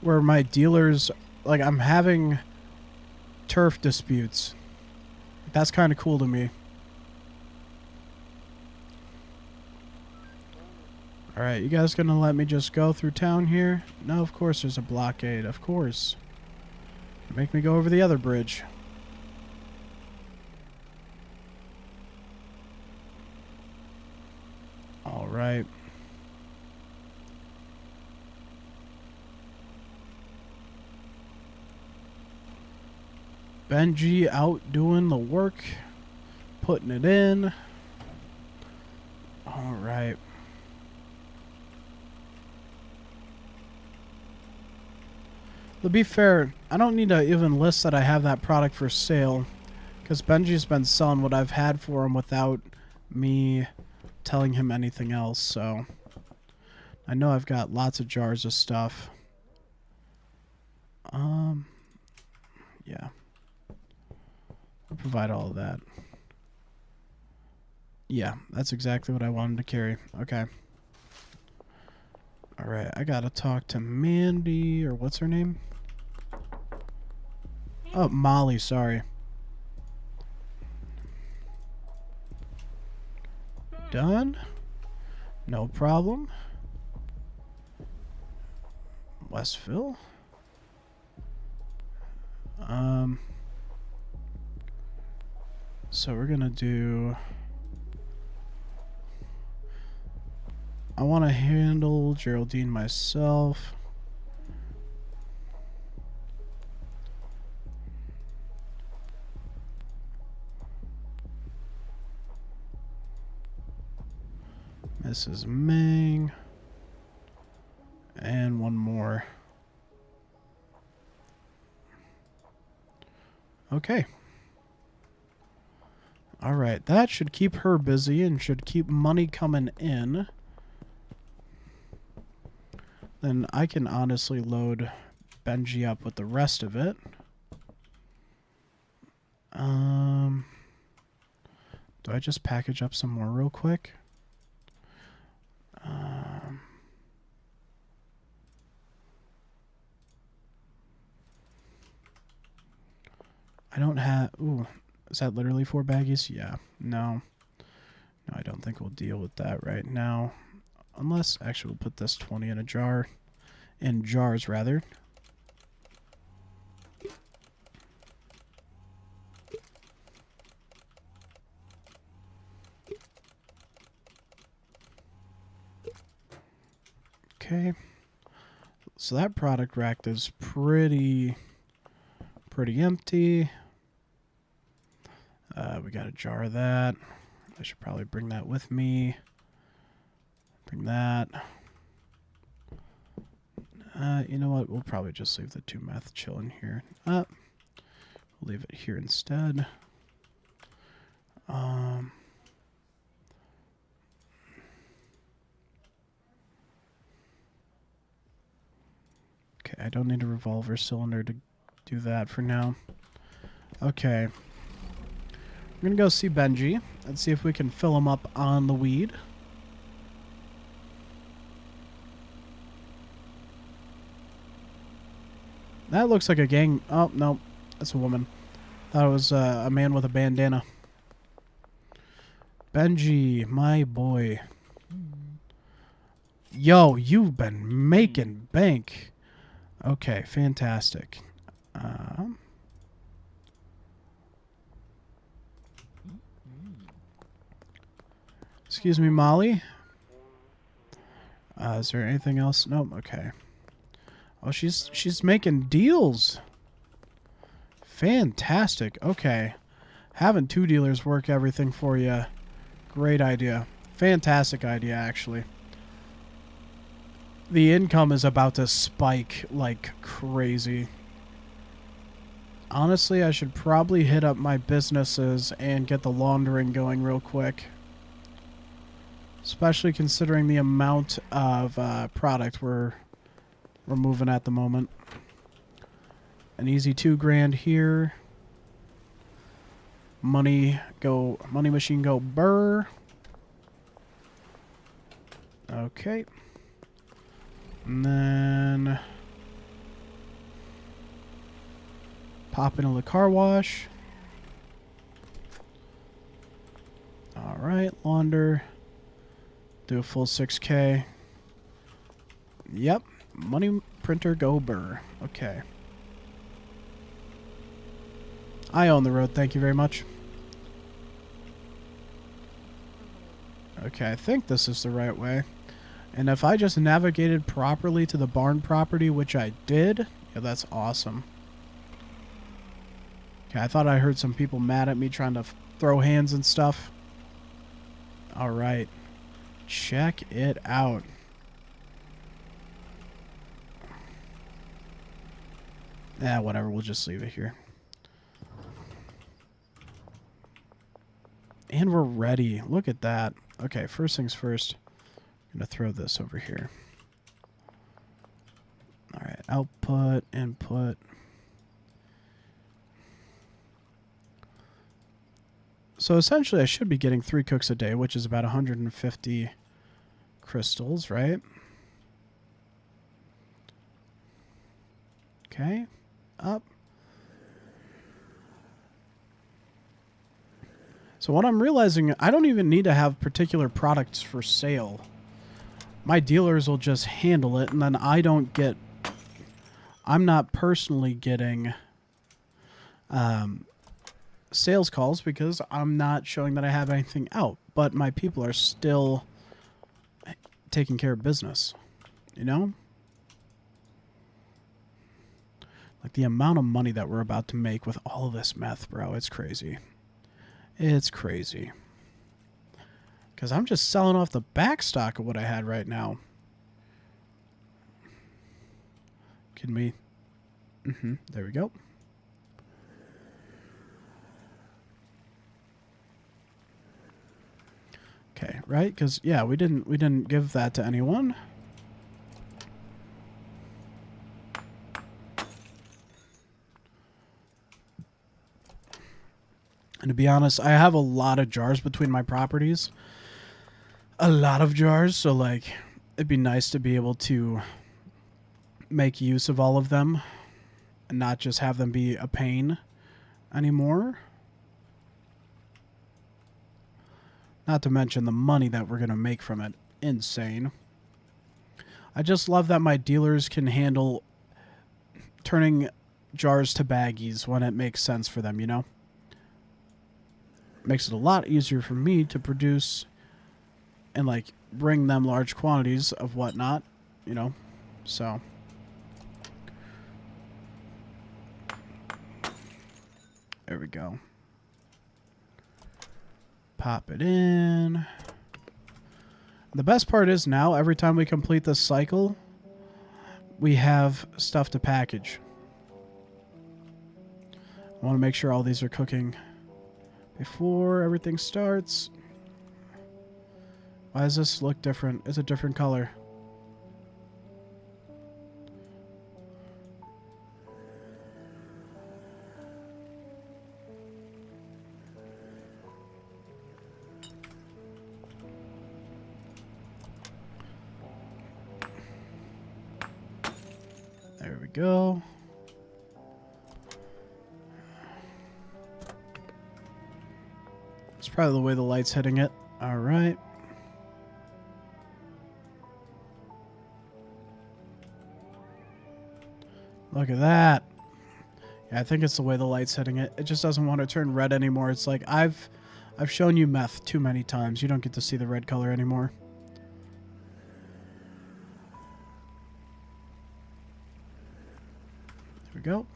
where my dealers, like, I'm having turf disputes. That's kind of cool to me. Alright, you guys gonna let me just go through town here? No, of course there's a blockade. Of course. Make me go over the other bridge. Alright. Benji out doing the work. Putting it in. Alright. To be fair, I don't need to even list that I have that product for sale, because Benji's been selling what I've had for him without me telling him anything else, so I know I've got lots of jars of stuff. Yeah. I'll provide all of that. Yeah, that's exactly what I wanted to carry. Okay. Alright, I gotta talk to Mandy, or what's her name? Oh, Molly, sorry. Done. No problem. Westville. So we're gonna do... I want to handle Geraldine myself. Mrs. Ming. And one more. Okay. Alright, that should keep her busy and should keep money coming in. Then I can honestly load Benji up with the rest of it. Do I just package up some more real quick? I don't have... Ooh, is that literally 4 baggies? Yeah. No. No, I don't think we'll deal with that right now. Unless, actually, we'll put this 20 in a jar. In jars, rather. Okay. So that product rack is pretty Pretty empty. We got a jar of that. I should probably bring that with me. Bring that. You know what? We'll probably just leave the 2 meth chilling here. We'll leave it here instead. Okay, I don't need a revolver cylinder to do that for now. Okay. We're gonna go see Benji and see if we can fill him up on the weed. That looks like a gang. Oh, no. That's a woman. Thought it was a man with a bandana. Benji, my boy. Yo, you've been making bank. Okay, fantastic. Excuse me, Molly. Is there anything else? Nope. Okay. Oh, she's making deals. Fantastic. Okay. Having 2 dealers work everything for you. Great idea. Fantastic idea, actually. The income is about to spike like crazy. Honestly, I should probably hit up my businesses and get the laundering going real quick. Especially considering the amount of product we're moving at the moment. An easy 2 grand here. Money machine go burr. Okay. And then pop into the car wash. All right, launder. Do a full 6K. Yep. Money printer go burr. Okay. I own the road. Thank you very much. Okay, I think this is the right way. And if I just navigated properly to the barn property, which I did, yeah, that's awesome. Okay, I thought I heard some people mad at me trying to throw hands and stuff. All right. Check it out. Whatever. We'll just leave it here. And we're ready. Look at that. Okay, first things first. I'm going to throw this over here. All right, output, input. So essentially I should be getting 3 cooks a day, which is about 150 crystals, right? Okay, up. So what I'm realizing, I don't even need to have particular products for sale. My dealers will just handle it, and then I'm not personally getting sales calls because I'm not showing that I have anything out. But my people are still taking care of business, you know? Like the amount of money that we're about to make with all of this meth, bro, it's crazy. It's crazy. Because I'm just selling off the back stock of what I had right now. Kidding me? There we go. Okay, right? Because yeah, we didn't give that to anyone. And to be honest, I have a lot of jars between my properties. A lot of jars, so like it'd be nice to be able to make use of all of them and not just have them be a pain anymore. Not to mention the money that we're going to make from it. Insane. I just love that my dealers can handle turning jars to baggies when it makes sense for them, you know? Makes it a lot easier for me to produce and like bring them large quantities of whatnot, you know? So There we go. Pop it in. The best part is now, every time we complete this cycle, we have stuff to package. I want to make sure all these are cooking before everything starts. Why does this look different? It's a different color. There we go. It's probably the way the light's hitting it. All right. Look at that. Yeah, I think it's the way the light's hitting it. It just doesn't want to turn red anymore. It's like I've shown you meth too many times. You don't get to see the red color anymore. There we go.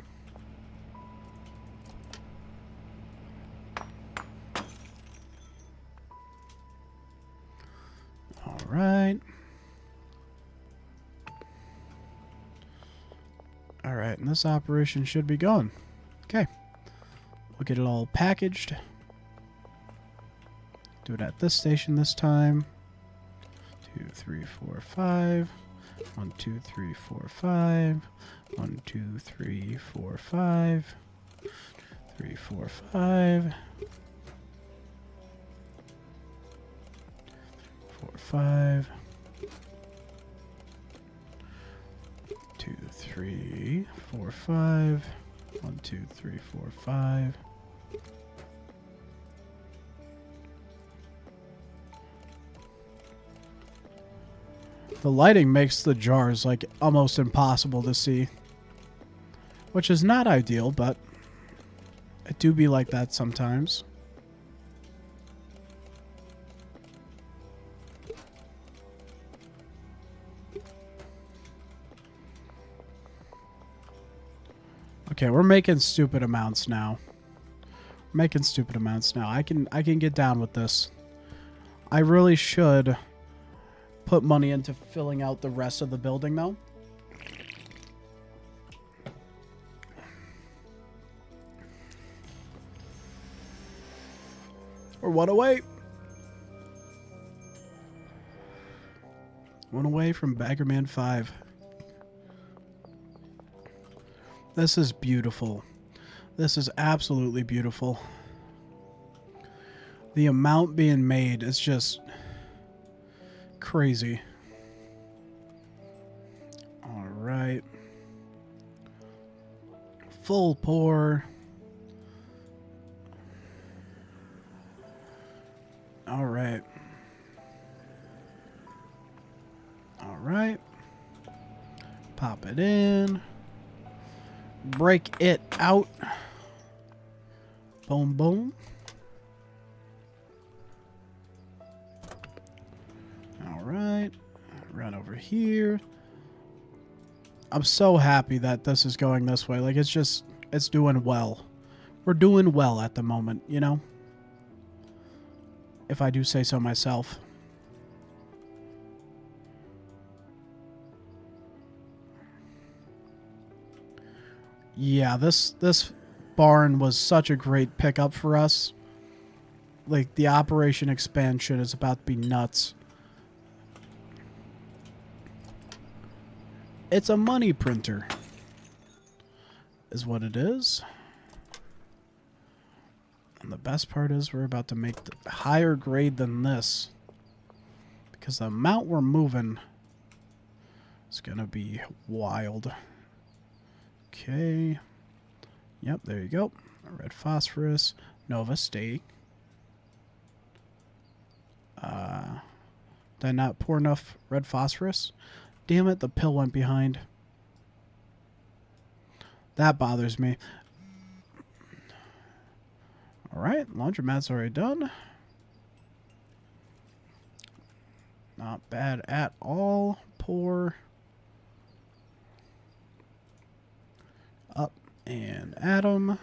All right. All right, and this operation should be going. Okay. We'll get it all packaged. Do it at this station this time. 2, 3, 4, 5. 1, 2, 3, 4, 5. 1, 2, 3, 4, 5. 3, 4, 5. 4, 5. 2, 3, 4, 5. 1, 2, 3, 4, 5. The lighting makes the jars like almost impossible to see, which is not ideal, but it do be like that sometimes. Okay, we're making stupid amounts now. We're making stupid amounts now. I can get down with this. I really should put money into filling out the rest of the building, though. We're one away. One away from Baggerman 5. This is beautiful. This is absolutely beautiful. The amount being made is just crazy. All right. Full pour. All right. All right. Pop it in. Break it out. Boom, boom. All right. Run over here. I'm so happy that this is going this way. Like, it's doing well. We're doing well at the moment, you know? If I do say so myself. Yeah, this barn was such a great pickup for us. Like, the operation expansion is about to be nuts. It's a money printer, is what it is. And the best part is we're about to make the higher grade than this. Because the amount we're moving is going to be wild. Okay. Yep, there you go. Red phosphorus. Nova steak. Did I not pour enough red phosphorus? Damn it, the pill went behind. That bothers me. Alright, laundromat's already done. Not bad at all. Pour. Up and at 'em.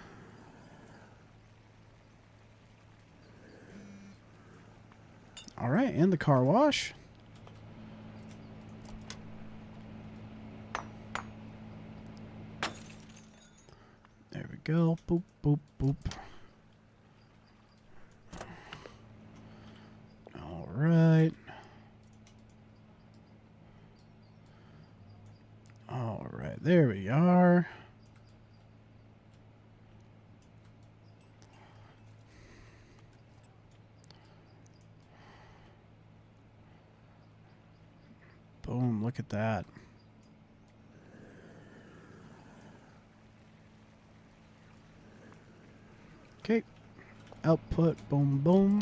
All right, and the car wash. There we go. Boop, boop, boop. All right. All right, there we are. Boom, look at that. Okay. Output, boom, boom.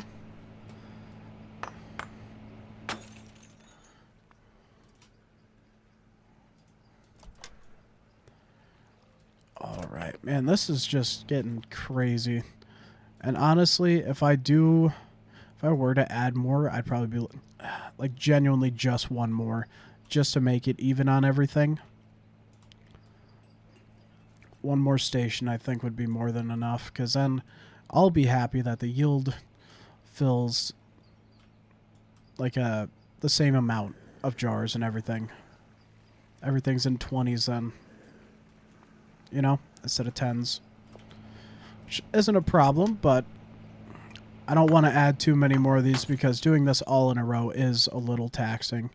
All right, man, this is just getting crazy. And honestly, if I were to add more, I'd probably be like genuinely just one more, just to make it even on everything. One more station I think would be more than enough, because then I'll be happy that the yield fills like the same amount of jars and everything. Everything's in 20s then, you know, instead of 10s, which isn't a problem, but I don't want to add too many more of these because doing this all in a row is a little taxing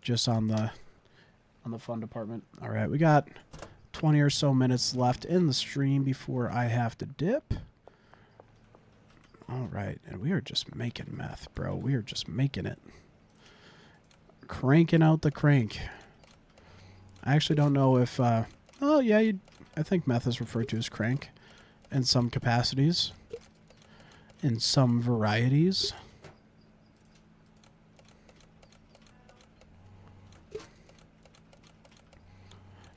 just on the fun department. All right, we got 20 or so minutes left in the stream before I have to dip. All right, and we are just making meth, bro. We are just making it. Cranking out the crank. I actually don't know if, oh yeah, I think meth is referred to as crank in some capacities. In some varieties.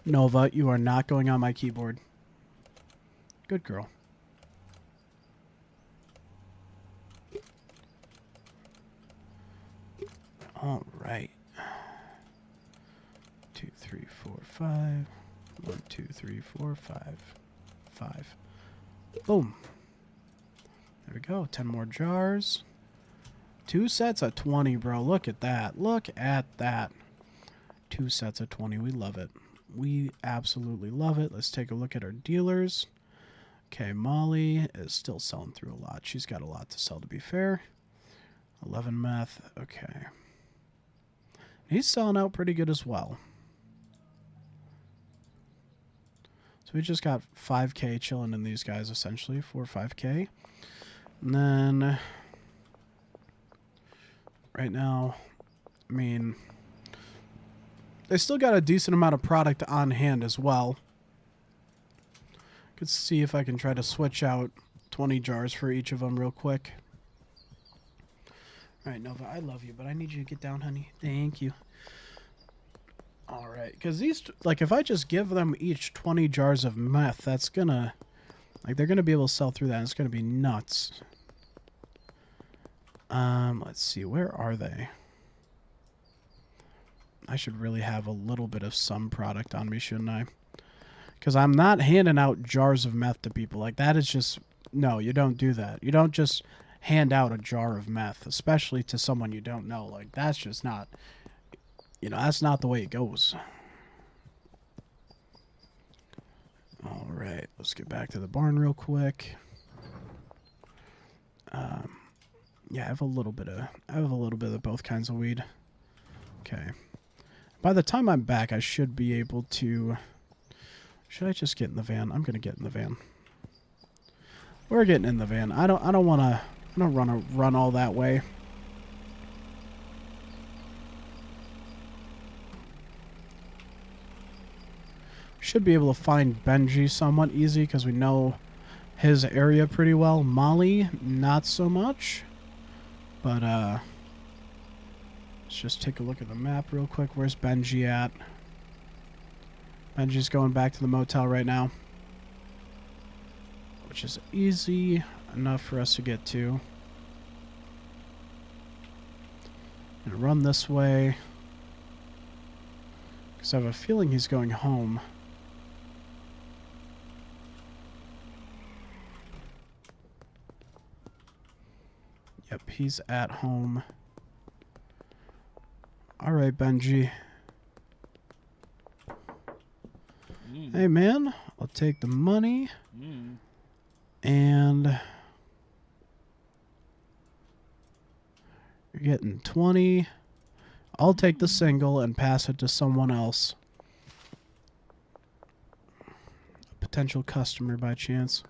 Nova, you are not going on my keyboard. Good girl. All right. 2, 3, 4, 5. 1, 2, 3, 4, 5. 5. Boom. There we go. 10 more jars. 2 sets of 20, bro. Look at that. Look at that. 2 sets of 20. We love it. We absolutely love it. Let's take a look at our dealers. Okay, Molly is still selling through a lot. She's got a lot to sell, to be fair. 11 meth. Okay. He's selling out pretty good as well. So we just got 5K chilling in these guys, essentially. 4 or 5K. And then right now, I mean, they still got a decent amount of product on hand as well. Could see if I can try to switch out 20 jars for each of them real quick. All right, Nova, I love you, but I need you to get down, honey. Thank you. All right, because these, like, if I just give them each 20 jars of meth, that's gonna, like, they're gonna be able to sell through that, and it's gonna be nuts. Let's see, where are they? I should really have a little bit of some product on me, shouldn't I? Because I'm not handing out jars of meth to people. Like, that is just, no, you don't do that. You don't just hand out a jar of meth, especially to someone you don't know. Like, that's just not, you know, that's not the way it goes. All right, let's get back to the barn real quick. Yeah, I have a little bit of both kinds of weed. Okay. By the time I'm back, I should be able to. Should I just get in the van? I'm gonna get in the van. We're getting in the van. I don't run all that way. Should be able to find Benji somewhat easy because we know his area pretty well. Molly, not so much. But let's just take a look at the map real quick. Where's Benji at? Benji's going back to the motel right now, which is easy enough for us to get to. Gonna run this way because I have a feeling he's going home. Yep, he's at home. All right, Benji. Hey, man. I'll take the money. And you're getting 20. I'll take the single and pass it to someone else. A potential customer by chance.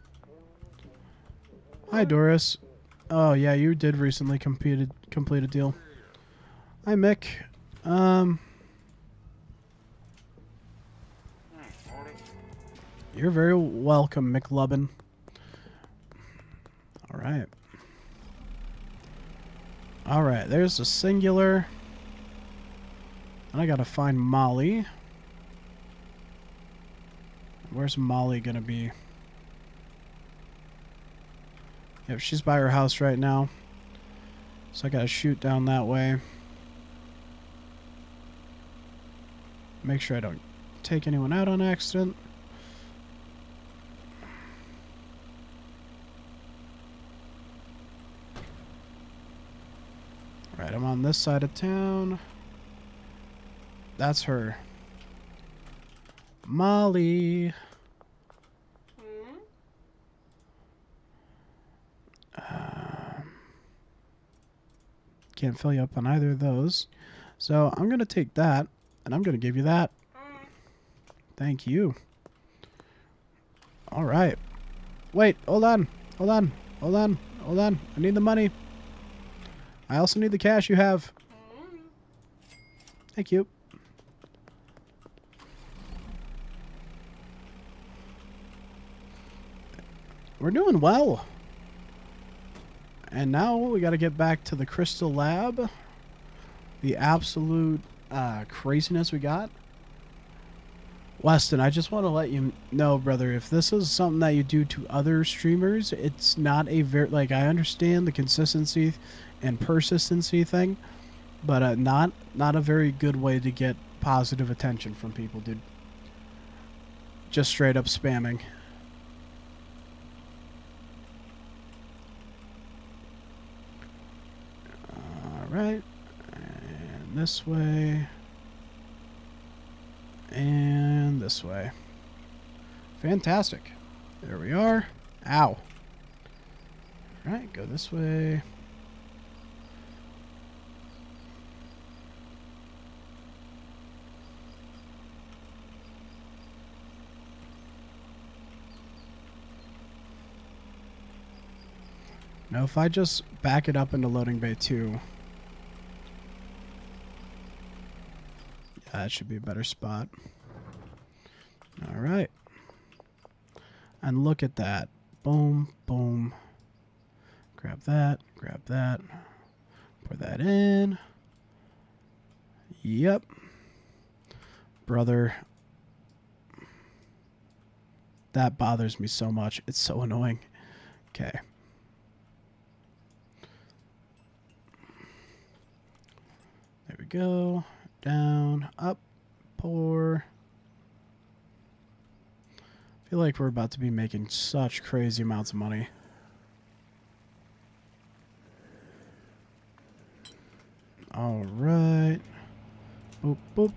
Hi, Doris. Oh, yeah, you did recently complete a deal. Hi, Mick. You're very welcome, McLubbin. All right. All right, there's the singular. And I gotta find Molly. Where's Molly gonna be? Yep, she's by her house right now. So I gotta shoot down that way. Make sure I don't take anyone out on accident. Alright, I'm on this side of town. That's her. Molly. Can't fill you up on either of those. So I'm going to take that, and I'm going to give you that. Thank you. All right. Wait, hold on. Hold on. Hold on. Hold on. I need the money. I also need the cash you have. Thank you. We're doing well. And now we got to get back to the Crystal Lab. The absolute craziness we got. Weston, I just want to let you know, brother, if this is something that you do to other streamers, it's not a very... Like, I understand the consistency and persistency thing, but not a very good way to get positive attention from people, dude. Just straight up spamming. Right, and this way, and this way. Fantastic. There we are. Ow. Right, go this way. Now, if I just back it up into loading bay 2... that should be a better spot. All right. And look at that. Boom, boom. Grab that, pour that in. Yep. Brother. That bothers me so much. It's so annoying. Okay. There we go. Down, up, pour. I feel like we're about to be making such crazy amounts of money. All right. Boop, boop.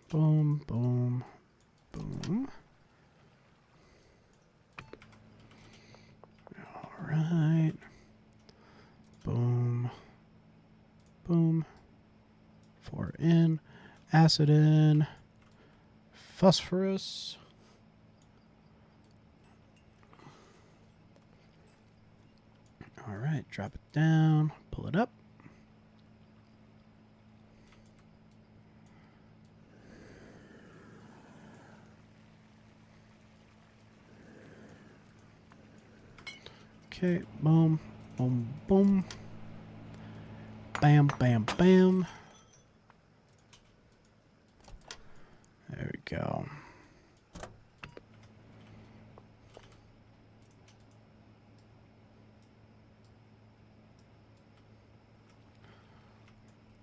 Boom, boom, boom. All right. Boom. Boom. 4 in. Acid in. Phosphorus. All right. Drop it down. Pull it up. Okay. Boom. Boom. Boom. Bam, bam, bam. There we go.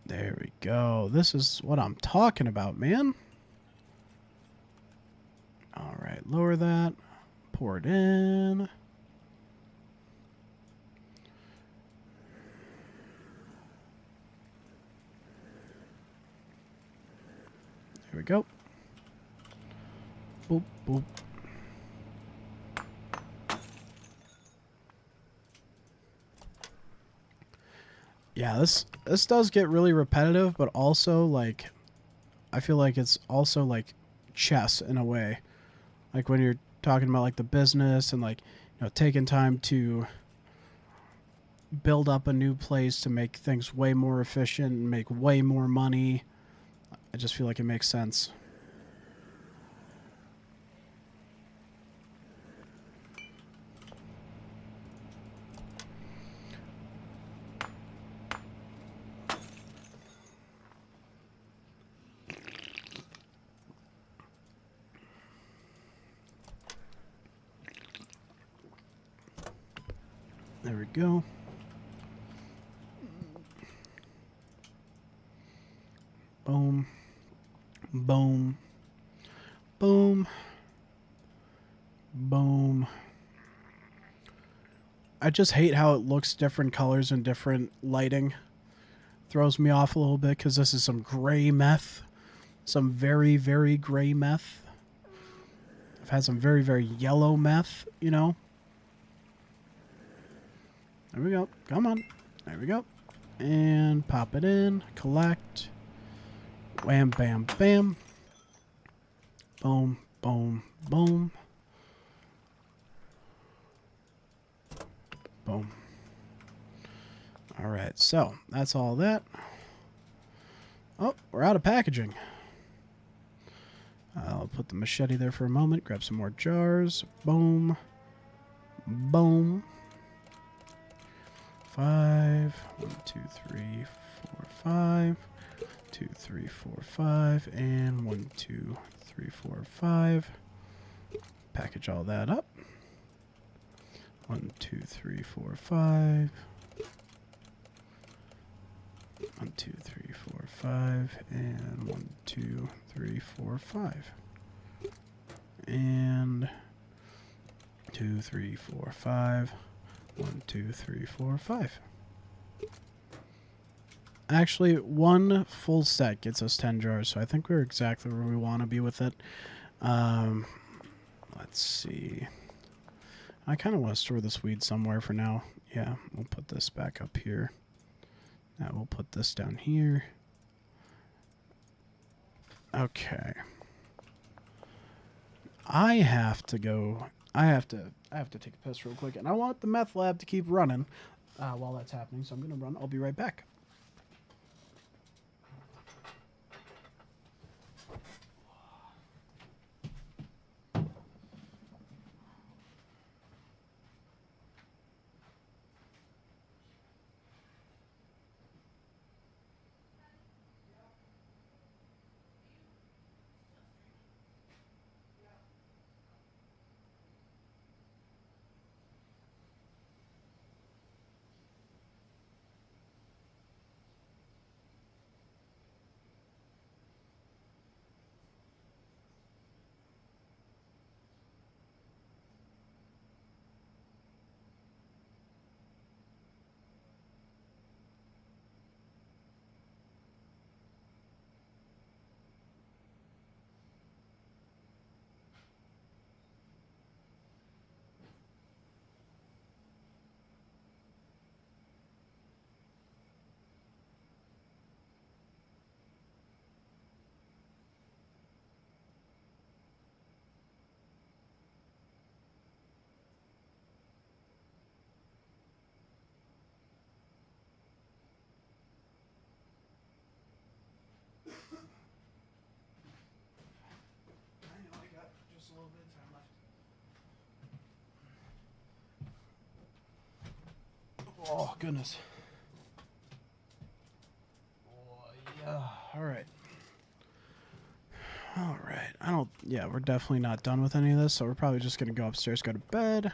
There we go. This is what I'm talking about, man. All right, lower that. Pour it in. go. Boop, boop. Yeah, this does get really repetitive, but also, like, I feel like it's also, like, chess in a way. Like, when you're talking about, like, the business and, like, you know, taking time to build up a new place to make things way more efficient and make way more money. I just feel like it makes sense. There we go. Boom. Boom. Boom. Boom. I just hate how it looks different colors and different lighting. Throws me off a little bit because this is some gray meth. Some very, very gray meth. I've had some very, very yellow meth, you know. There we go. Come on. There we go. And pop it in. Collect. Wham, bam, bam. Boom, boom, boom. Boom. Alright, so that's all that. Oh, we're out of packaging. I'll put the machete there for a moment. Grab some more jars. Boom. Boom. 5. 1, 2, 3, 4, 5. 2, 3, 4, 5. And 1, 2, 3, 4, 5. Package all that up. 1, 2, 3, 4, 5. 1, 2, 3, 4, 5. And 1, 2, 3, 4, 5. And 2, 3, 4, 5. 1, 2, 3, 4, 5. Actually, one full set gets us 10 jars, so I think we're exactly where we want to be with it. Let's see. I kind of want to store this weed somewhere for now. Yeah, we'll put this back up here. Now we'll put this down here. Okay. I have to go. I have to take a piss real quick, and I want the meth lab to keep running while that's happening. So I'm gonna run. I'll be right back. A little bit of time left. Oh, goodness. Oh, yeah. All right. All right. Yeah, we're definitely not done with any of this, so we're probably just going to go upstairs, go to bed.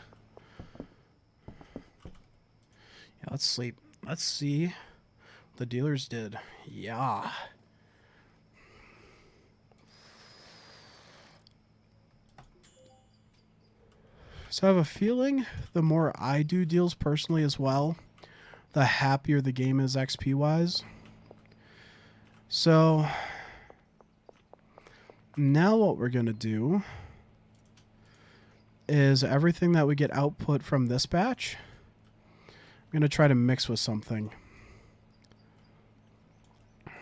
Yeah, let's sleep. Let's see what the dealers did. Yeah. So I have a feeling the more I do deals personally as well, the happier the game is XP-wise. So Now what we're going to do is everything that we get output from this batch, I'm going to try to mix with something. I'm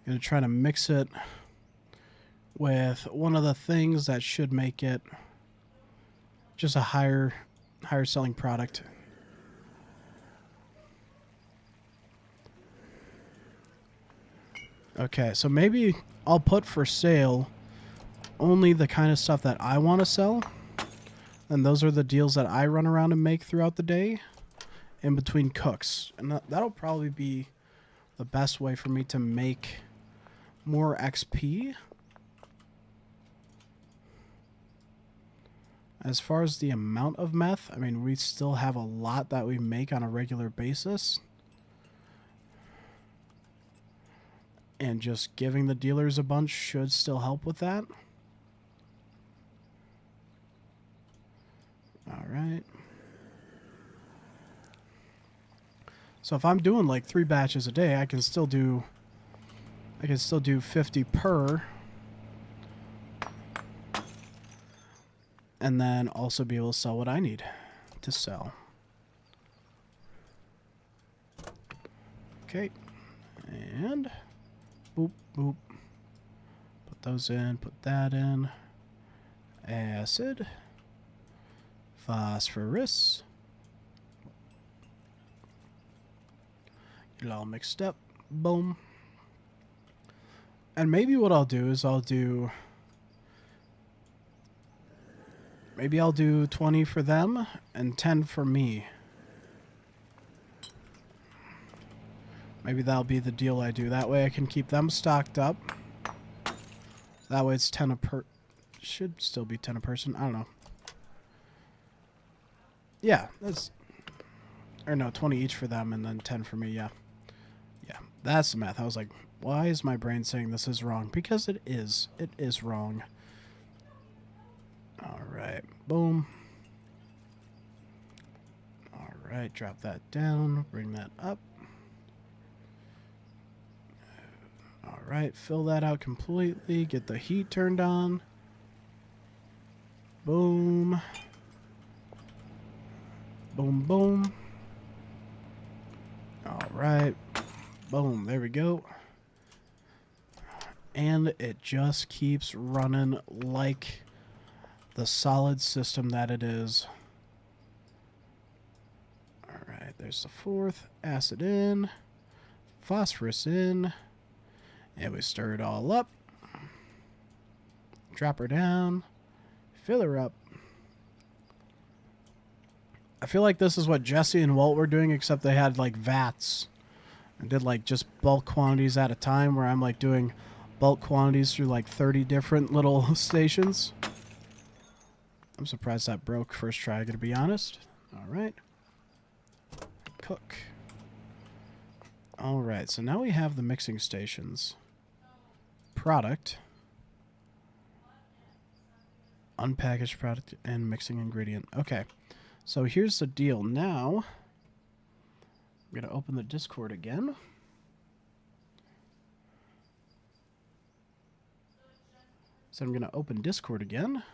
going to try to mix it with one of the things that should make it just a higher selling product. Okay, so maybe I'll put for sale only the kind of stuff that I want to sell. And those are the deals that I run around and make throughout the day in between cooks. And that'll probably be the best way for me to make more XP. As far as the amount of meth, I mean, we still have a lot that we make on a regular basis. And just giving the dealers a bunch should still help with that. All right. So if I'm doing like 3 batches a day, I can still do 50 per. And then also be able to sell what I need to sell. Okay. And boop, boop. Put those in, put that in. Acid. Phosphorus. Get it all mixed up. Boom. And maybe what I'll do is I'll do 20 for them and 10 for me. Maybe that'll be the deal I do. That way I can keep them stocked up. That way it's 10 a per... Should still be 10 a person. I don't know. Yeah, that's... Or no, 20 each for them and then 10 for me, yeah. Yeah, that's the math. I was like, why is my brain saying this is wrong? Because it is. It is wrong. Alright, boom. Alright, drop that down. Bring that up. Alright, fill that out completely. Get the heat turned on. Boom. Boom, boom. Alright. Boom, there we go. And it just keeps running like the solid system that it is. Alright, there's the 4th. Acid in. Phosphorus in. And we stir it all up. Drop her down. Fill her up. I feel like this is what Jesse and Walt were doing, except they had like vats. And did like just bulk quantities at a time, where I'm like doing bulk quantities through like 30 different little stations. I'm surprised that broke first try, to be honest. Alright. Cook. Alright, so now we have the mixing stations. Product. Unpackaged product and mixing ingredient. Okay, so here's the deal. Now, I'm going to open the Discord again. So I'm going to open Discord again.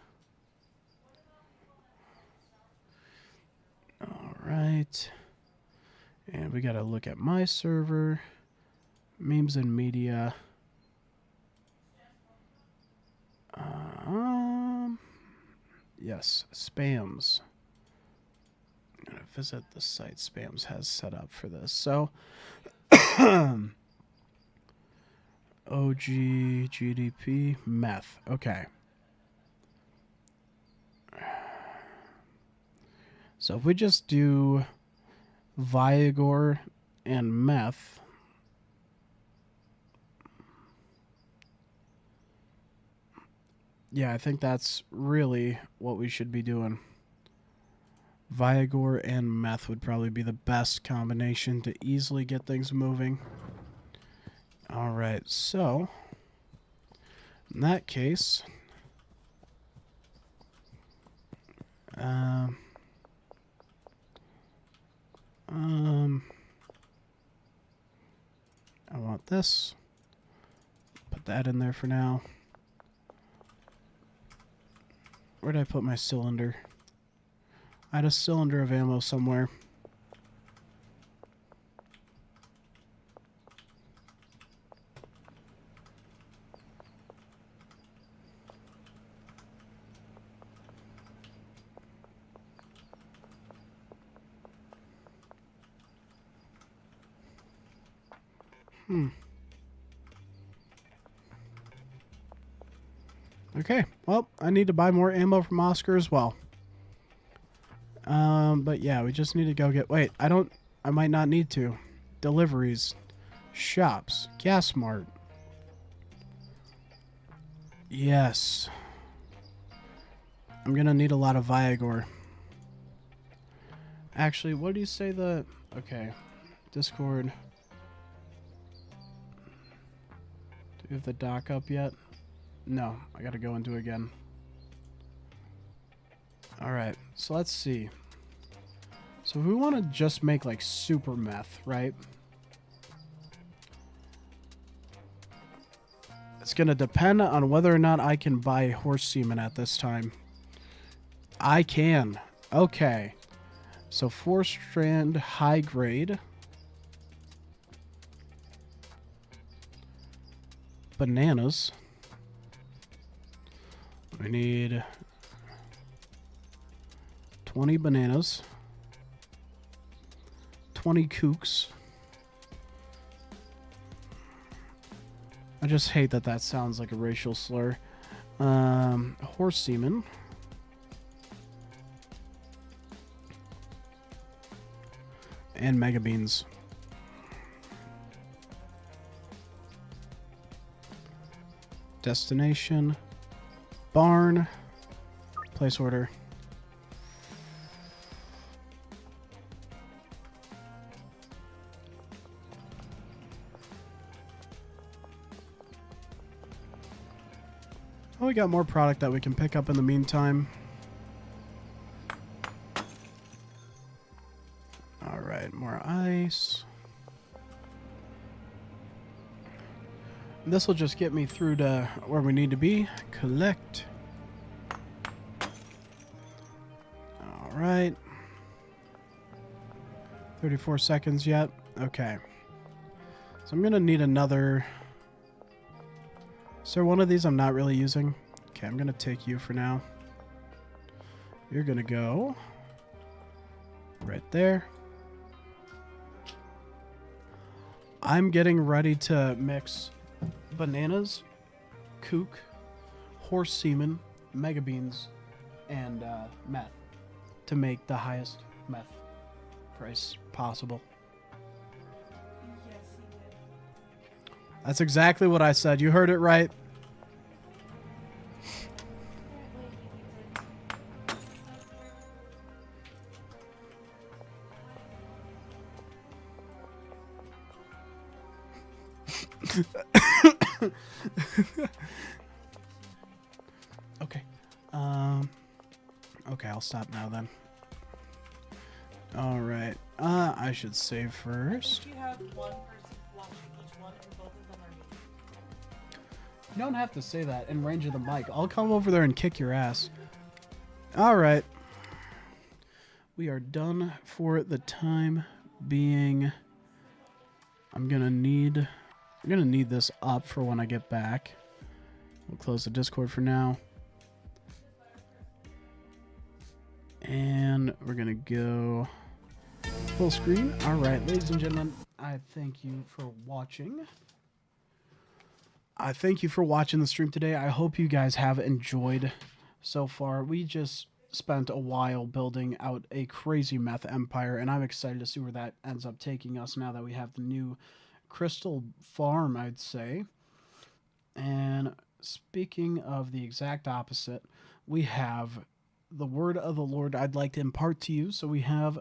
Alright. And we got to look at my server. Memes and media. Yes, spams. I'm going to visit the site spams has set up for this. So, OG, GDP, meth. Okay. So if we just do Viagra and meth, yeah, I think that's really what we should be doing. Viagra and meth would probably be the best combination to easily get things moving. Alright, so in that case, I want this. Put that in there for now. Where did I put my cylinder? I had a cylinder of ammo somewhere. Okay, well, I need to buy more ammo from Oscar as well. But yeah, we just need to go get... Wait, I might not need to. Deliveries. Shops. Gas mart. Yes. I'm gonna need a lot of Viagra. Actually, what do you say the... Okay. Discord. Do we have the dock up yet? No, I gotta go into it again. Alright, so let's see. So if we want to just make like super meth, right? It's gonna depend on whether or not I can buy horse semen at this time. I can. Okay. So 4-strand high grade. Bananas. We need 20 bananas. 20 kooks. I just hate that that sounds like a racial slur. Horse semen. And mega beans. Destination. Barn. Place order. Oh, we got more product that we can pick up in the meantime. Alright, more ice. This will just get me through to where we need to be. Collect. Alright. 34 seconds yet. Okay. So I'm going to need another... Is there one of these I'm not really using? Okay, I'm going to take you for now. You're going to go right there. I'm getting ready to mix bananas, kook, horse semen, mega beans, and meth to make the highest meth price possible. Yes, he did. That's exactly what I said. You heard it right. Okay. Okay, I'll stop now then. All right. I should save first. If you have one person watching each one and both of them are me. You don't have to say that in range of the mic. I'll come over there and kick your ass. All right. We are done for the time being. I'm gonna need this up for when I get back. We'll close the Discord for now. And we're gonna go full screen. All right, ladies and gentlemen, I thank you for watching. I thank you for watching the stream today. I hope you guys have enjoyed so far. We just spent a while building out a crazy meth empire, and I'm excited to see where that ends up taking us now that we have the new crystal farm, I'd say. And speaking of the exact opposite, we have the word of the Lord I'd like to impart to you. So we have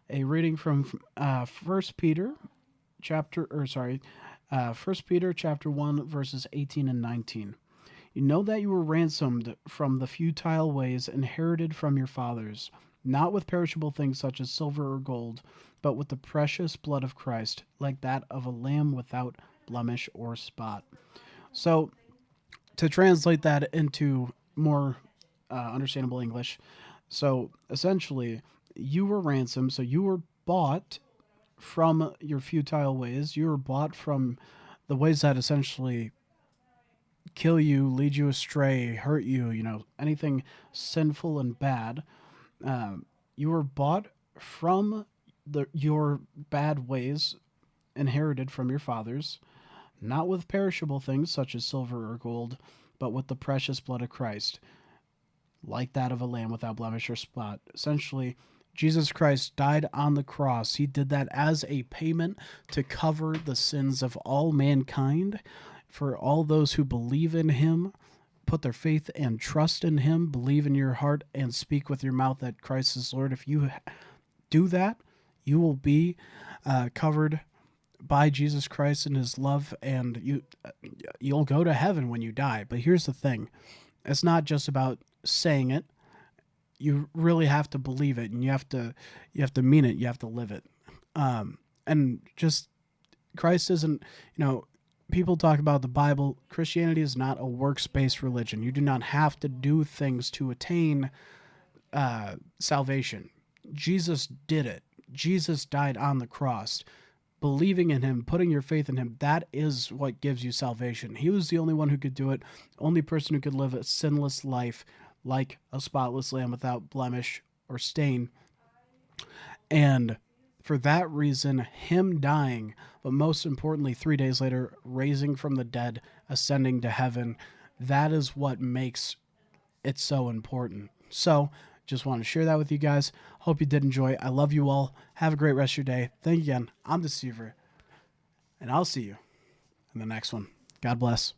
a reading from 1 Peter chapter 1 verses 18 and 19. You know that you were ransomed from the futile ways inherited from your fathers, not with perishable things such as silver or gold, but with the precious blood of Christ, like that of a lamb without blemish or spot. So to translate that into more understandable English, so essentially, you were ransomed. So you were bought from your futile ways. You were bought from the ways that essentially kill you, lead you astray, hurt you, anything sinful and bad. You were bought from your bad ways inherited from your fathers, not with perishable things such as silver or gold, but with the precious blood of Christ, like that of a lamb without blemish or spot. Essentially, Jesus Christ died on the cross. He did that as a payment to cover the sins of all mankind. For all those who believe in him, put their faith and trust in him, believe in your heart, and speak with your mouth that Christ is Lord. If you do that, you will be covered by Jesus Christ and his love, and you'll go to heaven when you die. But here's the thing. It's not just about saying it. You really have to believe it, and you have to mean it. You have to live it. And just Christ isn't, people talk about the Bible. Christianity is not a works-based religion. You do not have to do things to attain salvation. Jesus did it. Jesus died on the cross. Believing in him, putting your faith in him, that is what gives you salvation. He was the only one who could do it, only person who could live a sinless life like a spotless lamb without blemish or stain. And for that reason, him dying, but most importantly, 3 days later, raising from the dead, ascending to heaven, that is what makes it so important. So, just want to share that with you guys. Hope you did enjoy. I love you all. Have a great rest of your day. Thank you again. I'm Deceiver, and I'll see you in the next one. God bless.